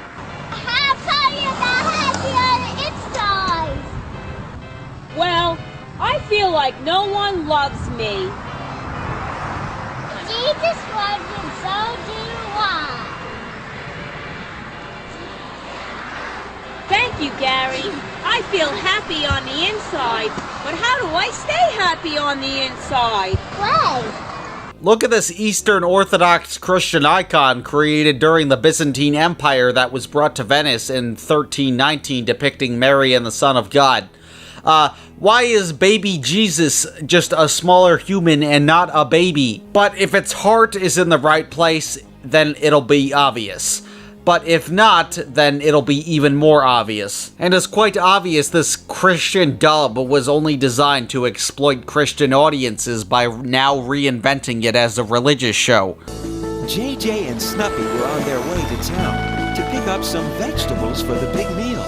How come you're not happy on the inside? Well, I feel like no one loves me. Jesus loves you, so do I. Thank you, Gary. I feel happy on the inside, but how do I stay happy on the inside? Play. Look at this Eastern Orthodox Christian icon created during the Byzantine Empire that was brought to Venice in 1319 depicting Mary and the Son of God. Why is baby Jesus just a smaller human and not a baby? But if its heart is in the right place, then it'll be obvious. But if not, then it'll be even more obvious. And it's quite obvious this Christian dub was only designed to exploit Christian audiences by now reinventing it as a religious show. JJ and Snuffy were on their way to town to pick up some vegetables for the big meal.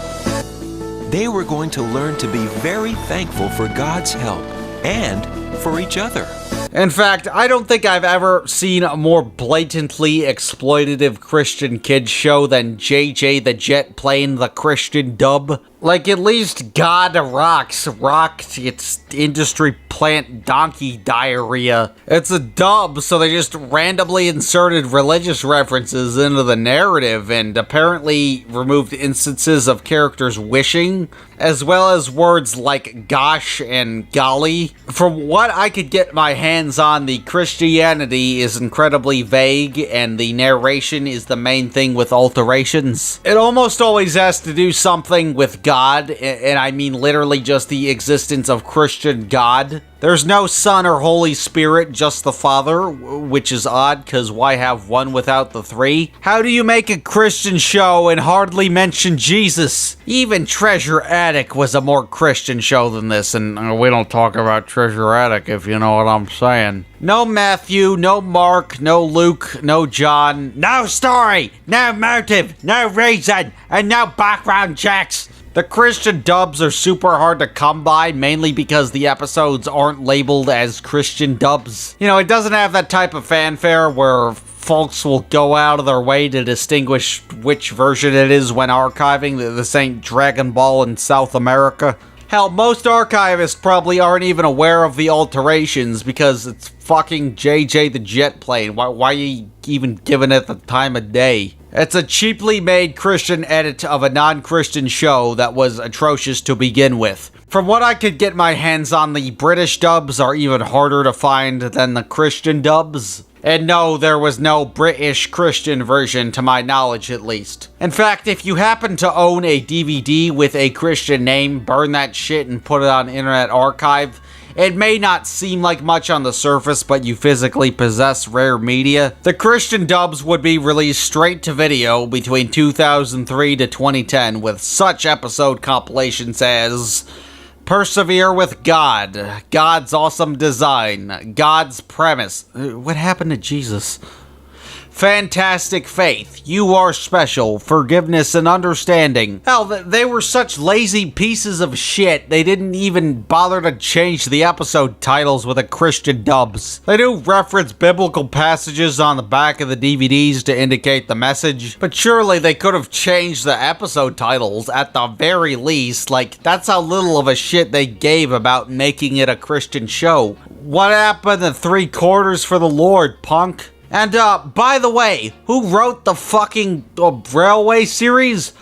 They were going to learn to be very thankful for God's help and for each other. In fact, I don't think I've ever seen a more blatantly exploitative Christian kids show than JJ the Jet Plane, the Christian dub. Like, at least God rocked its industry plant donkey diarrhea. It's a dub, so they just randomly inserted religious references into the narrative and apparently removed instances of characters wishing, as well as words like gosh and golly. From what I could get my hands on, the Christianity is incredibly vague and the narration is the main thing with alterations. It almost always has to do something with God, and I mean literally just the existence of Christian God. There's no Son or Holy Spirit, just the Father, which is odd, because why have one without the three? How do you make a Christian show and hardly mention Jesus? Even Treasure Attic was a more Christian show than this, and we don't talk about Treasure Attic, if you know what I'm saying. No Matthew, no Mark, no Luke, no John, no story, no motive, no reason, and no background checks. The Christian dubs are super hard to come by, mainly because the episodes aren't labeled as Christian dubs. You know, it doesn't have that type of fanfare where folks will go out of their way to distinguish which version it is when archiving. This ain't Dragon Ball in South America. Hell, most archivists probably aren't even aware of the alterations because it's fucking JJ the Jet Plane. Why are you even giving it the time of day? It's a cheaply made Christian edit of a non-Christian show that was atrocious to begin with. From what I could get my hands on, the British dubs are even harder to find than the Christian dubs. And no, there was no British Christian version, to my knowledge at least. In fact, if you happen to own a DVD with a Christian name, burn that shit and put it on Internet Archive. It may not seem like much on the surface, but you physically possess rare media. The Christian dubs would be released straight to video between 2003 to 2010 with such episode compilations as Persevere with God, God's Awesome Design, God's Premise. What happened to Jesus? fantastic faith, you are special, forgiveness and understanding. Hell, they were such lazy pieces of shit, they didn't even bother to change the episode titles with the Christian dubs. They do reference biblical passages on the back of the DVDs to indicate the message, but surely they could have changed the episode titles at the very least. Like, that's how little of a shit they gave about making it a Christian show. What happened to 3/4 for the Lord, punk? And, by the way, who wrote the fucking Railway series?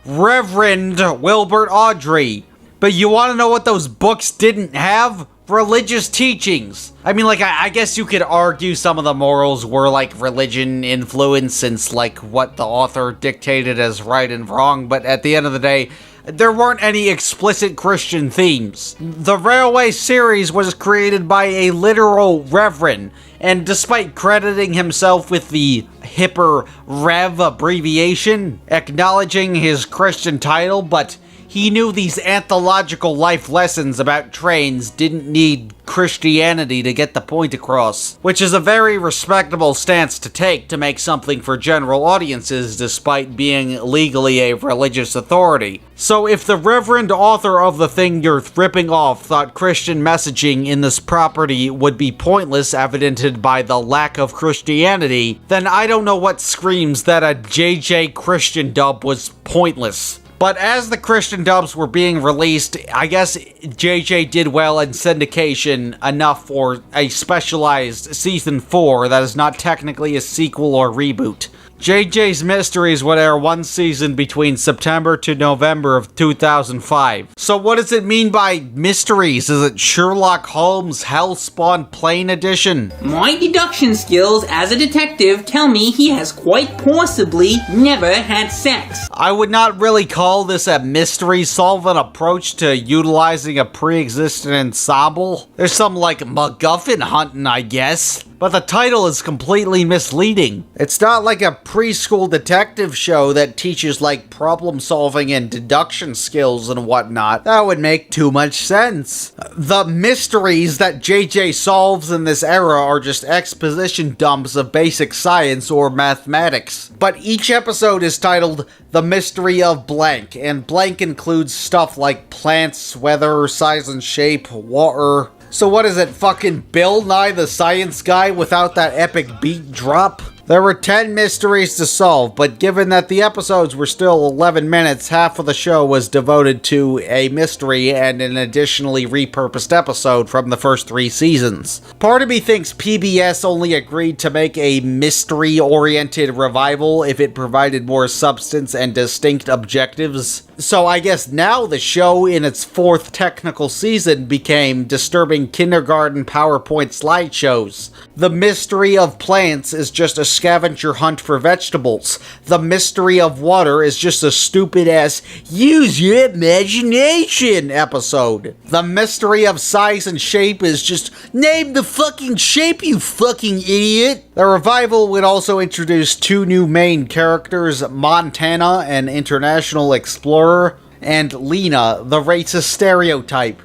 Reverend Wilbert Awdry. But you want to know what those books didn't have? Religious teachings. I mean, like, I guess you could argue some of the morals were, like, religion influence since, like, what the author dictated as right and wrong, but at the end of the day, there weren't any explicit Christian themes. The Railway series was created by a literal reverend, and despite crediting himself with the hipper Rev abbreviation, acknowledging his Christian title, but he knew these anthological life lessons about trains didn't need Christianity to get the point across, which is a very respectable stance to take to make something for general audiences despite being legally a religious authority. So if the reverend author of the thing you're ripping off thought Christian messaging in this property would be pointless, evidented by the lack of Christianity, then I don't know what screams that a JJ Christian dub was pointless. But as the Christian dubs were being released, I guess JJ did well in syndication enough for a specialized Season 4 that is not technically a sequel or reboot. JJ's Mysteries would air one season between September to November of 2005. So what does it mean by Mysteries? Is it Sherlock Holmes Hellspawn Plain Edition? My deduction skills as a detective tell me he has quite possibly never had sex. I would not really call this a mystery-solving approach to utilizing a pre-existing ensemble. There's some, like, MacGuffin hunting, I guess. But the title is completely misleading. It's not like a preschool detective show that teaches, like, problem-solving and deduction skills and whatnot. That would make too much sense. The mysteries that JJ solves in this era are just exposition dumps of basic science or mathematics. But each episode is titled The Mystery of Blank, and blank includes stuff like plants, weather, size and shape, water. So what is it, fucking Bill Nye the Science Guy without that epic beat drop? There were 10 mysteries to solve, but given that the episodes were still 11 minutes, half of the show was devoted to a mystery and an additionally repurposed episode from the first 3 seasons. Part of me thinks PBS only agreed to make a mystery-oriented revival if it provided more substance and distinct objectives. So I guess now the show in its 4th technical season became disturbing kindergarten PowerPoint slideshows. The Mystery of Plants is just a scavenger hunt for vegetables. The Mystery of Water is just a stupid-ass use your imagination episode. The Mystery of Size and Shape is just name the fucking shape, you fucking idiot. The revival would also introduce 2 new main characters, Montana, an international explorer, and Lena, the racist stereotype.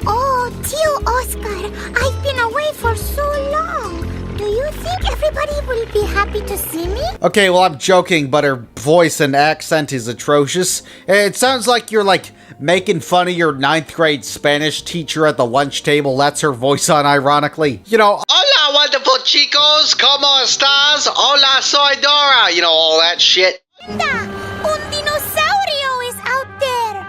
Oh, Tio Oscar, I've been away for so long. Do you think everybody will be happy to see me? Okay, well, I'm joking, but her voice and accent is atrocious. It sounds like you're, like, making fun of your 9th grade Spanish teacher at the lunch table. That's her voice unironically. You know, hola, wonderful chicos, ¿cómo estás? Hola, soy Dora. You know, all that shit. Un dinosaurio is out there!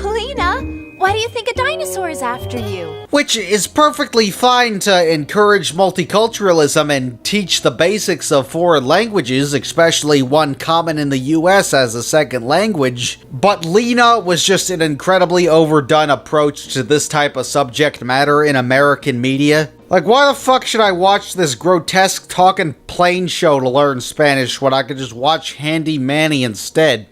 Lena, why do you think a dinosaur is after you? Which is perfectly fine to encourage multiculturalism and teach the basics of foreign languages, especially one common in the US as a second language. But Lena was just an incredibly overdone approach to this type of subject matter in American media. Like, why the fuck should I watch this grotesque talking plane show to learn Spanish when I could just watch Handy Manny instead?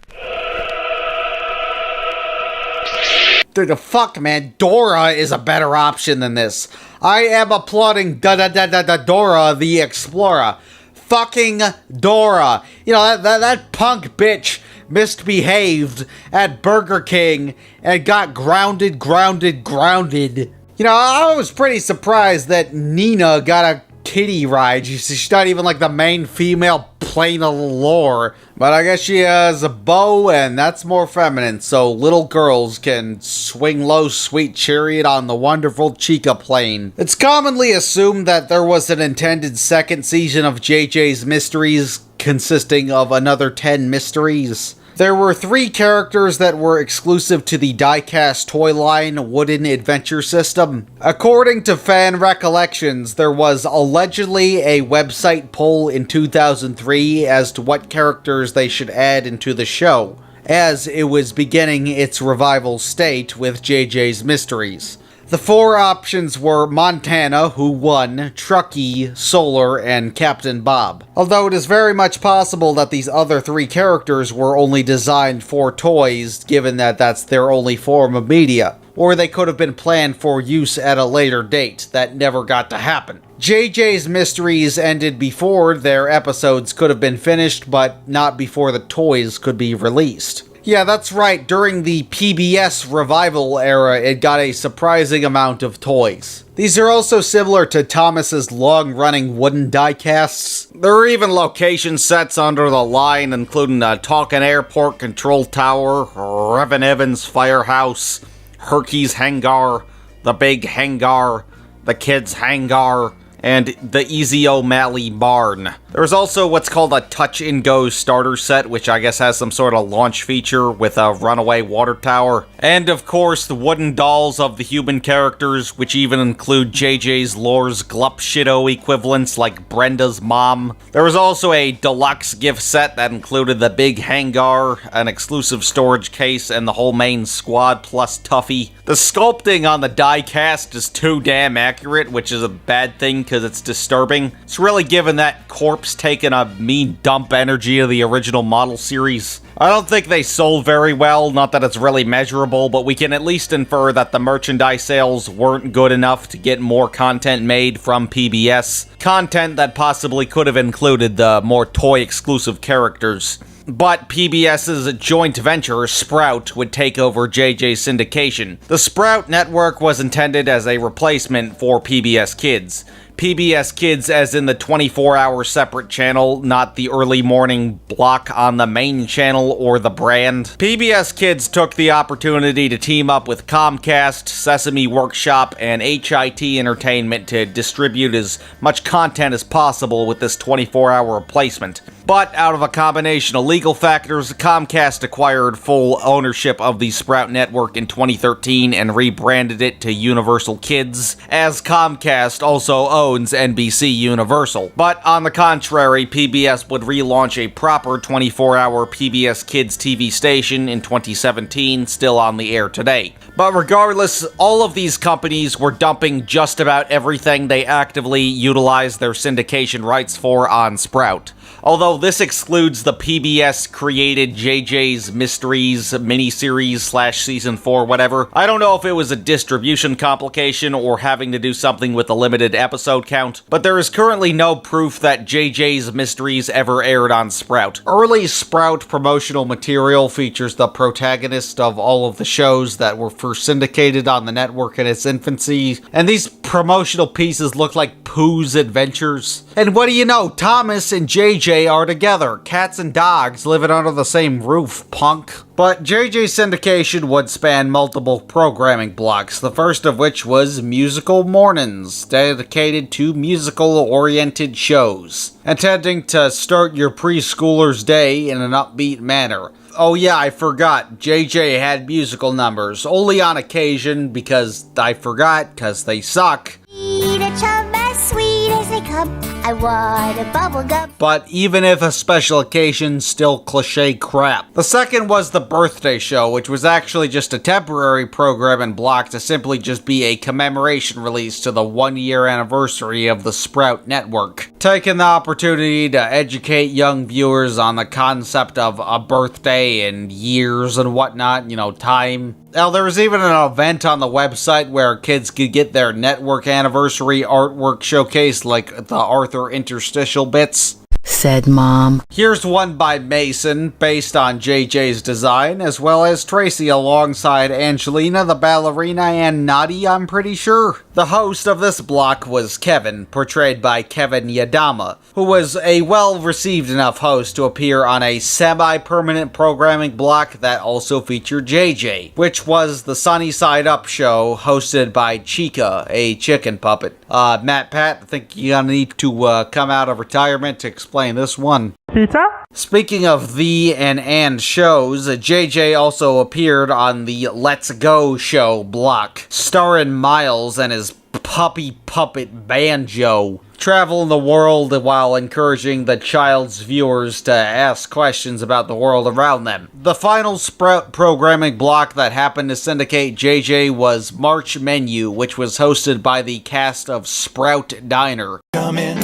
Dude, fuck, man. Dora is a better option than this. I am applauding Dora the Explorer. Fucking Dora. You know, that punk bitch misbehaved at Burger King and got grounded. You know, I was pretty surprised that Nina got a kiddie ride. She's not even like the main female plane of the lore. But I guess she has a bow, and that's more feminine, so little girls can swing low sweet chariot on the wonderful Chica plane. It's commonly assumed that there was an intended second season of JJ's Mysteries consisting of another 10 mysteries. There were 3 characters that were exclusive to the die-cast toy line Wooden Adventure System. According to fan recollections, there was allegedly a website poll in 2003 as to what characters they should add into the show, as it was beginning its revival state with JJ's Mysteries. The 4 options were Montana, who won, Truckee, Solar, and Captain Bob. Although it is very much possible that these other 3 characters were only designed for toys, given that that's their only form of media. Or they could have been planned for use at a later date that never got to happen. JJ's Mysteries ended before their episodes could have been finished, but not before the toys could be released. Yeah, that's right, during the PBS revival era, it got a surprising amount of toys. These are also similar to Thomas's long-running wooden die-casts. There are even location sets under the line, including a Talkin' Airport Control Tower, Revan Evans Firehouse, Herky's Hangar, the Big Hangar, the Kids Hangar, and the Easy O'Malley Barn. There's also what's called a touch-and-go starter set, which I guess has some sort of launch feature with a runaway water tower. And of course, the wooden dolls of the human characters, which even include JJ's lore's Glupshido equivalents like Brenda's mom. There was also a deluxe gift set that included the big hangar, an exclusive storage case, and the whole main squad plus Tuffy. The sculpting on the die-cast is too damn accurate, which is a bad thing because it's disturbing. It's really giving that corpse taking a mean dump energy of the original model series. I don't think they sold very well, not that it's really measurable, but we can at least infer that the merchandise sales weren't good enough to get more content made from PBS. Content that possibly could have included the more toy-exclusive characters. But PBS's joint venture, Sprout, would take over JJ's syndication. The Sprout network was intended as a replacement for PBS Kids. PBS Kids as in the 24-hour separate channel, not the early morning block on the main channel or the brand. PBS Kids took the opportunity to team up with Comcast, Sesame Workshop, and HIT Entertainment to distribute as much content as possible with this 24-hour replacement. But out of a combination of legal factors, Comcast acquired full ownership of the Sprout network in 2013 and rebranded it to Universal Kids, as Comcast also owns NBC Universal. But on the contrary, PBS would relaunch a proper 24-hour PBS Kids TV station in 2017, still on the air today. But regardless, all of these companies were dumping just about everything they actively utilized their syndication rights for on Sprout. Although this excludes the PBS-created JJ's Mysteries miniseries / season 4 whatever. I don't know if it was a distribution complication or having to do something with the limited episode count, but there is currently no proof that JJ's Mysteries ever aired on Sprout. Early Sprout promotional material features the protagonist of all of the shows that were first syndicated on the network in its infancy, and these promotional pieces look like Pooh's Adventures. And what do you know, Thomas and JJ are together. Cats and dogs living under the same roof, punk. But JJ's syndication would span multiple programming blocks, the first of which was Musical Mornings, dedicated to musical-oriented shows, intending to start your preschooler's day in an upbeat manner. Oh yeah, I forgot, JJ had musical numbers, only on occasion, because I forgot, because they suck. Eat a chum as sweet as they come. I want a bubble gum. But even if a special occasion, still cliche crap. The second was the birthday show, which was actually just a temporary programming block to simply just be a commemoration release to the 1-year anniversary of the Sprout network. Taking the opportunity to educate young viewers on the concept of a birthday and years and whatnot, time. Now, there was even an event on the website where kids could get their network anniversary artwork showcased, like the Arthur interstitial bits. said Mom. Here's one by Mason, based on JJ's design, as well as Tracy alongside Angelina, the ballerina, and Nadi, I'm pretty sure. The host of this block was Kevin, portrayed by Kevin Yadama, who was a well-received enough host to appear on a semi-permanent programming block that also featured JJ, which was the Sunny Side Up show hosted by Chica, a chicken puppet. Matt Pat, I think you're gonna need to come out of retirement to explain this one. Pizza? Speaking of the and shows, JJ also appeared on the Let's Go show block, starring Miles and his puppy puppet Banjo, traveling the world while encouraging the child's viewers to ask questions about the world around them. The final Sprout programming block that happened to syndicate JJ was March Menu, which was hosted by the cast of Sprout Diner. Come in,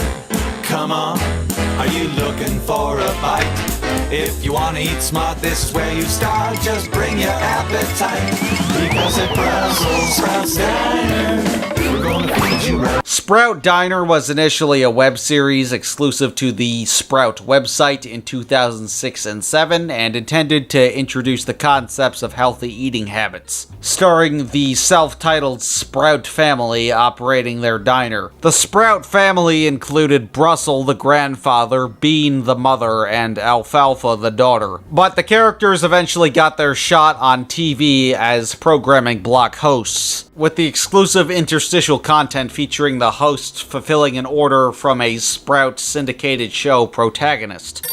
come on, are you looking for a bite? If you want to eat smart, this is where you start. Just bring your appetite, because at Brussels Sprouts Diner, we're gonna feed you right. Sprout Diner was initially a web series exclusive to the Sprout website in 2006 and 7 and intended to introduce the concepts of healthy eating habits, starring the self-titled Sprout family operating their diner. The Sprout family included Brussel, the grandfather, Bean, the mother, and Alfalfa, the daughter. But the characters eventually got their shot on TV as programming block hosts, with the exclusive interstitial content featuring the host fulfilling an order from a Sprout syndicated show protagonist.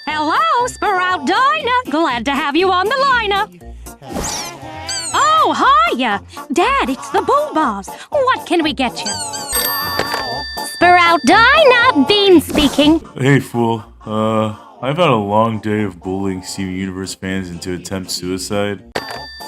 Hello, Sprout Diner. Glad to have you on the liner. Oh, hiya. Dad, it's the Boobas. What can we get you? Sprout Diner, Bean speaking. Hey, fool. I've had a long day of bullying Steven Universe fans into attempt suicide.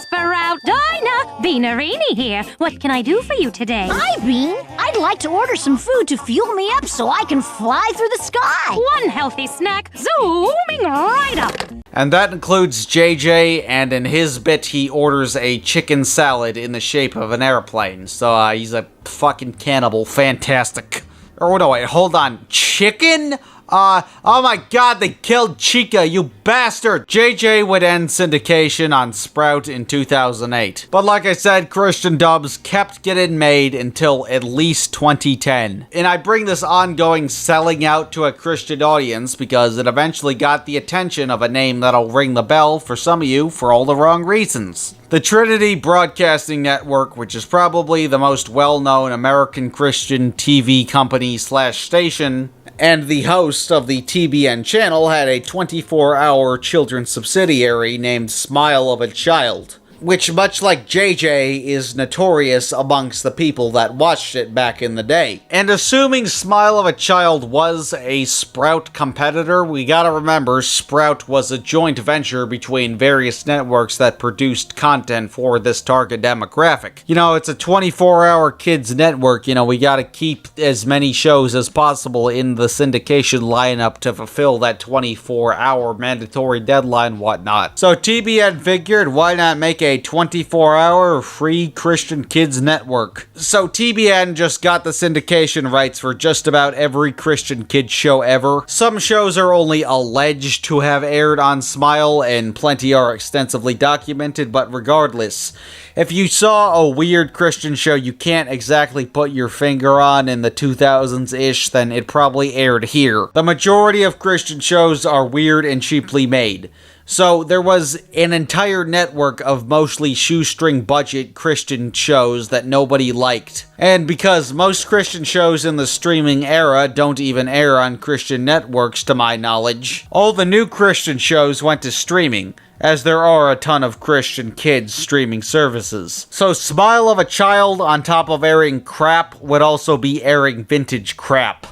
Sprout Diner, Beanerini here. What can I do for you today? Hi, Bean. I'd like to order some food to fuel me up so I can fly through the sky. One healthy snack, zooming right up. And that includes JJ, and in his bit he orders a chicken salad in the shape of an airplane. So he's a fucking cannibal. Fantastic. Oh no, wait, hold on. Chicken? Oh my god, they killed Chica, you bastard! JJ would end syndication on Sprout in 2008. But like I said, Christian dubs kept getting made until at least 2010. And I bring this ongoing selling out to a Christian audience because it eventually got the attention of a name that'll ring the bell for some of you for all the wrong reasons. The Trinity Broadcasting Network, which is probably the most well-known American Christian TV company / station, and the host of the TBN channel had a 24-hour children's subsidiary named Smile of a Child, which, much like JJ, is notorious amongst the people that watched it back in the day. And assuming Smile of a Child was a Sprout competitor, we gotta remember Sprout was a joint venture between various networks that produced content for this target demographic. You know, it's a 24-hour kids network, you know, we gotta keep as many shows as possible in the syndication lineup to fulfill that 24-hour mandatory deadline and whatnot. So TBN figured, why not make a 24-hour free Christian kids network? So TBN just got the syndication rights for just about every Christian kids show ever. Some shows are only alleged to have aired on Smile, and plenty are extensively documented, but regardless, if you saw a weird Christian show you can't exactly put your finger on in the 2000s-ish, then it probably aired here. The majority of Christian shows are weird and cheaply made. So there was an entire network of mostly shoestring budget Christian shows that nobody liked. And because most Christian shows in the streaming era don't even air on Christian networks to my knowledge, all the new Christian shows went to streaming, as there are a ton of Christian kids streaming services. So Smile of a Child, on top of airing crap, would also be airing vintage crap.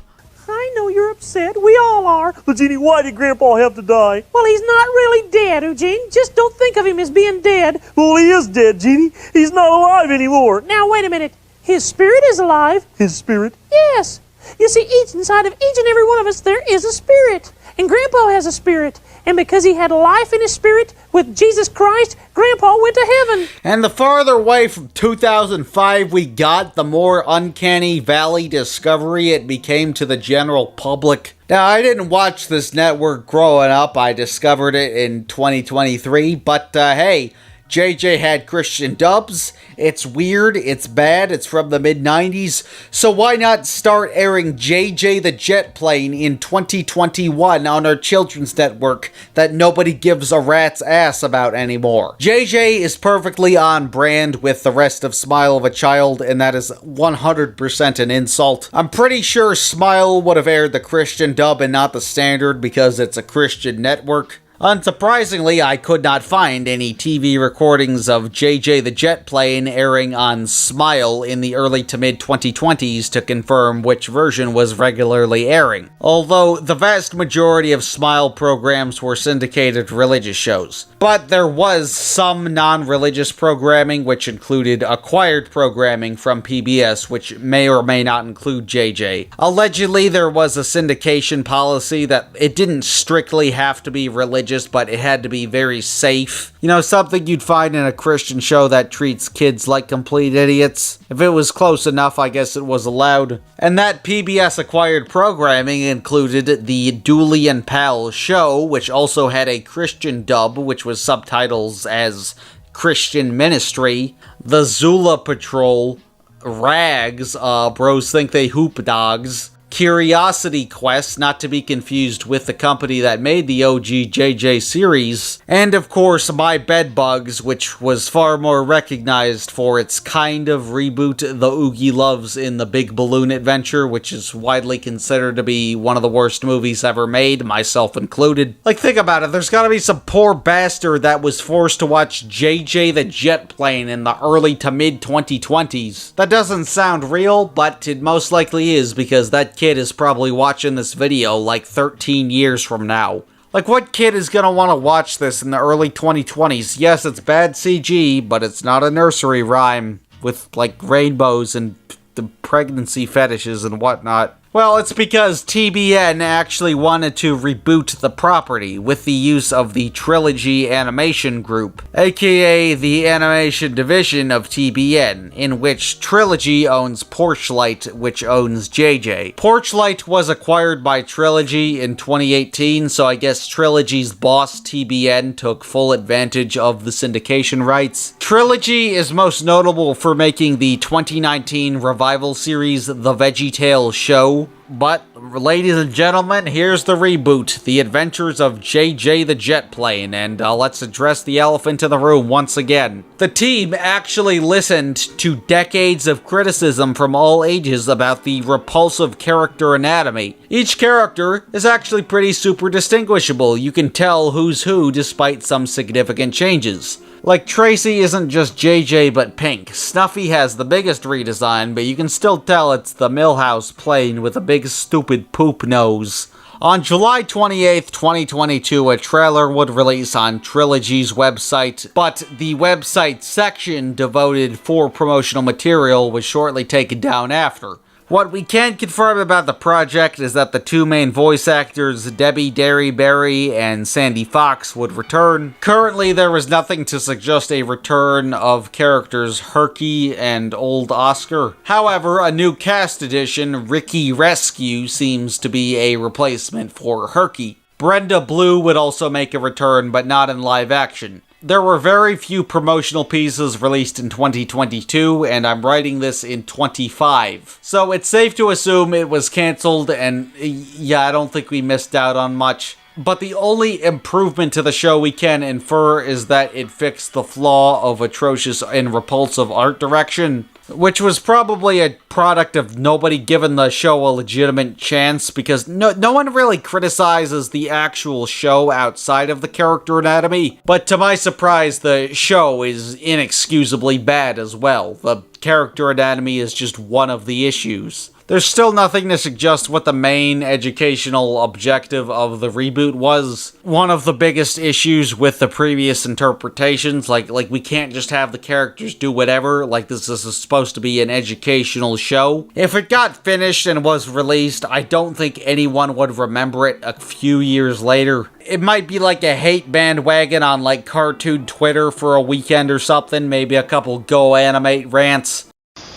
I know you're upset. We all are. But, Jeannie, why did Grandpa have to die? Well, he's not really dead, Eugene. Just don't think of him as being dead. Well, he is dead, Jeannie. He's not alive anymore. Now, wait a minute. His spirit is alive. His spirit? Yes. You see, inside of each and every one of us, there is a spirit. And Grandpa has a spirit. And because he had life in his spirit with Jesus Christ, Grandpa went to heaven. And the farther away from 2005 we got, the more uncanny valley discovery it became to the general public. Now, I didn't watch this network growing up. I discovered it in 2023. But, hey, JJ had Christian dubs. It's weird, it's bad, it's from the mid-90s. So why not start airing JJ the Jet Plane in 2021 on our children's network that nobody gives a rat's ass about anymore? JJ is perfectly on brand with the rest of Smile of a Child, and that is 100% an insult. I'm pretty sure Smile would have aired the Christian dub and not the standard because it's a Christian network. Unsurprisingly, I could not find any TV recordings of JJ the Jet Plane airing on Smile in the early to mid-2020s to confirm which version was regularly airing, although the vast majority of Smile programs were syndicated religious shows. But there was some non-religious programming, which included acquired programming from PBS, which may or may not include JJ. Allegedly, there was a syndication policy that it didn't strictly have to be religious, but it had to be very safe. You know, something you'd find in a Christian show that treats kids like complete idiots. If it was close enough, I guess it was allowed. And that PBS acquired programming included the Dooley and Pal show, which also had a Christian dub, which was subtitles as Christian Ministry, the Zula Patrol, Rags, Bros Think They Hoop Dogs, Curiosity Quest, not to be confused with the company that made the OG JJ series, and of course My Bedbugs, which was far more recognized for its kind of reboot the Oogie Loves in the Big Balloon Adventure, which is widely considered to be one of the worst movies ever made, myself included. Like, think about it, there's gotta be some poor bastard that was forced to watch JJ the Jet Plane in the early to mid 2020s. That doesn't sound real, but it most likely is, because that kid is probably watching this video like 13 years from now. Like, what kid is gonna want to watch this in the early 2020s? Yes, it's bad CG, but it's not a nursery rhyme with, like, rainbows and the pregnancy fetishes and whatnot. Well, it's because TBN actually wanted to reboot the property with the use of the Trilogy Animation Group, aka the animation division of TBN, in which Trilogy owns Porchlight, which owns JJ. Porchlight was acquired by Trilogy in 2018, so I guess Trilogy's boss TBN took full advantage of the syndication rights. Trilogy is most notable for making the 2019 revival series The VeggieTales Show. But, ladies and gentlemen, here's the reboot, The Adventures of JJ the Jet Plane, and let's address the elephant in the room once again. The team actually listened to decades of criticism from all ages about the repulsive character anatomy. Each character is actually pretty super distinguishable. You can tell who's who despite some significant changes. Like, Tracy isn't just JJ but pink. Snuffy has the biggest redesign, but you can still tell it's the Millhouse plane with a big stupid poop nose. On July 28th, 2022, a trailer would release on Trilogy's website, but the website section devoted for promotional material was shortly taken down after. What we can confirm about the project is that the two main voice actors, Debbie Derryberry and Sandy Fox, would return. Currently, there is nothing to suggest a return of characters Herky and Old Oscar. However, a new cast addition, Ricky Rescue, seems to be a replacement for Herky. Brenda Blue would also make a return, but not in live action. There were very few promotional pieces released in 2022, and I'm writing this in 25. So it's safe to assume it was cancelled, and yeah, I don't think we missed out on much. But the only improvement to the show we can infer is that it fixed the flaw of atrocious and repulsive art direction, which was probably a product of nobody giving the show a legitimate chance, because no one really criticizes the actual show outside of the character anatomy. But to my surprise, the show is inexcusably bad as well. The character anatomy is just one of the issues. There's still nothing to suggest what the main educational objective of the reboot was. One of the biggest issues with the previous interpretations, like we can't just have the characters do whatever, like this is supposed to be an educational show. If it got finished and was released, I don't think anyone would remember it a few years later. It might be like a hate bandwagon on like cartoon Twitter for a weekend or something, maybe a couple Go Animate rants.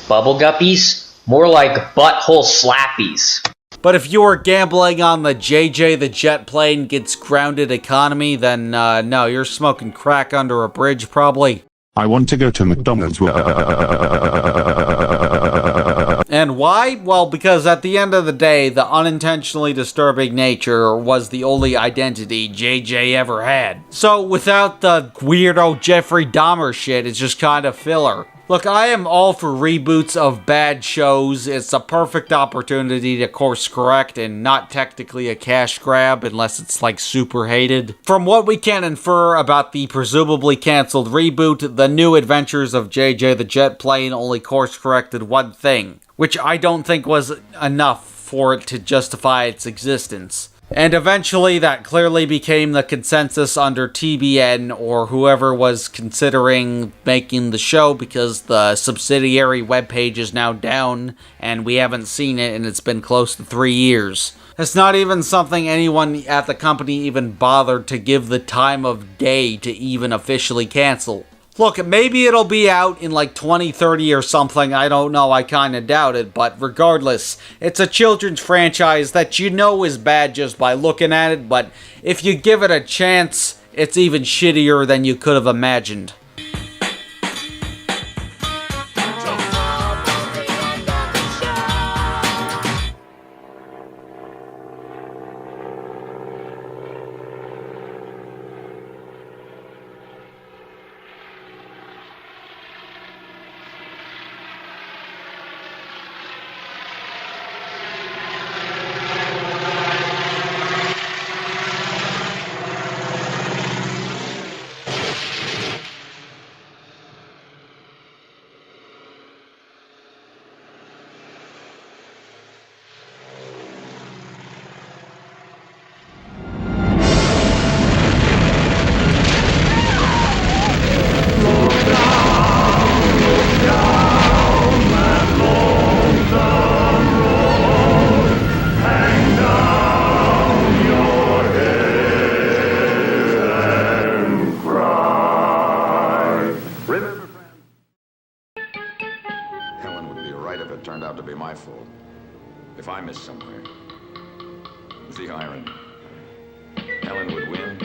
Bubble guppies? More like butthole slappies. But if you were gambling on the JJ the Jet Plane gets grounded economy, then no, you're smoking crack under a bridge probably. I want to go to McDonald's. And why? Well, because at the end of the day, the unintentionally disturbing nature was the only identity JJ ever had. So without the weirdo Jeffrey Dahmer shit, it's just kind of filler. Look, I am all for reboots of bad shows. It's a perfect opportunity to course correct and not technically a cash grab unless it's like super hated. From what we can infer about the presumably cancelled reboot, the New Adventures of JJ the Jet Plane only course corrected one thing, which I don't think was enough for it to justify its existence. And eventually that clearly became the consensus under TBN or whoever was considering making the show, because the subsidiary webpage is now down and we haven't seen it and it's been close to 3 years. It's not even something anyone at the company even bothered to give the time of day to even officially cancel. Look, maybe it'll be out in like 2030 or something, I don't know, I kinda doubt it, but regardless, it's a children's franchise that you know is bad just by looking at it, but if you give it a chance, it's even shittier than you could have imagined. If I missed somewhere. The irony. Helen would win,